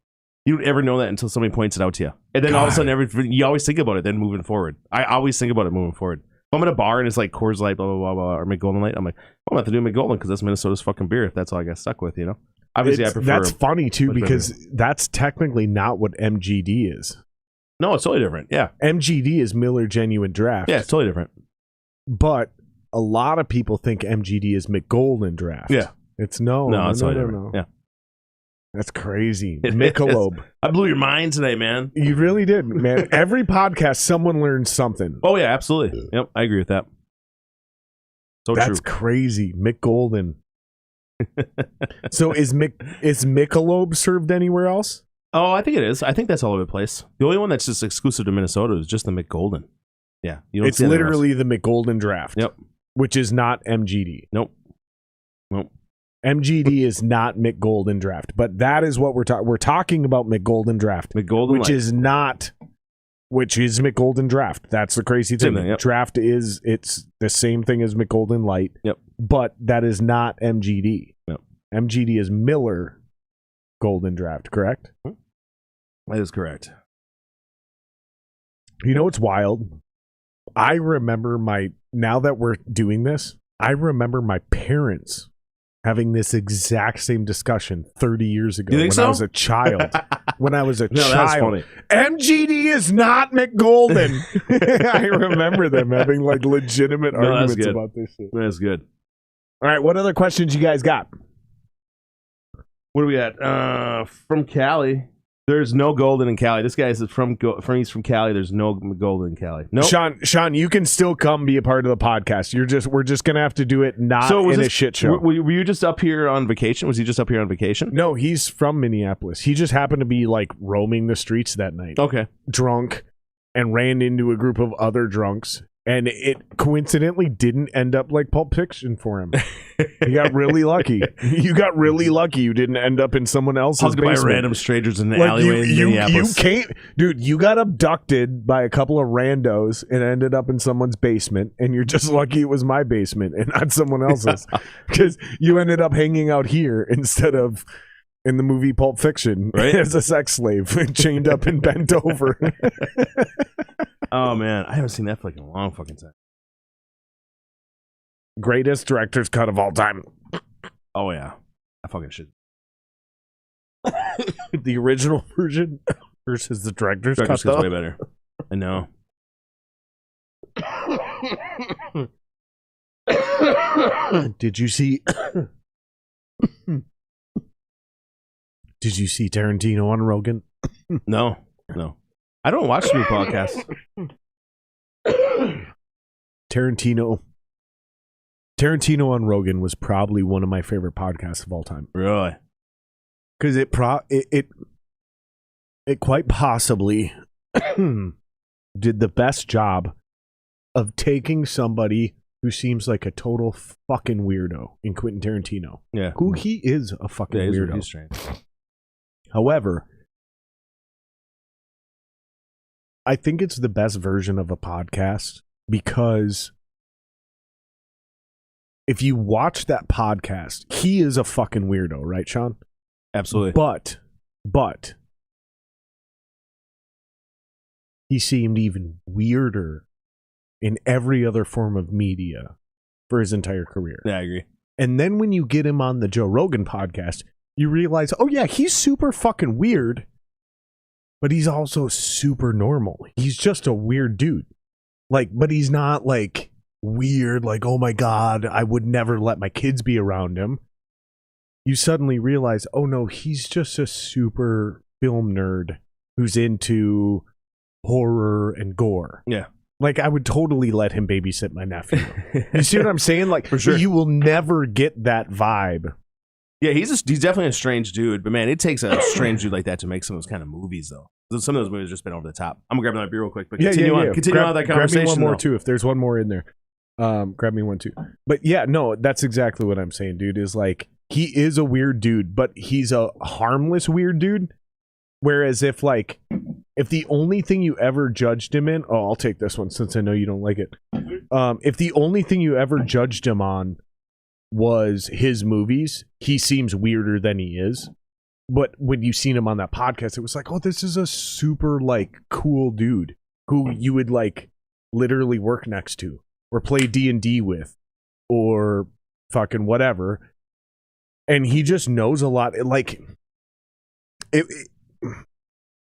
You don't ever know that until somebody points it out to you. And then all of a sudden, you always think about it then moving forward. I always think about it moving forward. If I'm at a bar and it's like Coors Light, blah, blah, blah, blah, or McGolden Light, I'm like, I'm going to have to do McGolden because that's Minnesota's fucking beer if that's all I got stuck with, you know? Obviously, I prefer... That's funny, too, because that's technically not what MGD is. No, it's totally different, yeah. MGD is Miller Genuine Draft. Yeah, it's totally different. But a lot of people think MGD is McGolden Draft. Yeah. It's no, it's totally different. Yeah. That's crarazy. Michelob. I blew your mind today, man. You really did, man. Every podcast, someone learns something. Oh, yeah, absolutely. Yep, I agree with that. So That's true. crazy. McGolden. So is Michelob served anywhere else? Oh, I think it is. I think that's all over the place. The only one that's just exclusive to Minnesota is just the McGolden. Yeah. You don't It's literally the McGolden Draft. Yep. Which is not MGD. Nope. MGD is not McGolden Draft, but that is what we're talking. We're talking about McGolden Draft, which is McGolden Draft. That's the crazy thing. Yep. Draft it's the same thing as McGolden Light. Yep. But that is not MGD. Yep. MGD is Miller Golden Draft, correct? That is correct. You know what's wild? I remember now that we're doing this, I remember my parents having this exact same discussion 30 years ago when I was a child. That's funny. MGD is not McGolden. I remember them having like legitimate arguments about this shit. That's good. All right, what other questions you guys got? What do we got? From Cali. There's no golden in Cali. This guy is he's from Cali. There's no golden in Cali. No, nope. Sean, you can still come be a part of the podcast. We're just gonna have to do it not in a shit show. Were you just up here on vacation? Was he just up here on vacation? No, he's from Minneapolis. He just happened to be like roaming the streets that night. Okay, drunk, and ran into a group of other drunks. And it coincidentally didn't end up like Pulp Fiction for him. He got really lucky. You got really lucky. You didn't end up in someone else's basement. By random strangers in the alleyway in Minneapolis. You can't, dude. You got abducted by a couple of randos and ended up in someone's basement. And you're just lucky it was my basement and not someone else's, because you ended up hanging out here instead of in the movie Pulp Fiction, right? As a sex slave, chained up and bent over. Oh man, I haven't seen that flick in a long fucking time. Greatest director's cut of all time. Oh yeah, I fucking should. The original version versus the director's cut. Director's cut's way better. I know. Did you see? Did you see Tarantino on Rogan? No. I don't watch new podcasts. Tarantino on Rogan was probably one of my favorite podcasts of all time. Really? Because it quite possibly did the best job of taking somebody who seems like a total fucking weirdo in Quentin Tarantino. Yeah. Who he is a fucking weirdo. He's strange. However, I think it's the best version of a podcast because if you watch that podcast, he is a fucking weirdo, right, Sean? Absolutely. But he seemed even weirder in every other form of media for his entire career. Yeah, I agree. And then when you get him on the Joe Rogan podcast, you realize, oh yeah, he's super fucking weird, but he's also super normal. He's just a weird dude. Like, but he's not like weird, like, oh my God, I would never let my kids be around him. You suddenly realize, oh no, he's just a super film nerd who's into horror and gore. Yeah. Like, I would totally let him babysit my nephew. You see what I'm saying? Like, for sure. You will never get that vibe. Yeah, he's definitely a strange dude, but man, it takes a strange dude like that to make some of those kind of movies, though. Some of those movies have just been over the top. I'm gonna grab another beer real quick, but continue on. Continue on with that conversation. Grab me one more though. too, if there's one more in there. Grab me one too. But yeah, no, that's exactly what I'm saying, dude. Is like he is a weird dude, but he's a harmless weird dude. Whereas if the only thing you ever judged him in, I'll take this one since I know you don't like it. If the only thing you ever judged him on was his movies, he seems weirder than he is. But when you seen him on that podcast, it was like, oh, this is a super cool dude who you would literally work next to or play D&D with or fucking whatever. And he just knows a lot.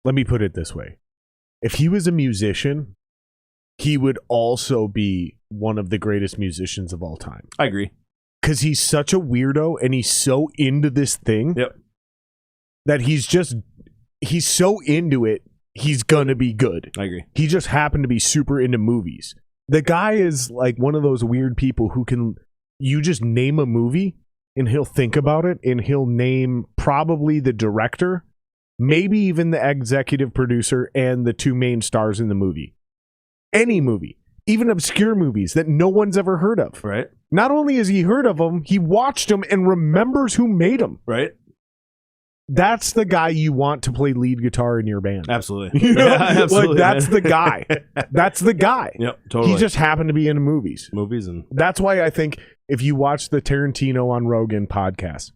Let me put it this way. If he was a musician, he would also be one of the greatest musicians of all time. I agree. Because he's such a weirdo and he's so into this thing that he's so into it, he's gonna be good. I agree. He just happened to be super into movies. The guy is one of those weird people who you just name a movie and he'll think about it and he'll name probably the director, maybe even the executive producer and the two main stars in the movie. Any movie, even obscure movies that no one's ever heard of. Right. Not only has he heard of them, he watched them and remembers who made them. Right. That's the guy you want to play lead guitar in your band. Absolutely. You know? Absolutely. That's the guy. That's the guy. Yep, totally. He just happened to be into movies. And that's why I think if you watch the Tarantino on Rogan podcast,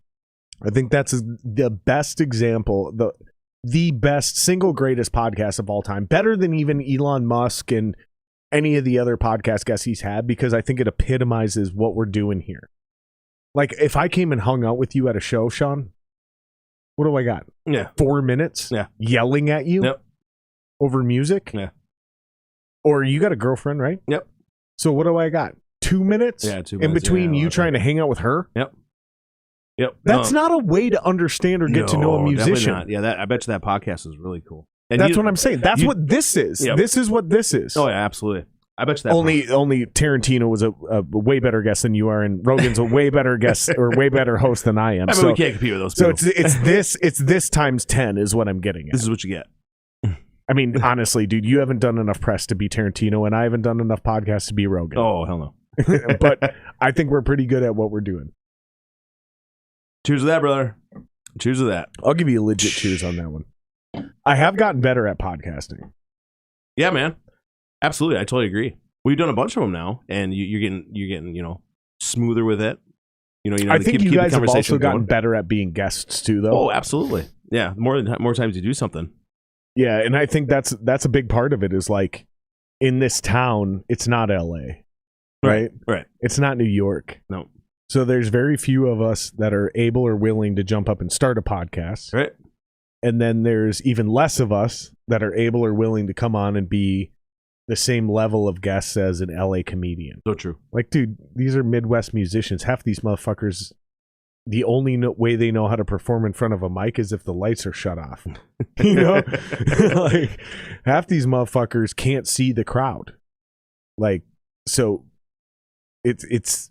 I think that's the best example, the best single greatest podcast of all time, better than even Elon Musk and any of the other podcast guests he's had, because I think it epitomizes what we're doing here. If I came and hung out with you at a show, Shawn, what do I got? 4 minutes? Yelling at you? Over music? Or you got a girlfriend, right? Yep. So what do I got? 2 minutes? 2 minutes. In between you trying to hang out with her? Yep. That's not a way to understand or get to know a musician. Not. Yeah, I bet you that podcast is really cool. And that's what I'm saying. That's what this is. Yep. This is what this is. Oh, yeah, absolutely. I bet you that. Only Tarantino was a way better guest than you are, and Rogan's a way better guest or way better host than I am. I mean, we can't compete with those people. So it's this times 10 is what I'm getting at. This is what you get. I mean, honestly, dude, you haven't done enough press to be Tarantino, and I haven't done enough podcasts to be Rogan. Oh, hell no. But I think we're pretty good at what we're doing. Cheers to that, brother. Cheers to that. I'll give you a legit cheers on that one. I have gotten better at podcasting. Yeah, man. Absolutely. I totally agree. We've done a bunch of them now, and you're getting smoother with it. I think you guys have also gotten better at being guests too, though. Oh, absolutely. Yeah, more times you do something. Yeah, and I think that's a big part of it is in this town, it's not LA. Right? Right. It's not New York. No. So there's very few of us that are able or willing to jump up and start a podcast. Right. And then there's even less of us that are able or willing to come on and be the same level of guests as an LA comedian. So true. Dude, these are Midwest musicians. Half these motherfuckers, the only way they know how to perform in front of a mic is if the lights are shut off. Half these motherfuckers can't see the crowd. So it's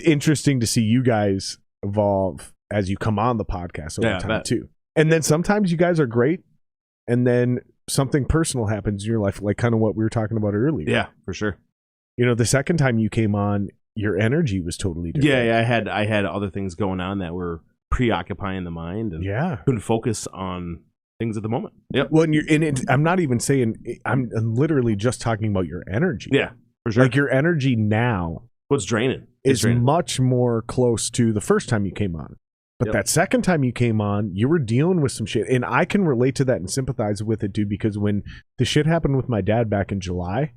interesting to see you guys evolve as you come on the podcast over time too. And then sometimes you guys are great, and then something personal happens in your life, kind of what we were talking about earlier. Yeah, for sure. The second time you came on, your energy was totally different. Yeah, I had other things going on that were preoccupying the mind, and couldn't focus on things at the moment. Yep. Well, I'm not even saying, I'm literally just talking about your energy. Yeah, for sure. Your energy now what's draining is much more close to the first time you came on. But that second time you came on, you were dealing with some shit. And I can relate to that and sympathize with it, dude, because when the shit happened with my dad back in July,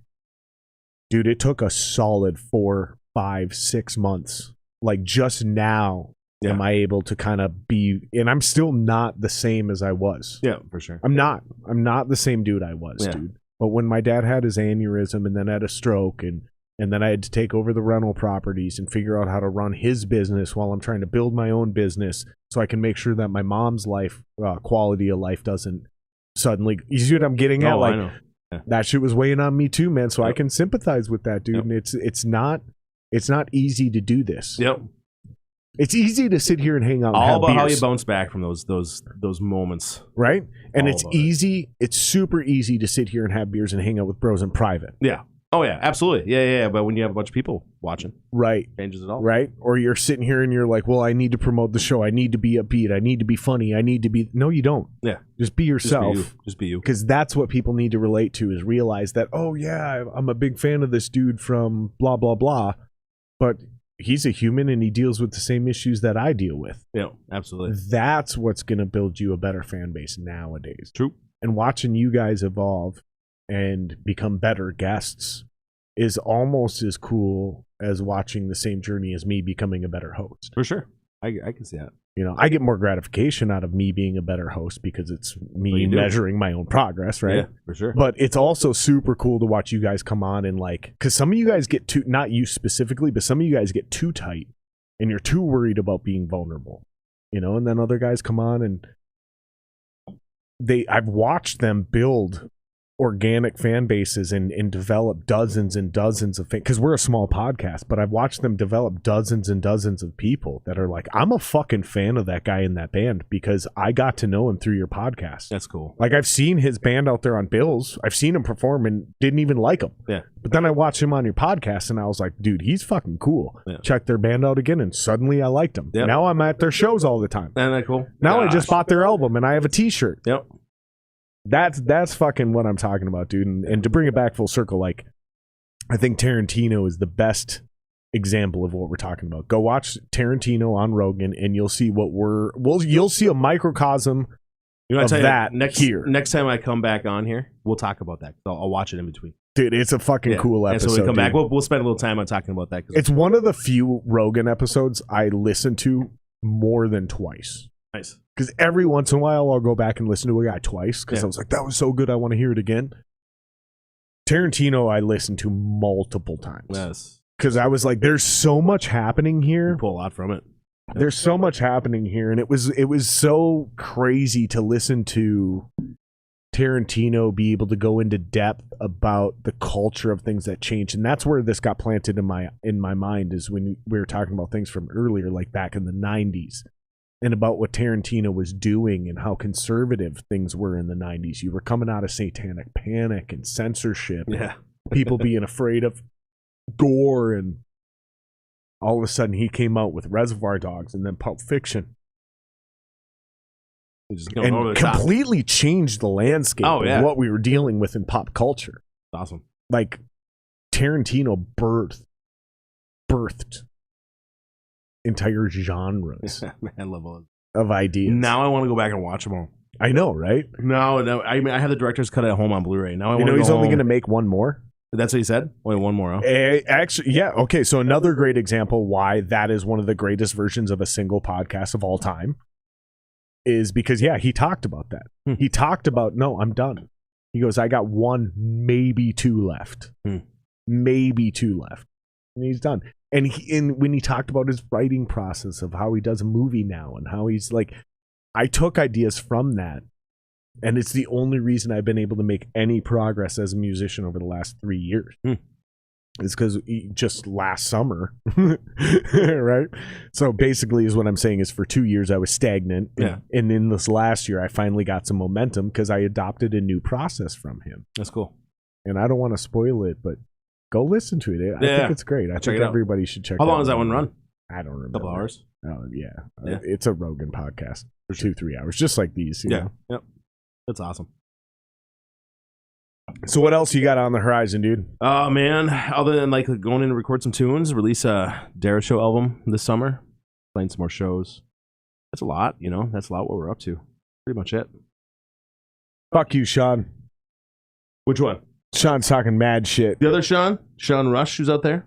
dude, it took a solid 4, 5, 6 months. Just now am I able to kind of be, and I'm still not the same as I was. Yeah, for sure. I'm not the same dude I was, dude. But when my dad had his aneurysm and then had a stroke and then I had to take over the rental properties and figure out how to run his business while I'm trying to build my own business so I can make sure that my mom's life, quality of life doesn't suddenly, you see what I'm getting at? I know. Yeah. That shit was weighing on me too, man. So I can sympathize with that, dude. And it's not easy to do this. Yep. It's easy to sit here and hang out and all have about beers. How you bounce back from those moments. Right? And All it's about easy. It's super easy to sit here and have beers and hang out with bros in private. Yeah. Oh yeah, absolutely. Yeah. But when you have a bunch of people watching, Right. changes it all. Right? Or you're sitting here and you're like, well, I need to promote the show. I need to be upbeat. I need to be funny. I need to be... No, you don't. Yeah. Just be yourself. Just be you. Because that's what people need to relate to, is realize that, oh, yeah, I'm a big fan of this dude from blah, blah, blah. But he's a human and he deals with the same issues that I deal with. Yeah, absolutely. That's what's going to build you a better fan base nowadays. True. And watching you guys evolve and become better guests is almost as cool as watching the same journey as me becoming a better host. For sure. I can see that. You know, I get more gratification out of me being a better host because it's me measuring my own progress, right? Yeah, for sure. But it's also super cool to watch you guys come on and like, because some of you guys get too, not you specifically, but some of you guys get too tight and you're too worried about being vulnerable, you know, and then other guys come on and I've watched them build organic fan bases and develop dozens and dozens of things, because we're a small podcast, but I've watched them develop dozens and dozens of people that are like, I'm a fucking fan of that guy in that band because I got to know him through your podcast. That's cool. Like, I've seen his band out there on bills. I've seen him perform and didn't even like him. Yeah. But then I watched him on your podcast and I was like, dude, he's fucking cool. Yeah. Check their band out again and suddenly I liked him. Yep. Now I'm at their shows all the time. Isn't that cool? Now I just bought their album and I have a t-shirt. Yep. That's fucking what I'm talking about, dude. And to bring it back full circle, like, I think Tarantino is the best example of what we're talking about. Go watch Tarantino on Rogan, and you'll see you'll see a microcosm of that here. Next time I come back on here, we'll talk about that. I'll watch it in between. Dude, it's a fucking cool episode. And so we come back, dude. we'll spend a little time on talking about that. It's one of the few Rogan episodes I listen to more than twice. Nice. Because every once in a while, I'll go back and listen to a guy twice because I was like, that was so good, I want to hear it again. Tarantino, I listened to multiple times. Yes. Because I was like, there's so much happening here. Pull a lot from it. There's so much happening here. And it was so crazy to listen to Tarantino be able to go into depth about the culture of things that changed. And that's where this got planted in my mind, is when we were talking about things from earlier, like back in the 90s. And about what Tarantino was doing and how conservative things were in the 90s. You were coming out of satanic panic and censorship. Yeah. People being afraid of gore. And all of a sudden he came out with Reservoir Dogs and then Pulp Fiction. And completely changed the landscape of what we were dealing with in pop culture. Awesome. Like, Tarantino birthed entire genres of ideas. Now I want to go back and watch them all. I know, right? No. I mean, I have the director's cut at home on Blu-ray. Now I want to. He's only going to make one more. That's what he said. Only one more. Huh? Actually, yeah. Okay, so another great example why that is one of the greatest versions of a single podcast of all time is because he talked about that. He talked about, no, I'm done. He goes, I got one, maybe two left. Maybe two left, and he's done. And when he talked about his writing process of how he does a movie now and how he's like, I took ideas from that. And it's the only reason I've been able to make any progress as a musician over the last 3 years. It's because just last summer, right? So basically is what I'm saying is for 2 years I was stagnant. Yeah. And in this last year, I finally got some momentum because I adopted a new process from him. That's cool. And I don't want to spoil it, but go listen to it. I think it's great. I think everybody should check it out. How long does that one run? I don't remember. A couple hours? Oh, yeah. It's a Rogan podcast for 2-3 hours, just like these. You know? Yep. That's awesome. So what else you got on the horizon, dude? Oh, man. Other than like going in to record some tunes, release a Dara Show album this summer, playing some more shows. That's a lot, you know? That's a lot what we're up to. Pretty much it. Fuck you, Shawn. Which one? Sean's talking mad shit. The other Shawn? Shawn Rush, who's out there?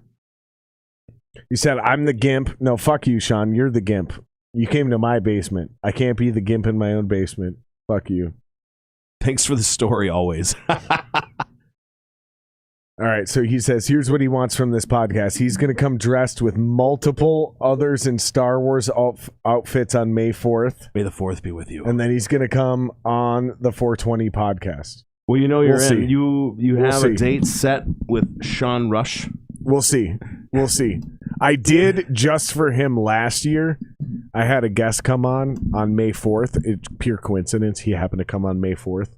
He said, I'm the gimp. No, fuck you, Shawn. You're the gimp. You came to my basement. I can't be the gimp in my own basement. Fuck you. Thanks for the story always. All right, so he says, here's what he wants from this podcast. He's going to come dressed with multiple others in Star Wars outfits on May 4th. May the 4th be with you. And then he's going to come on the 420 podcast. Well, you know you're We'll in. see. You have a date set with Shawn Rush. We'll see. We'll see. I did just for him last year. I had a guest come on May 4th. It's pure coincidence. He happened to come on May 4th.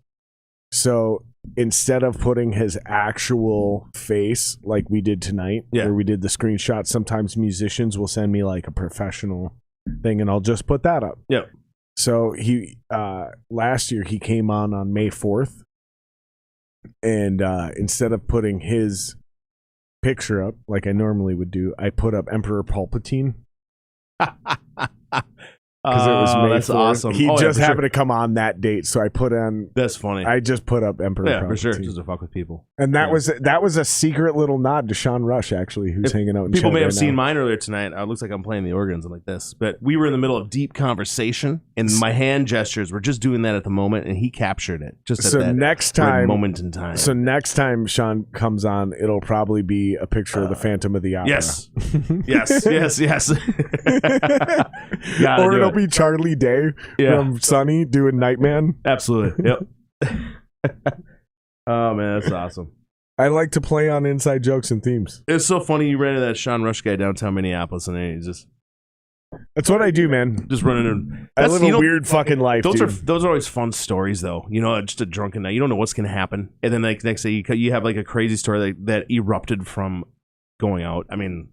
So instead of putting his actual face like we did tonight, where we did the screenshot, sometimes musicians will send me like a professional thing and I'll just put that up. Yeah. So he last year he came on May 4th, and instead of putting his picture up like I normally would do, I put up Emperor Palpatine. Because it was May that's 4th. Awesome. He just happened sure. to come on that date, so I put on. That's funny. I just put up Emperor. Yeah, Palpatine. for sure, just to fuck with people. And that was a secret little nod to Shawn Rush, actually, who's hanging out. In people chat may have right seen now. mine earlier tonight. It looks like I'm playing the organs and like this, but we were in the middle of deep conversation, and my hand gestures were just doing that at the moment, and he captured it just at that next time, moment in time. So next time Shawn comes on, it'll probably be a picture of the Phantom of the Opera. Yes, yes. Or it'll be Charlie Day from Sunny doing Nightman. Absolutely. Yep. Oh man, that's awesome. I like to play on inside jokes and themes. It's so funny you ran into that Shawn Rush guy downtown Minneapolis, and then he's just that's what I do, man. Just running in. I live a weird fucking life. Those dude. are always fun stories, though. You know, just a drunken night. You don't know what's gonna happen, and then like next day you have like a crazy story that erupted from going out. I mean,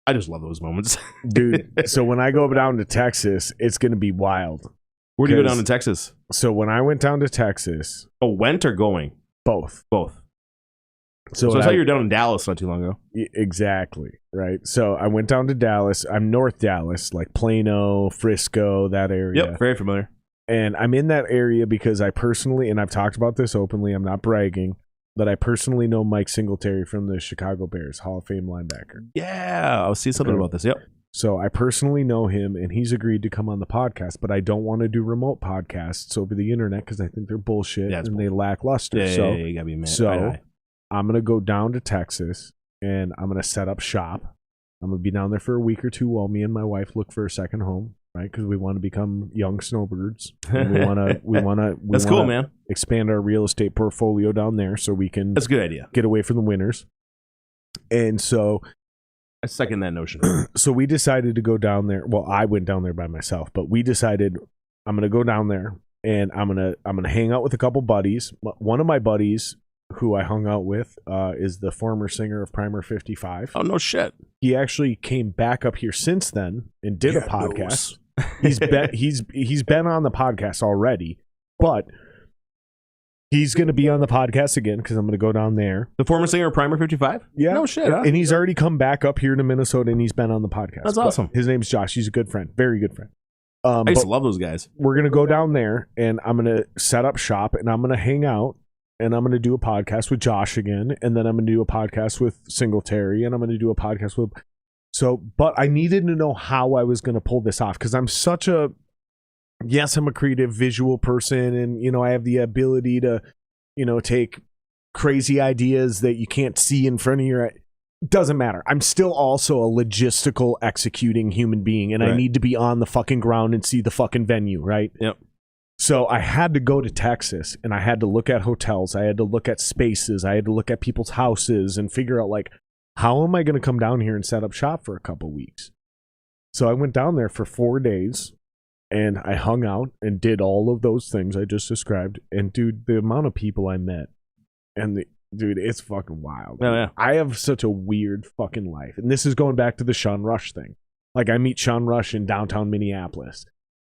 I just love those moments, dude. So when I go down to Texas, it's gonna be wild. Where do you go down to Texas? So when I went down to Texas, went or going? Both. So I saw you were down in Dallas not too long ago. Exactly, right? So I went down to Dallas. I'm North Dallas, like Plano, Frisco, that area. Yep, very familiar. And I'm in that area because I personally, and I've talked about this openly, I'm not bragging, but I personally know Mike Singletary from the Chicago Bears, Hall of Fame linebacker. Yeah, I'll see something about this. Yep. So I personally know him, and he's agreed to come on the podcast, but I don't want to do remote podcasts over the internet because I think they're bullshit and they lack luster. Yeah, you gotta be mad. So I'm going to go down to Texas, and I'm going to set up shop. I'm going to be down there for a week or two while me and my wife look for a second home, right? Because we want to become young snowbirds. And we want to. That's cool, man. Expand our real estate portfolio down there so we can. That's a good idea. Get away from the winters. And so. I second that notion. So we decided to go down there. Well, I went down there by myself, but we decided I'm going to go down there and I'm going to hang out with a couple buddies. One of my buddies who I hung out with is the former singer of Primer 55. Oh, no shit. He actually came back up here since then and did a podcast. He's been on the podcast already, but he's going to be on the podcast again because I'm going to go down there. The former singer of Primer 55? Yeah. No shit. Huh? And he's already come back up here to Minnesota and he's been on the podcast. That's awesome. His name's Josh. He's a good friend. Very good friend. I used to love those guys. We're going to go down there and I'm going to set up shop and I'm going to hang out and I'm going to do a podcast with Josh again. And then I'm going to do a podcast with Singletary and I'm going to do a podcast with... But I needed to know how I was going to pull this off because I'm such a... Yes, I'm a creative visual person and, you know, I have the ability to, you know, take crazy ideas that you can't see in front of your... Doesn't matter. I'm still also a logistical executing human being and I need to be on the fucking ground and see the fucking venue, right? Yep. So I had to go to Texas and I had to look at hotels. I had to look at spaces. I had to look at people's houses and figure out, like, how am I going to come down here and set up shop for a couple weeks? So I went down there for 4 days and I hung out and did all of those things I just described. And dude, the amount of people I met and dude, it's fucking wild. Oh, yeah. I have such a weird fucking life. And this is going back to the Shawn Rush thing. Like, I meet Shawn Rush in downtown Minneapolis.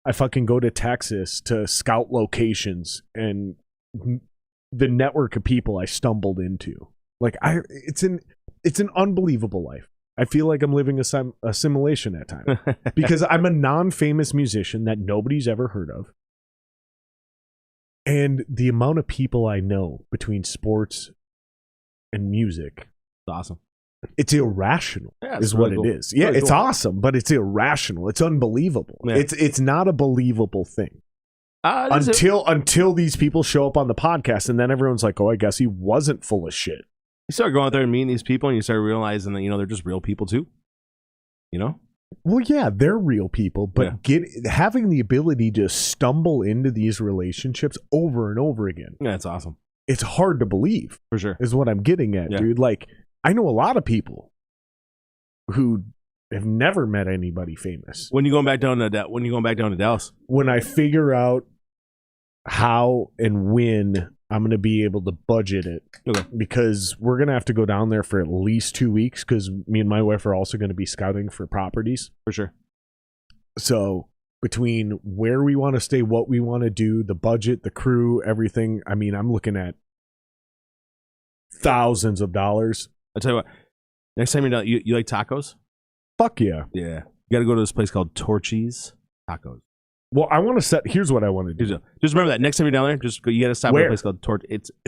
I fucking go to Texas to scout locations and the network of people I stumbled into. Like, it's an unbelievable life. I feel like I'm living a simulation at times because I'm a non-famous musician that nobody's ever heard of. And the amount of people I know between sports and music, it's awesome. It's irrational, it's is really what cool. it is. Yeah, really it's cool. awesome, but it's irrational. It's unbelievable. Yeah. It's not a believable thing until these people show up on the podcast, and then everyone's like, "Oh, I guess he wasn't full of shit." You start going out there and meeting these people, and you start realizing that, you know, they're just real people too. You know? Well, yeah, they're real people, but having the ability to stumble into these relationships over and over again. Yeah, it's awesome. It's hard to believe. For sure. Is what I'm getting at, dude. Like, I know a lot of people who have never met anybody famous. When you going back down to Dallas? When I figure out how and when I'm going to be able to budget it because we're going to have to go down there for at least 2 weeks because me and my wife are also going to be scouting for properties. For sure. So between where we want to stay, what we want to do, the budget, the crew, everything, I mean, I'm looking at thousands of dollars. I'll tell you what, next time you're down, you like tacos? Fuck yeah. Yeah. You got to go to this place called Torchy's Tacos. Well, I want to set, here's what I want to do. Just remember that next time you're down there, just go, you got to stop at Where? a place called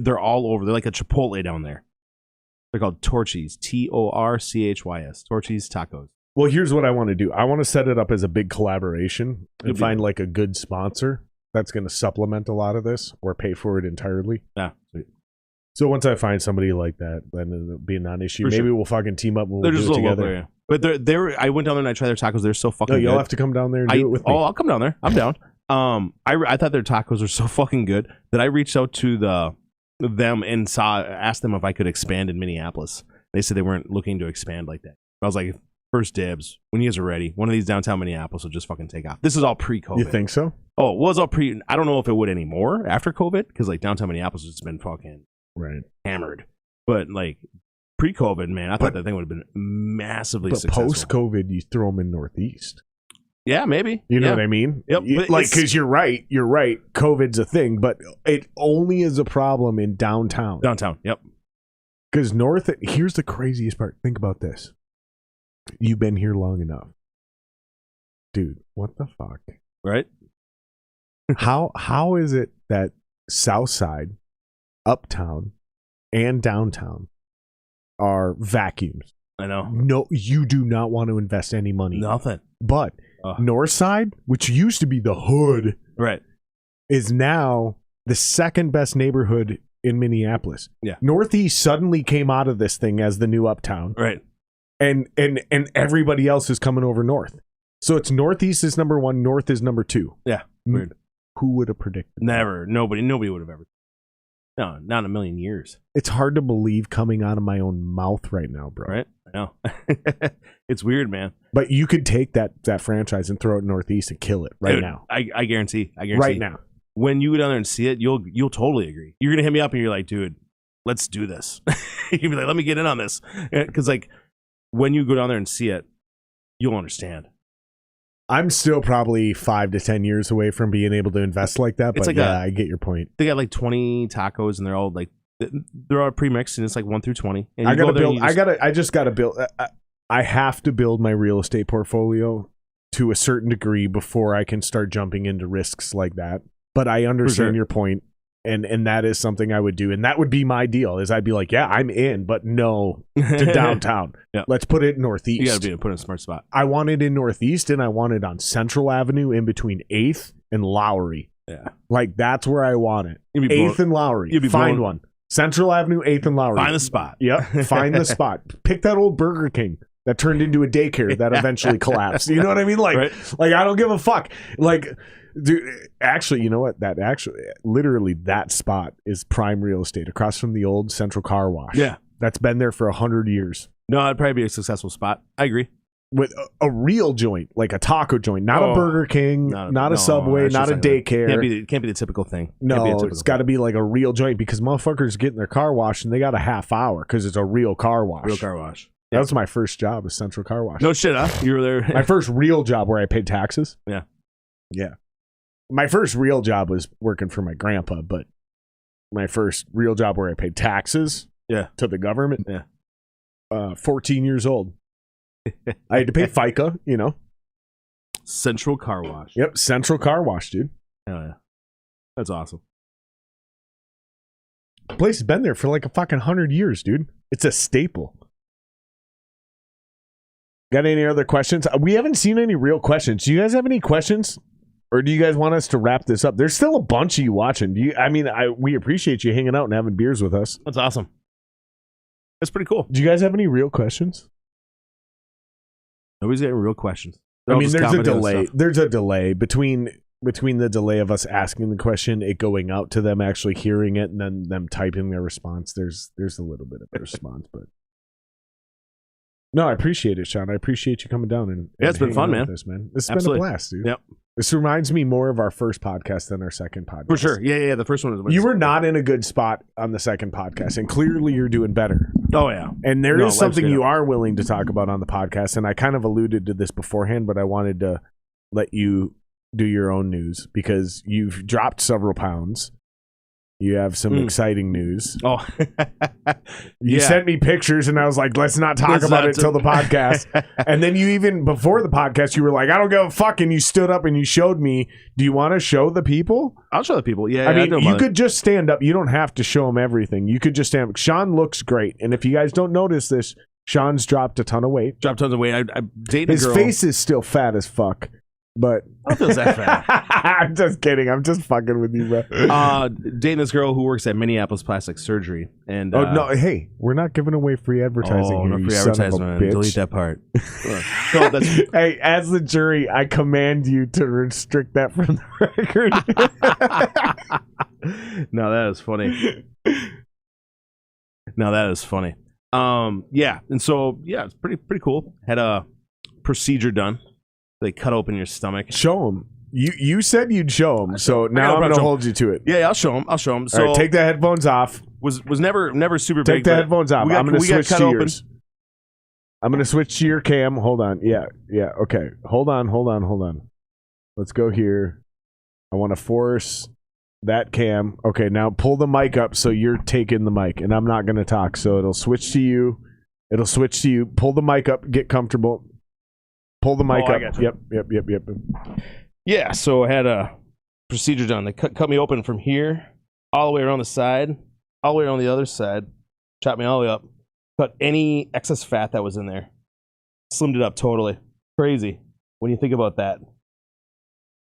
they're all over. They're like a Chipotle down there. They're called Torchy's, Torchys, Torchy's Tacos. Well, here's what I want to do. I want to set it up as a big collaboration and find like a good sponsor that's going to supplement a lot of this or pay for it entirely. Yeah, sweet. So once I find somebody like that, then it'll be a non-issue. For Maybe sure. we'll fucking team up and They're we'll just do it a little together. local, yeah. But they're I went down there and I tried their tacos. They're so fucking No, you'll good. have to come down there and do it with me. Oh, I'll come down there. I'm down. I thought their tacos were so fucking good that I reached out to them and asked them if I could expand in Minneapolis. They said they weren't looking to expand like that. I was like, first dibs. When you guys are ready, one of these downtown Minneapolis will just fucking take off. This is all pre-COVID. You think so? Oh, it was all pre. I don't know if it would anymore after COVID because like downtown Minneapolis has been fucking hammered. But like pre-COVID, man, I thought that thing would have been massively successful. But post-COVID, you throw them in Northeast. Yeah, maybe. You know what I mean? Yep. Like, because you're right. COVID's a thing, but it only is a problem in downtown. Downtown, yep. Because here's the craziest part. Think about this. You've been here long enough. Dude, what the fuck? Right? How is it that South Side, Uptown, and Downtown are vacuums? I know. No, you do not want to invest any money. Nothing. But North Side, which used to be the hood, right, is now the second best neighborhood in Minneapolis. Yeah. Northeast suddenly came out of this thing as the new Uptown. Right. And everybody else is coming over north. So it's Northeast is number one, North is number two. Yeah. Weird. Who would have predicted? Never. Nobody would have ever. No, not in a million years. It's hard to believe coming out of my own mouth right now, bro. Right? I know. It's weird, man. But you could take that franchise and throw it Northeast and kill it right now. I guarantee. Right now. When you go down there and see it, you'll totally agree. You're gonna hit me up and you're like, dude, let's do this. You'll be like, let me get in on this. Because like when you go down there and see it, you'll understand. I'm still probably 5 to 10 years away from being able to invest like that. But like I get your point. They got like 20 tacos and they're all like they're all pre-mixed and it's like 1 through 20. And I gotta build. I just gotta build. I have to build my real estate portfolio to a certain degree before I can start jumping into risks like that. But I understand your point, and that is something I would do, and that would be my deal. Is I'd be like, yeah, I'm in, but no to downtown. Yeah. Let's put it in Northeast. You gotta put it in a smart spot. I want it in Northeast, and I want it on Central Avenue in between 8th and Lowry. Yeah, like that's where I want it. 8th and Lowry. Find one. Central Avenue, 8th and Lowry. Find the spot. Yep, find the spot. Pick that old Burger King that turned into a daycare that eventually collapsed. You know what I mean? Like, like I don't give a fuck. Like, dude, actually, you know what? Literally that spot is prime real estate across from the old Central Car Wash. Yeah. That's been there for 100 years. No, it'd probably be a successful spot. I agree. With a real joint, like a taco joint, not a Burger King, not a Subway, not a daycare. Can't be the typical thing. No, it's got to be like a real joint because motherfuckers get in their car wash and they got a half hour because it's a real car wash. Real car wash. That was my first job, was Central Car Wash. No shit, huh? You were there. My first real job where I paid taxes. Yeah. Yeah. My first real job was working for my grandpa, but my first real job where I paid taxes to the government. Yeah. 14 years old. I had to pay FICA, you know. Central Car Wash. Yep, Central Car Wash, dude. Hell yeah. That's awesome. The place has been there for like a fucking 100 years, dude. It's a staple. Got any other questions? We haven't seen any real questions. Do you guys have any questions? Or do you guys want us to wrap this up? There's still a bunch of you watching. We appreciate you hanging out and having beers with us. That's awesome. That's pretty cool. Do you guys have any real questions? Nobody's got real questions. There's a delay. There's a delay between the delay of us asking the question, it going out to them actually hearing it, and then them typing their response. There's a little bit of a response, but no, I appreciate it, Shawn. I appreciate you coming down and it's been fun, man. This has been a blast, dude. Yep. This reminds me more of our first podcast than our second podcast. For sure. Yeah. The first one was. You were not in a good spot on the second podcast, and clearly you're doing better. Oh, yeah. And there is something you are willing to talk about on the podcast, and I kind of alluded to this beforehand, but I wanted to let you do your own news because you've dropped several pounds. You have some exciting news. Oh, you sent me pictures, and I was like, "Let's not talk about it until the podcast." And then you even before the podcast, you were like, "I don't give a fuck," and you stood up and you showed me. Do you want to show the people? I'll show the people. Yeah, I mean, you could just stand up. You don't have to show them everything. You could just stand up. Shawn looks great, and if you guys don't notice this, Shawn's dropped a ton of weight. Dropped tons of weight. I dated His a girl. face is still fat as fuck. But I don't feel that fat. I'm just kidding. I'm just fucking with you, bro. Dating this girl who works at Minneapolis Plastic Surgery, and no, hey, we're not giving away free advertising here. No you free son of a advertisement. bitch. Delete that part. So that's, Hey, as the jury, I command you to restrict that from the record. no, that is funny. No, that is funny. Yeah, and so it's pretty cool. Had a procedure done. They cut open your stomach. Show them. You said you'd show them, so now I'm going to hold you to it. Yeah, I'll show them. So all right, take the headphones off. Was never super big. Take the headphones off. I'm going to switch to open. yours. I'm going to switch to your cam. Hold on. Yeah. Okay. Hold on. Let's go here. I want to force that cam. Okay, now pull the mic up so you're taking the mic, and I'm not going to talk, so it'll switch to you. Pull the mic up. Get comfortable. Pull the mic up. Yep. Yeah, so I had a procedure done. They cut me open from here, all the way around the side, all the way around the other side, chopped me all the way up, cut any excess fat that was in there, slimmed it up totally. Crazy when you think about that.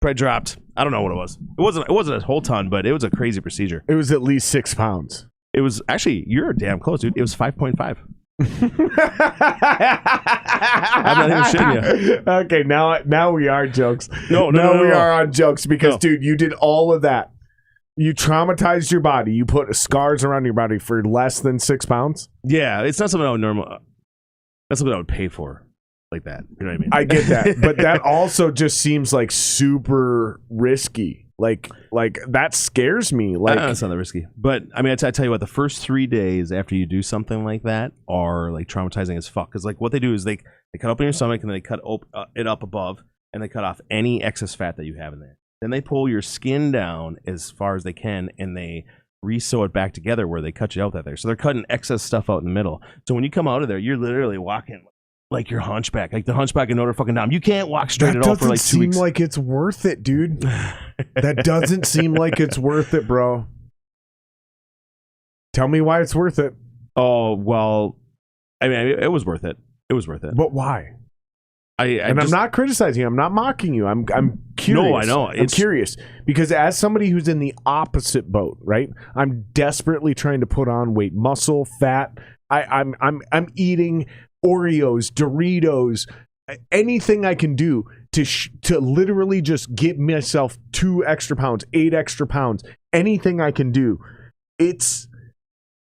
Probably dropped. I don't know what it was. It wasn't a whole ton, but it was a crazy procedure. It was at least 6 pounds. It was actually, you're damn close, dude. It was 5.5. I'm not even shitting you. Okay, now we are jokes. No, we are on jokes because, dude, you did all of that. You traumatized your body. You put scars around your body for less than 6 pounds. Yeah, it's not something I would That's something I would pay for like that. You know what I mean? I get that, but that also just seems like super risky. Like that scares me. Like it's not that risky. But I mean, I tell you what, the first 3 days after you do something like that are like traumatizing as fuck. Because like what they do is they cut open your stomach and then they cut it up above and they cut off any excess fat that you have in there. Then they pull your skin down as far as they can and they re-sew it back together where they cut you out that there. So they're cutting excess stuff out in the middle. So when you come out of there, you're literally walking like your hunchback, like the hunchback in Notre fucking Dame. You can't walk straight at all for like 2 weeks. That doesn't seem like it's worth it, dude. That doesn't seem like it's worth it, bro. Tell me why it's worth it. Oh, well, I mean, it was worth it. It was worth it. But why? I'm not criticizing you. I'm not mocking you. I'm curious. No, I know. I'm curious because as somebody who's in the opposite boat, right? I'm desperately trying to put on weight, muscle, fat. I'm eating Oreos, Doritos, anything I can do to literally just give myself 2 extra pounds, 8 extra pounds, anything I can do.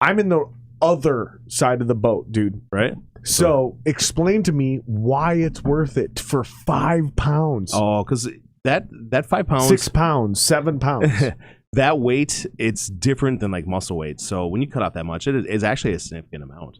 I'm in the other side of the boat, dude. Right? So explain to me why it's worth it for 5 pounds. Oh, because that 5 pounds, 6 pounds, 7 pounds. That weight, it's different than like muscle weight. So when you cut off that much, it is actually a significant amount.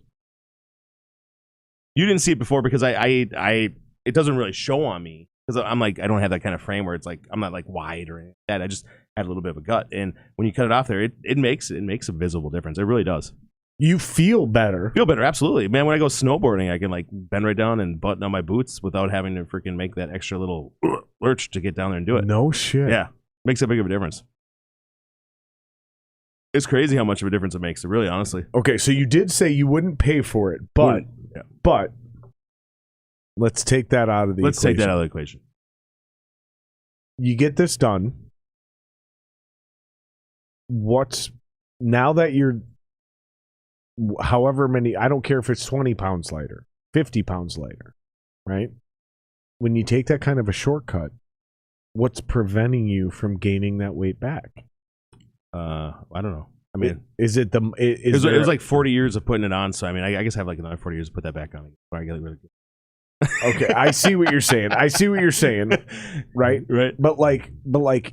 You didn't see it before because it doesn't really show on me because I'm like, I don't have that kind of frame where it's like I'm not like wide or anything like that. I just had a little bit of a gut, and when you cut it off there, it makes a visible difference. It really does. You feel better. Feel better, absolutely, man. When I go snowboarding, I can like bend right down and button on my boots without having to freaking make that extra little lurch to get down there and do it. No shit. Yeah, makes a big of a difference. It's crazy how much of a difference it makes. Really, honestly. Okay, so you did say you wouldn't pay for it, but let's take that out of the equation. Let's take that out of the equation. You get this done. Now that you're however many, I don't care if it's 20 pounds lighter, 50 pounds lighter, right? When you take that kind of a shortcut, what's preventing you from gaining that weight back? I don't know. I mean, it was like 40 years of putting it on, so I mean, I guess I have like another 40 years to put that back on before I get really good. Okay, I see what you're saying. Right? Right. But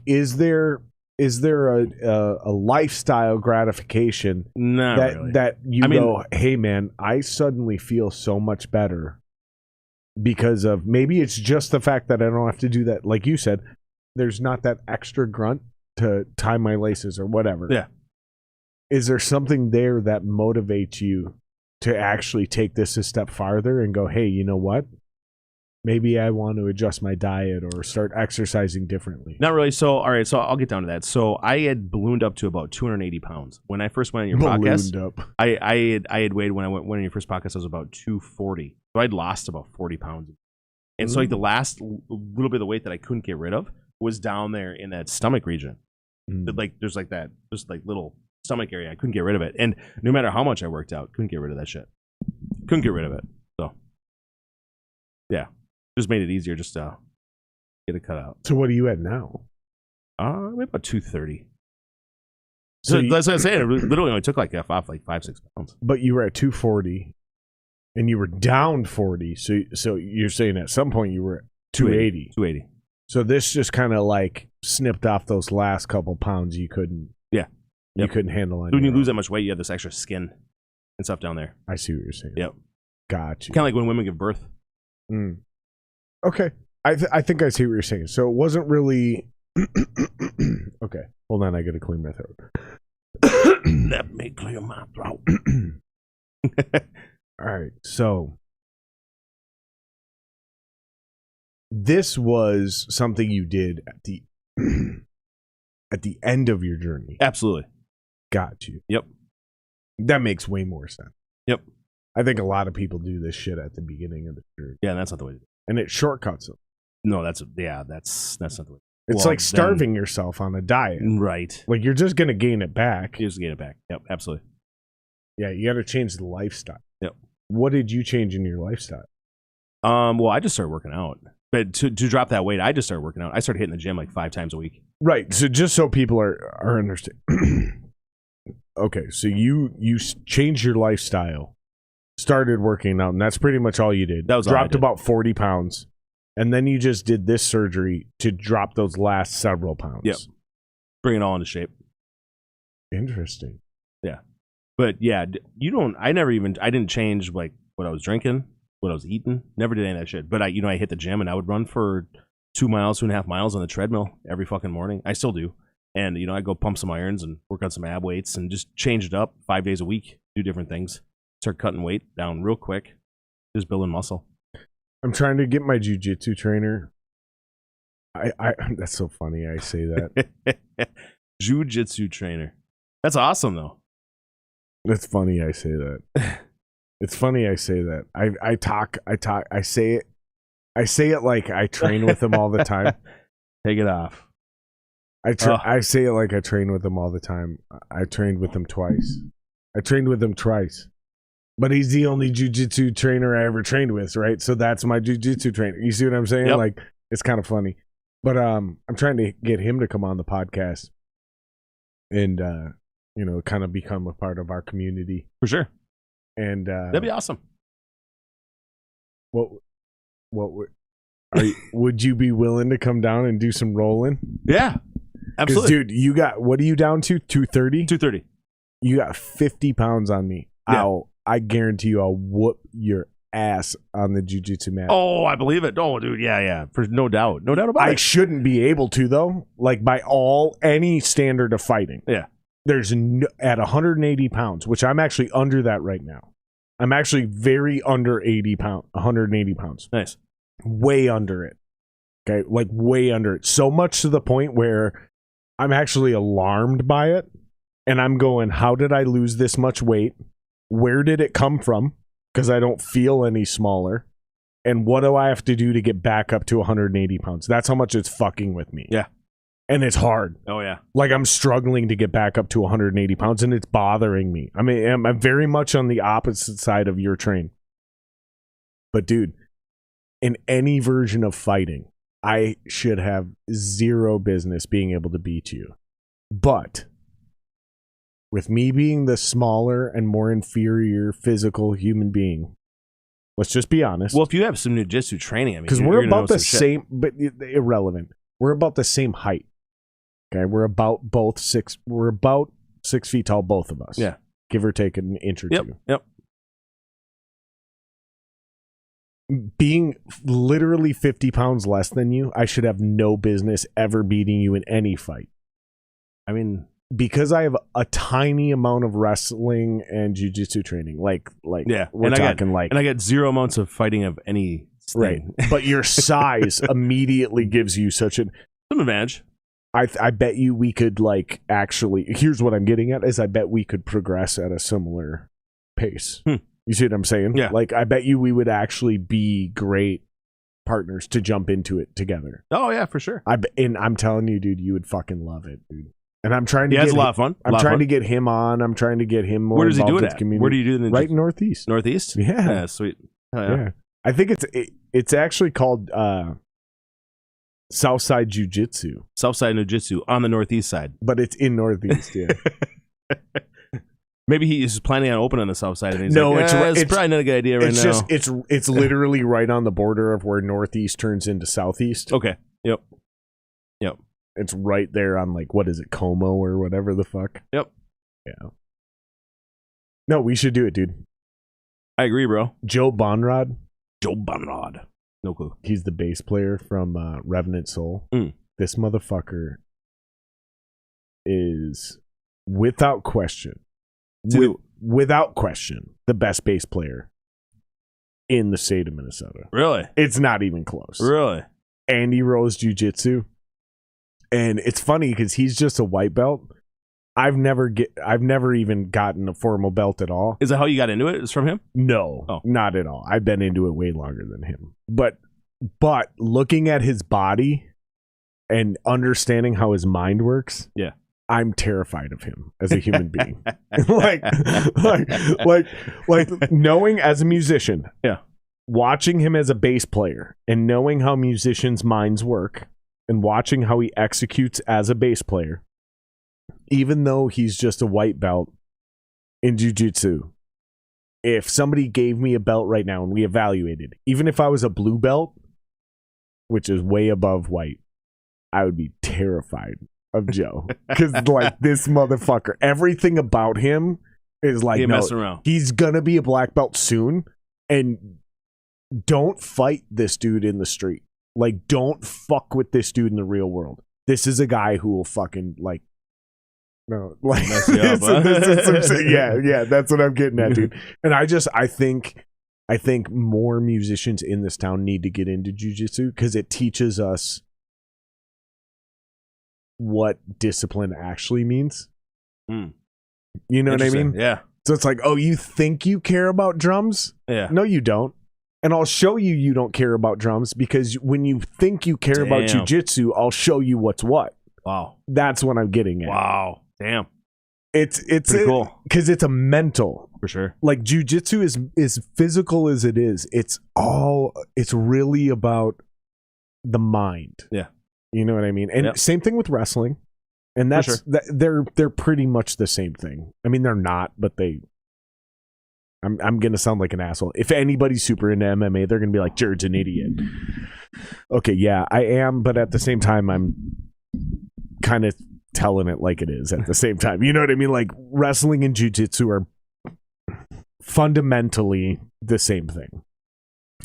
is there a lifestyle gratification Not really. that you go, hey man, I suddenly feel so much better because of, maybe it's just the fact that I don't have to do that. Like you said, there's not that extra grunt to tie my laces or whatever. Yeah. Is there something there that motivates you to actually take this a step farther and go, hey, you know what? Maybe I want to adjust my diet or start exercising differently. Not really. So, all right. So I'll get down to that. So I had ballooned up to about 280 pounds when I first went on your podcast. Up. I had weighed when I went on your first podcast. I was about 240. So I'd lost about 40 pounds. And so like the last little bit of the weight that I couldn't get rid of was down there in that stomach region. Like there's like that just like little stomach area. I couldn't get rid of it. And no matter how much I worked out, couldn't get rid of that shit. Couldn't get rid of it. So yeah. Just made it easier just to get it cut out. So what are you at now? Maybe about 230. So that's what I'm saying. It literally only took like 5-6 pounds. But you were at 240 and you were down 40. So you're saying at some point you were at 280. 280. So this just kind of like snipped off those last couple pounds you couldn't. Yeah. You couldn't handle on When you your lose own. that much weight, you have this extra skin and stuff down there. I see what you're saying. Yep. Gotcha. Kind of like when women give birth. Okay. I think I see what you're saying. So it wasn't really. Okay. Hold on. I got to clean my throat. Let me clear my throat. All right. So this was something you did at the end of your journey. Absolutely. Got you. Yep. That makes way more sense. Yep. I think a lot of people do this shit at the beginning of the journey. Yeah, that's not the way to do it. And it shortcuts them. No, that's not the way. It's like starving yourself on a diet. Right. Like you're just going to gain it back. You just gain it back. Yep, absolutely. Yeah, you got to change the lifestyle. Yep. What did you change in your lifestyle? Well, I just started working out. But to drop that weight, I just started working out. I started hitting the gym like 5 times a week. Right. So just so people are understanding. Okay, so you changed your lifestyle, started working out, and that's pretty much all you did. That was all I dropped did. about 40 pounds, and then you just did this surgery to drop those last several pounds. Yep. Bring it all into shape. Interesting. Yeah. But yeah, I didn't change like what I was drinking, what I was eating. Never did any of that shit. But I hit the gym and I would run for 2.5 miles on the treadmill every fucking morning. I still do. And, I go pump some irons and work on some ab weights and just change it up 5 days a week, do different things. Start cutting weight down real quick, just building muscle. I'm trying to get my jiu-jitsu trainer. I that's so funny I say that. Jiu-jitsu trainer. That's awesome, though. That's funny I say that. It's funny I say that. I say it like I train with them all the time. Take it off. I say it like I train with him all the time. I trained with him twice. But he's the only jiu-jitsu trainer I ever trained with, right? So that's my jiu-jitsu trainer. You see what I'm saying? Yep. Like, it's kind of funny. But I'm trying to get him to come on the podcast and, kind of become a part of our community. For sure. And that'd be awesome. Would you be willing to come down and do some rolling? Yeah. Absolutely. Dude, what are you down to? 230? 230. You got 50 pounds on me. Yeah. I guarantee you I'll whoop your ass on the jiu-jitsu mat. Oh, I believe it. Oh, dude. Yeah. For no doubt. No doubt about it. I shouldn't be able to, though. Like, by any standard of fighting. Yeah. There's at 180 pounds, which I'm actually under that right now. I'm actually very under 180 pounds. Nice. Way under it. Okay, like way under it. So much to the point where I'm actually alarmed by it. And I'm going, how did I lose this much weight? Where did it come from? Because I don't feel any smaller. And what do I have to do to get back up to 180 pounds? That's how much it's fucking with me. Yeah. And it's hard. Oh, yeah. Like, I'm struggling to get back up to 180 pounds, and it's bothering me. I mean, I'm very much on the opposite side of your train. But, dude, in any version of fighting, I should have zero business being able to beat you. But with me being the smaller and more inferior physical human being, Let's just be honest. Well, if you have some jiu-jitsu training, I mean, because we're about the same, but irrelevant. We're about the same height. Okay, we're about 6 feet tall, both of us. Yeah, give or take an inch or two. Yep. Being literally 50 pounds less than you, I should have no business ever beating you in any fight. I mean, because I have a tiny amount of wrestling and jiu-jitsu training, like yeah, we're talking and I got 0 amounts of fighting of any right. But your size immediately gives you such some advantage. I bet you we could actually. Here's what I'm getting at is I bet we could progress at a similar pace. You see what I'm saying? Yeah. I bet you we would actually be great partners to jump into it together. Oh yeah, for sure. And I'm telling you, dude, you would fucking love it, dude. And I'm trying to. Yeah, it's a lot of fun. I'm trying to get him on. I'm trying to get him more. Where does he do it involved at? community. Where do you do it? Right in Northeast. Northeast? Yeah. Sweet. Oh, yeah. I think it's actually called Southside Jiu-Jitsu. Southside Jiu-Jitsu on the Northeast side. But it's in Northeast, yeah. Maybe he is planning on opening the South Side. And he's it's probably not a good idea right now. It's literally right on the border of where Northeast turns into Southeast. Okay. Yep. It's right there on what is it, Como or whatever the fuck. Yep. Yeah. No, we should do it, dude. I agree, bro. Joe Bonrod. No clue. He's the bass player from Revenant Soul. This motherfucker is without question. Without question, the best bass player in the state of Minnesota. Really? It's not even close. Really? Andy Rose Jiu-Jitsu. And it's funny because he's just a white belt. I've never even gotten a formal belt at all. Is that how you got into it? It's from him? No, not at all. I've been into it way longer than him. But looking at his body and understanding how his mind works, yeah. I'm terrified of him as a human being. like knowing as a musician, yeah, watching him as a bass player and knowing how musicians' minds work and watching how he executes as a bass player, even though he's just a white belt in jiu-jitsu, if somebody gave me a belt right now and we evaluated, even if I was a blue belt, which is way above white, I would be terrified of Joe. Because this motherfucker, everything about him is messing around. He's gonna be a black belt soon, and don't fight this dude in the street. Don't fuck with this dude in the real world. This is a guy who will fucking no, mess you up, huh? yeah, that's what I'm getting at, dude. And I think more musicians in this town need to get into jiu-jitsu because it teaches us what discipline actually means. You know what I mean? Yeah. So it's you think you care about drums? Yeah. No, you don't. And I'll show you don't care about drums because when you think you care about jiu-jitsu, I'll show you what's what. Wow. That's what I'm getting at. Wow. Damn. It's pretty cool because it's a mental. For sure. Jiu-jitsu is physical as it is. It's really about the mind. Yeah. You know what I mean? And same thing with wrestling. And that's they're pretty much the same thing. I mean, they're not, but I'm gonna sound like an asshole. If anybody's super into MMA, they're gonna be like, Jared's an idiot. Okay, yeah, I am, but at the same time, I'm kind of telling it like it is at the same time. You know what I mean? Wrestling and jiu-jitsu are fundamentally the same thing.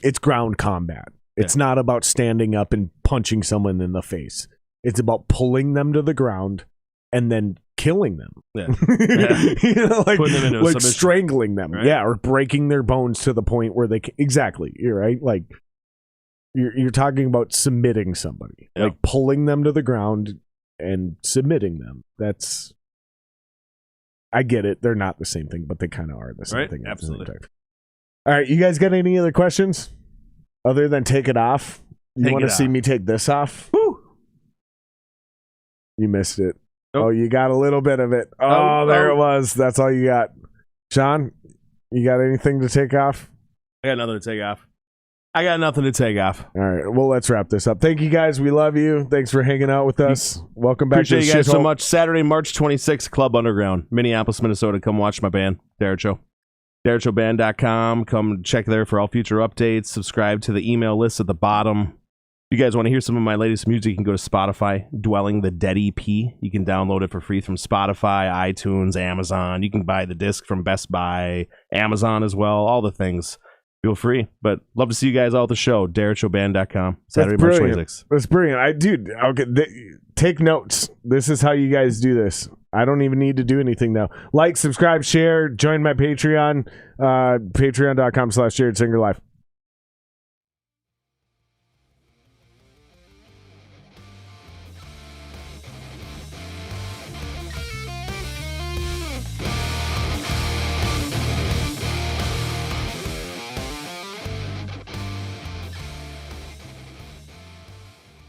It's ground combat. It's not about standing up and punching someone in the face. It's about pulling them to the ground and then killing them. Yeah. Putting them into strangling them. Right? Yeah, or breaking their bones to the point where they exactly. You're right. You're talking about submitting somebody, pulling them to the ground and submitting them. That's. I get it. They're not the same thing, but they kind of are the same thing. Absolutely. All right, you guys got any other questions other than take it off? You want to see me take this off? Woo! You missed it. Nope. Oh, you got a little bit of it. Oh, there it was. That's all you got. Shawn, you got anything to take off? I got nothing to take off. All right. Well, let's wrap this up. Thank you, guys. We love you. Thanks for hanging out with us. Welcome back to the Appreciate you guys shithole. so much. Saturday, March 26th, Club Underground, Minneapolis, Minnesota. Come watch my band, Derek Show. DerrickShowBand.com. Come check there for all future updates. Subscribe to the email list at the bottom. If you guys want to hear some of my latest music, you can go to Spotify, Dwelling the Dead EP. You can download it for free from Spotify, iTunes, Amazon. You can buy the disc from Best Buy, Amazon as well, all the things. Feel free. But love to see you guys all at the show, DerrickShowBand.com. Saturday, March 26th. That's brilliant. Take notes. This is how you guys do this. I don't even need to do anything now. Like, subscribe, share, join my Patreon, patreon.com/JaredSingerLife.